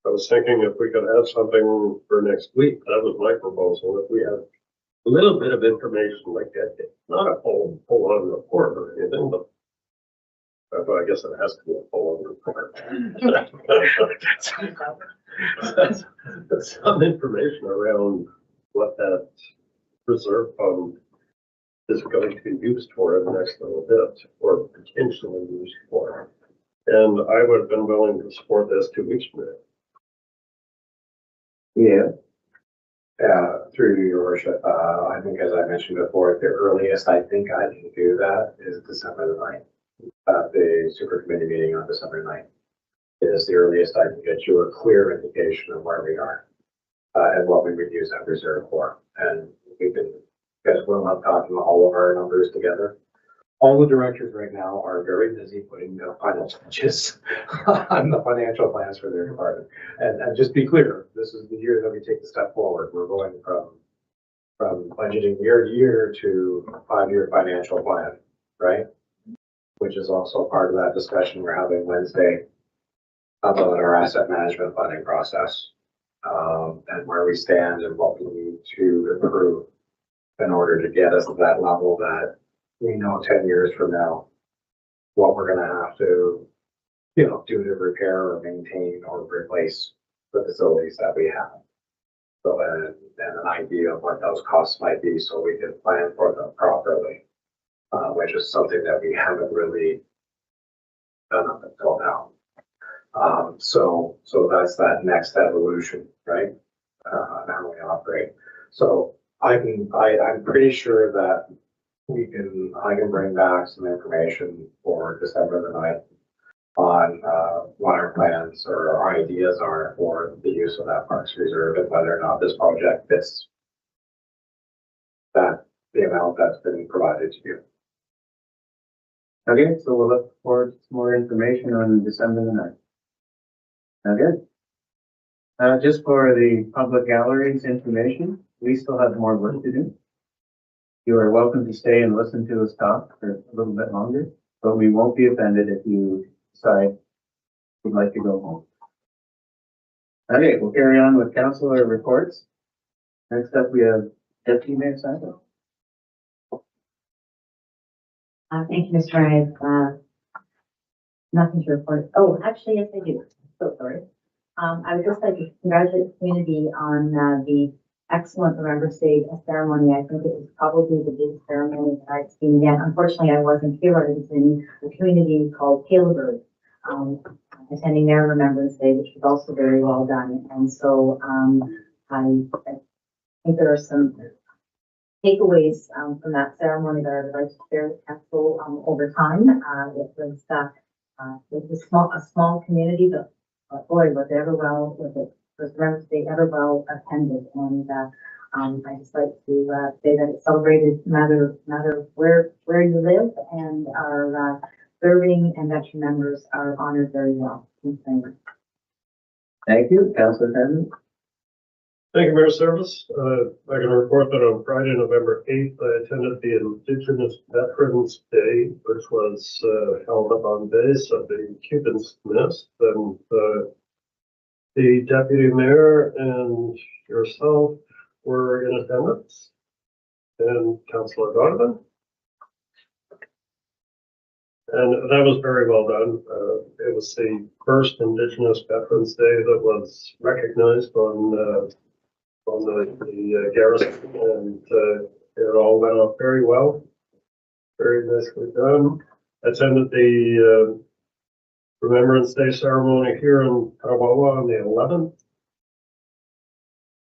I was thinking if we could have something for next week, that was my proposal. If we had a little bit of information like that, not a full-on report or anything, but I guess it has to be a full-on report. Some information around what that reserve fund is going to be used for in the next little bit, or potentially used for. And I would have been willing to support this 2 weeks from now. Yeah. Through your worship, I think as I mentioned before, the earliest I think I can do that is December the 9th. The super committee meeting on December 9th is the earliest I can get you a clear indication of where we are, and what we would use that reserve for. And we can, because we'll have gotten all of our numbers together. All the directors right now are very busy putting the final touches on the financial plans for their department. And just be clear, this is the year that we take the step forward. We're going from budgeting year to year to a 5-year financial plan, right? Which is also part of that discussion we're having Wednesday about our asset management funding process, and where we stand and what we need to improve in order to get us to that level that we know 10 years from now what we're going to have to, do to repair or maintain or replace the facilities that we have. So, and an idea of what those costs might be so we can plan for them properly, which is something that we haven't really done up until now. So that's that next evolution, right? How we operate. So I'm pretty sure that I can bring back some information for December the 9th on what our plans or our ideas are for the use of that Parks Reserve and whether or not this project fits the amount that's been provided to you. Okay, so we'll look forward to more information on December the 9th. Okay. Just for the public galleries information, we still have more work to do. You are welcome to stay and listen to us talk for a little bit longer, but we won't be offended if you decide you'd like to go home. Okay, we'll carry on with councilor reports. Next up, we have Deputy Mayor Sandra. Thank you, Mr. Mayor. I have nothing to report. Oh, actually, yes, I do. So sorry. I would just like to congratulate the community on the excellent Remembrance Day ceremony. I think it was probably the biggest ceremony that I've seen yet. Unfortunately, I wasn't here. I was in a community called Taylorburg, attending their Remembrance Day, which was also very well done. And so I think there are some takeaways from that ceremony that I would like to share with council over time. It was a small community, but boy, was it ever well with it. Was Remembrance Day ever well attended? And I just like to say that it's celebrated no matter where you live, and our serving and veteran members are honored very well. Thank you, Councilor Carmen. Thank you, Mayor Service. I can report that on Friday, November 8th, I attended the Indigenous Veterans Day, which was held up on base of the Cupid's Nest, and the deputy mayor and yourself were in attendance. And Councillor Donovan. And that was very well done. It was the first Indigenous Veterans Day that was recognized on the garrison, and it all went off very well. Very nicely done. Attended the Remembrance Day ceremony here in Petawawa on the 11th.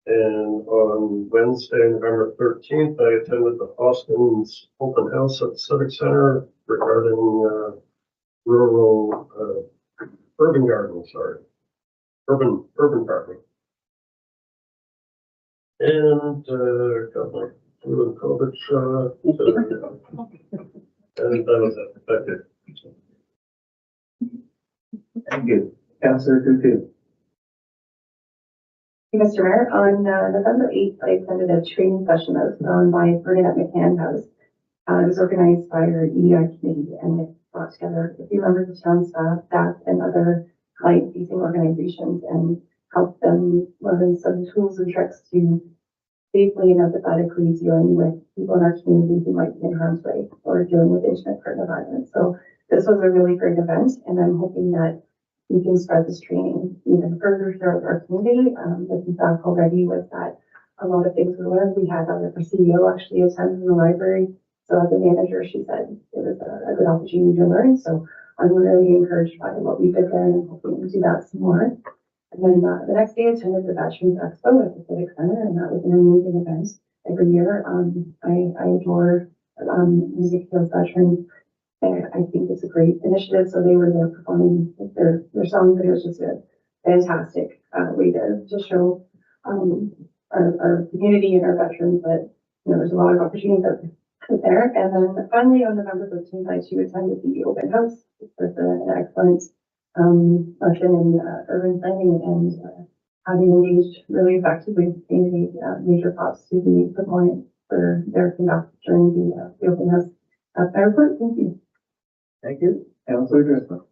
And on Wednesday, November 13th, I attended the Hoskins open house at the Civic Center regarding rural urban gardening, urban gardening. And got my flu and COVID shot. And that was it. Thank you. Thank you. Councillor Cuckoo. Mr. Mayor, on November 8th, I attended a training session that was run by Bernadette McCann House. It was organized by our EDI committee, and it brought together a few members of town staff and other client-facing organizations and helped them learn some tools and tricks to safely and empathetically dealing with people in our community who might be in harm's way or dealing with intimate partner violence. So this was a really great event, and I'm hoping that we can spread this training even further throughout our community. The feedback already was that a lot of things were learned. We had our CEO actually attend in the library. So as a manager, she said it was a good opportunity to learn. So I'm really encouraged by what we did there and hoping to do that some more. And then the next day I attended the Veterans Expo at the Civic Center, and that was an amazing event every year. I adore music field veterans. And I think it's a great initiative. So they were there performing their songs, and it was just a fantastic way to show our community and our veterans that, you know, there's a lot of opportunities out there. And then finally on November 15th, I too attended the open house with an excellent lesson in urban planning and having engaged really effectively with the community. Major props to the proponents for their conduct during the open house. That's my report. Thank you. Thank you. Councillor Driscoll.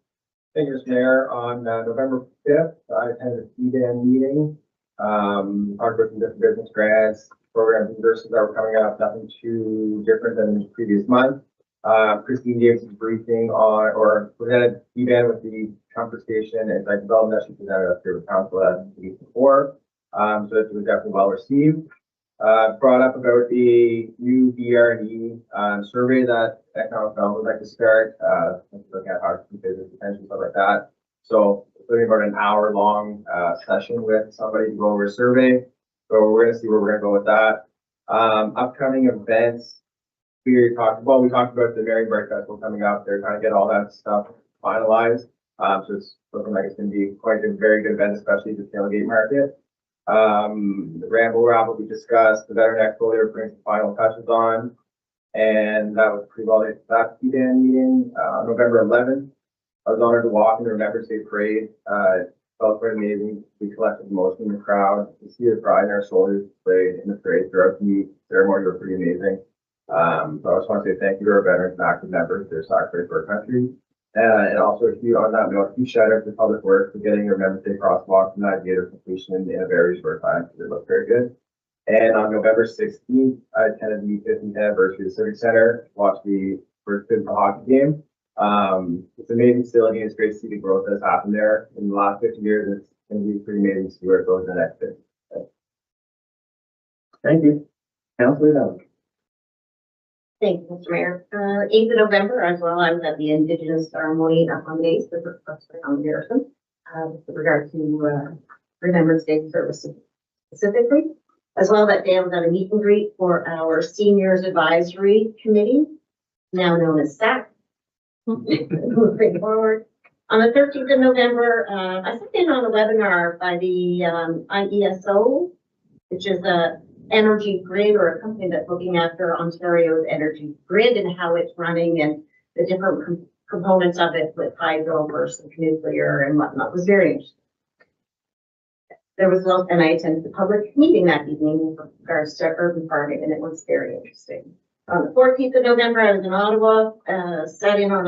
Thank you, Mr. Mayor. On November 5th, I attended a CDAN meeting. Talked about some different business grants, programs, and verses that were coming up. Nothing too different than the previous month. Christine gave some briefing on, or presented CDAN with the comfort station and site development that she presented us here with council as the week before. So it was definitely well received. Brought up about the new BRE survey that economic development would like to start, looking at how to keep business attention, stuff like that. So it's looking about an hour-long session with somebody to go over a survey. So we're going to see where we're going to go with that. Upcoming events, we talked about the Mary Bright Festival coming up. They're trying to get all that stuff finalized. So it's looking like it's going to be quite a very good event, especially the tailgate market. The Ramble Rabble we discussed, the Veteran Expo they were putting some final touches on, and that was pretty well that CDAN meeting. November 11th, I was honored to walk in the Remembrance Day parade. It felt quite amazing. We collected emotion in the crowd. To see the pride in our soldiers displayed in the parade throughout the ceremony were pretty amazing. So I just want to say thank you to our veterans and active members. They're sacrificed for our country. And also, on that note, a huge shout out to Public Works for getting the Remembrance Day crosswalk from idea to completion in a very short time. It looked very good. And on November 16th, I attended the 15th anniversary of the Civic Center to watch the first physical hockey game. It's an amazing facility. It's great to see the growth that's happened there in the last 50 years. It's going to be pretty amazing to see where it goes in the next 50. Thank you. Councillor Donovan. Thank you, Mr. Mayor. 8th of November as well, I was at the Indigenous ceremony up on base with on Garrison with regard to Remembrance Day service specifically. As well, that day I was at a meet and greet for our Seniors Advisory Committee, now known as SAC. Moving forward. On the 13th of November, I sat in on a webinar by the IESO, which is a energy grid, or a company that's looking after Ontario's energy grid and how it's running and the different components of it with hydro versus nuclear and whatnot. It was very interesting. There was also, and I attended the public meeting that evening with regards to urban farming, and it was very interesting. On the 14th of November, I was in Ottawa, sat in on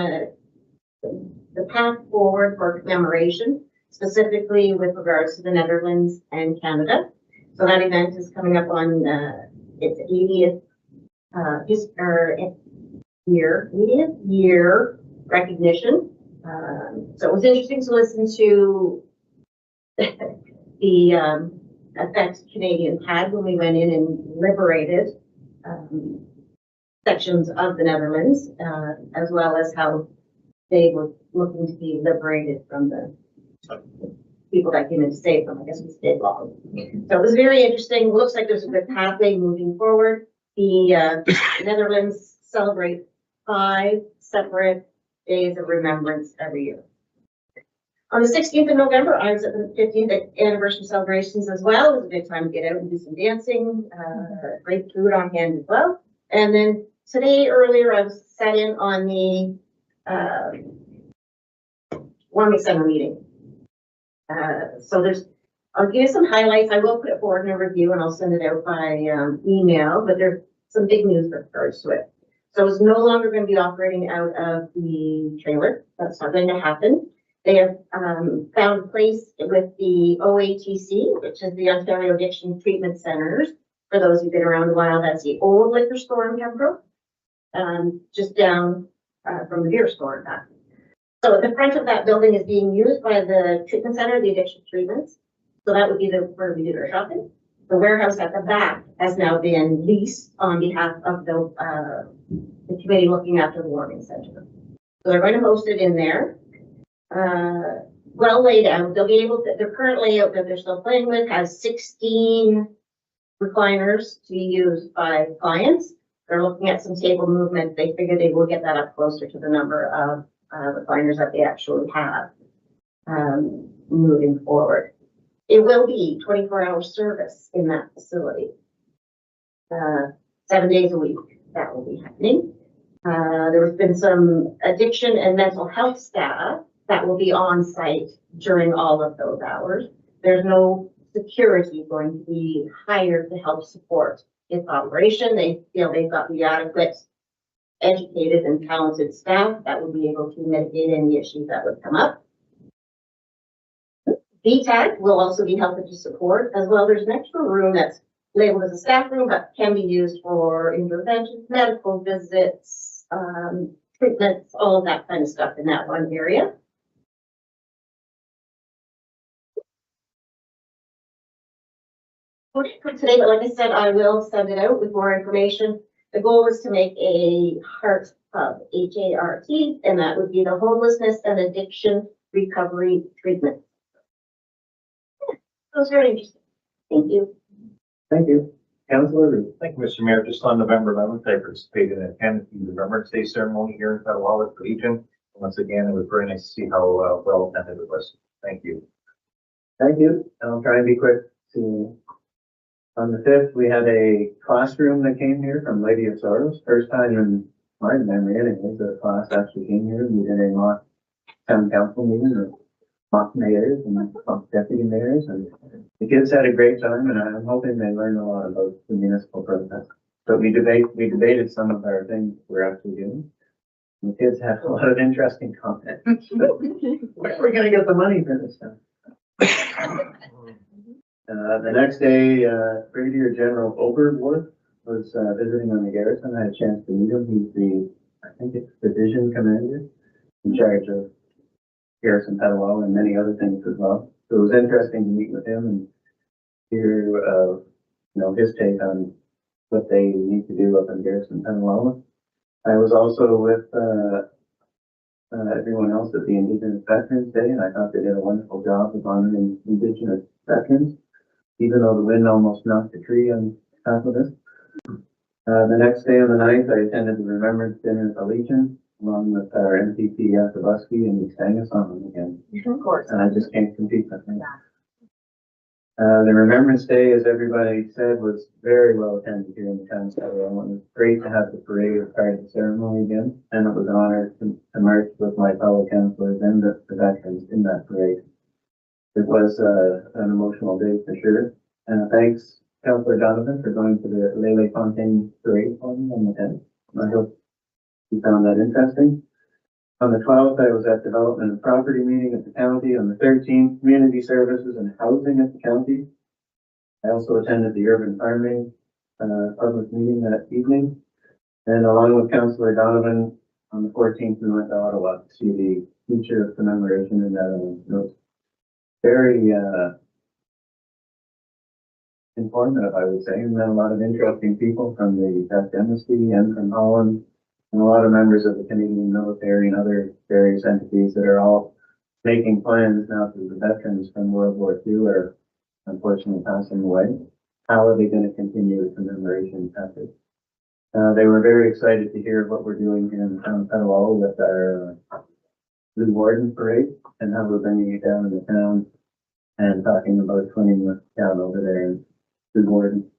the path forward for commemoration, specifically with regards to the Netherlands and Canada. So that event is coming up on, its 80th, year, 80th year recognition. So it was interesting to listen to the, effects Canadians had when we went in and liberated, sections of the Netherlands, as well as how they were looking to be liberated from the people that came in to save them. I guess we stayed long. So it was very interesting. Looks like there's a good pathway moving forward. The Netherlands celebrate 5 separate days of remembrance every year. On the 16th of November, I was at the 15th anniversary celebrations as well. It was a good time to get out and do some dancing, great food on hand as well. And then today, earlier, I was sat in on the warming center meeting. So I'll give you some highlights. I will put it forward in a review and I'll send it out by email, but there's some big news with regards to it. So it's no longer going to be operating out of the trailer. That's not going to happen. They have found a place with the OATC, which is the Ontario Addiction Treatment Centers. For those who've been around a while, that's the old liquor store in Pembroke, just down from the beer store in fact. So the front of that building is being used by the treatment center, the addiction treatments. So that would be where we do our shopping. The warehouse at the back has now been leased on behalf of the committee looking after the warming center. So they're going to host it in there. Well laid out. They'll be able to, their current layout that they're still playing with has 16 recliners to be used by clients. They're looking at some table movement. They figure they will get that up closer to the number of recliners that they actually have moving forward. It will be 24-hour service in that facility. 7 days a week, that will be happening. There has been some addiction and mental health staff that will be on site during all of those hours. There's no security going to be hired to help support its operation. They feel they've got the adequate, educated and talented staff that will be able to mitigate any issues that would come up. VTAC will also be helping to support as well. There's an extra room that's labeled as a staff room, but can be used for interventions, medical visits, treatments, all of that kind of stuff in that one area. For today, but like I said, I will send it out with more information. The goal is to make a HART hub, H-A-R-T, and that would be the homelessness and addiction recovery treatment. That was very interesting. Thank you. Thank you. Councilor Ruth. Thank you, Mr. Mayor. Just on November 11th, I participated in a Kennedy Remembrance Day ceremony here in Petawawa Region. Once again, it was very nice to see how well attended it was. Thank you. Thank you. I'll try and be quick. On the 5th, we had a classroom that came here from Lady of Sorrows. First time in my memory anyways, the class actually came here. We did a mock town council meeting with mock mayors and mock deputy mayors, and the kids had a great time, and I'm hoping they learned a lot about the municipal process. But we debated some of our things we're actually doing. The kids had a lot of interesting comments. Where are we going to get the money for this stuff? The next day, Brigadier General Oberworth was visiting on the garrison. I had a chance to meet him. He's the, I think it's division commander in charge of Garrison Petawawa and many other things as well. So it was interesting to meet with him and hear, his take on what they need to do up in Garrison Petawawa. I was also with everyone else at the Indigenous Veterans Day, and I thought they did a wonderful job of honoring Indigenous veterans, even though the wind almost knocked a tree on top of us. The next day on the 9th, I attended the Remembrance Dinner at the Legion, along with our MPP Yasabuski, and we sang a song again. Of course. And I just can't compete with that. The Remembrance Day, as everybody said, was very well attended here in the town of Petawawa. It was great to have the parade as part of the ceremony again, and it was an honor to march with my fellow councillors and the veterans in that parade. It was an emotional day for sure. Thanks, Councillor Donovan, for going to the Lele Fontaine parade for me on the 10th. I hope you found that interesting. On the 12th, I was at Development and Property meeting at the county. On the 13th, Community Services and Housing at the county. I also attended the urban farming, public meeting that evening. And along with Councillor Donovan, on the 14th, we went to Ottawa to see the future of commemoration in Netherlands. It was very, informative, I would say, and met a lot of interesting people from the Dutch Embassy and from Holland, and a lot of members of the Canadian military and other various entities that are all making plans now for the veterans from World War II are unfortunately passing away. How are they going to continue the commemoration effort? They were very excited to hear what we're doing here in the town of Petawawa with our Blue Warden Parade and how we're bringing it down in the town and talking about twinning the town over there and Blue Warden.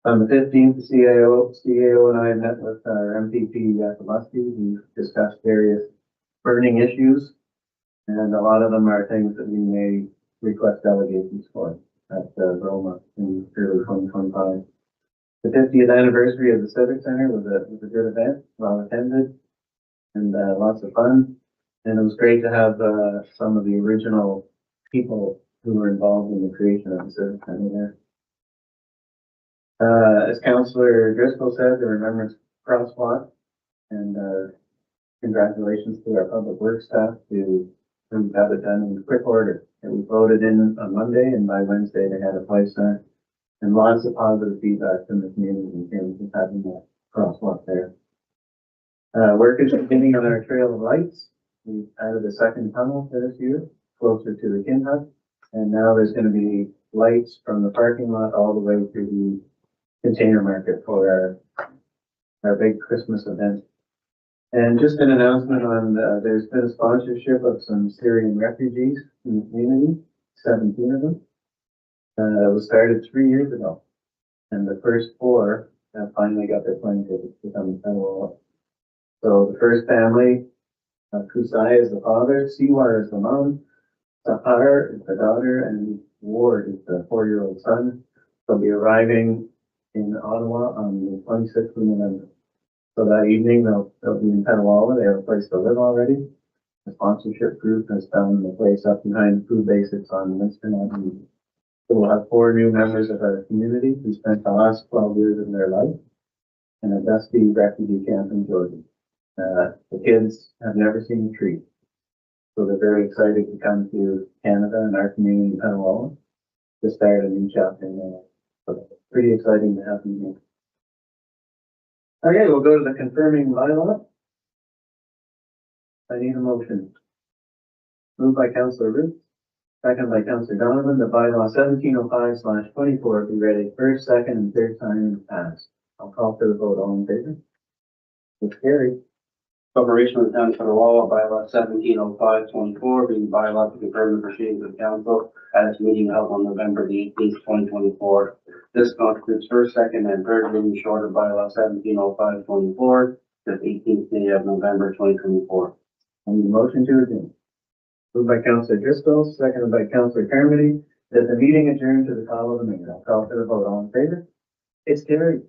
On the 15th, the CAO and I met with our MPP, Yakubuski. We discussed various burning issues, and a lot of them are things that we may request delegations for at Roma in early 2025. The 50th anniversary of the Civic Center was a good event, well attended, and lots of fun. And it was great to have some of the original people who were involved in the creation of the Civic Center there. As Councillor Driscoll said, the Remembrance Crosswalk, and congratulations to our public works staff who got it done in quick order. It was voted in on Monday, and by Wednesday they had a place there. And lots of positive feedback from the community in terms of having that crosswalk there. Work is beginning on our Trail of Lights. We've added a second tunnel for this year, closer to the Kin Hut. And now there's going to be lights from the parking lot all the way to the container market for our big Christmas event. And just an announcement on, there's been a sponsorship of some Syrian refugees in the community, 17 of them. It was started 3 years ago, and the first 4 have finally got their plane tickets to come to Petawawa. So the first family, Kusai is the father, Siwar is the mom, Sahar is the daughter, and Ward is the 4-year-old son. They'll be arriving in Ottawa on the 26th of November. So that evening they'll be in Petawawa. They have a place to live already. The sponsorship group has found the place up behind Food Basics on Winston Avenue. So we'll have 4 new members of our community who spent the last 12 years of their life in a dusty refugee camp in Jordan. The kids have never seen a tree, so they're very excited to come to Canada and our community in Petawawa to start a new chapter in their life. So pretty exciting to have them here. Okay, we'll go to the confirming bylaw. I need a motion. Moved by Councillor Root. Second by Councillor Donovan, the bylaw 1705/24 be read a first, second, and third time and passed. I'll call for the vote. All in favor? It's carried. Corporation of the Town of Petawawa, bylaw 1705/24, being bylaw to confirm the proceedings of council at its meeting held on November the 18th, 2024. This constitutes first, second, and third reading short of bylaw 1705/24, the 18th day of November, 2024. I need a motion to adjourn. Moved by Councillor Driscoll, seconded by Councillor Carmody, that the meeting adjourn to the call of the mayor. I'll call for the vote. All in favor? It's carried.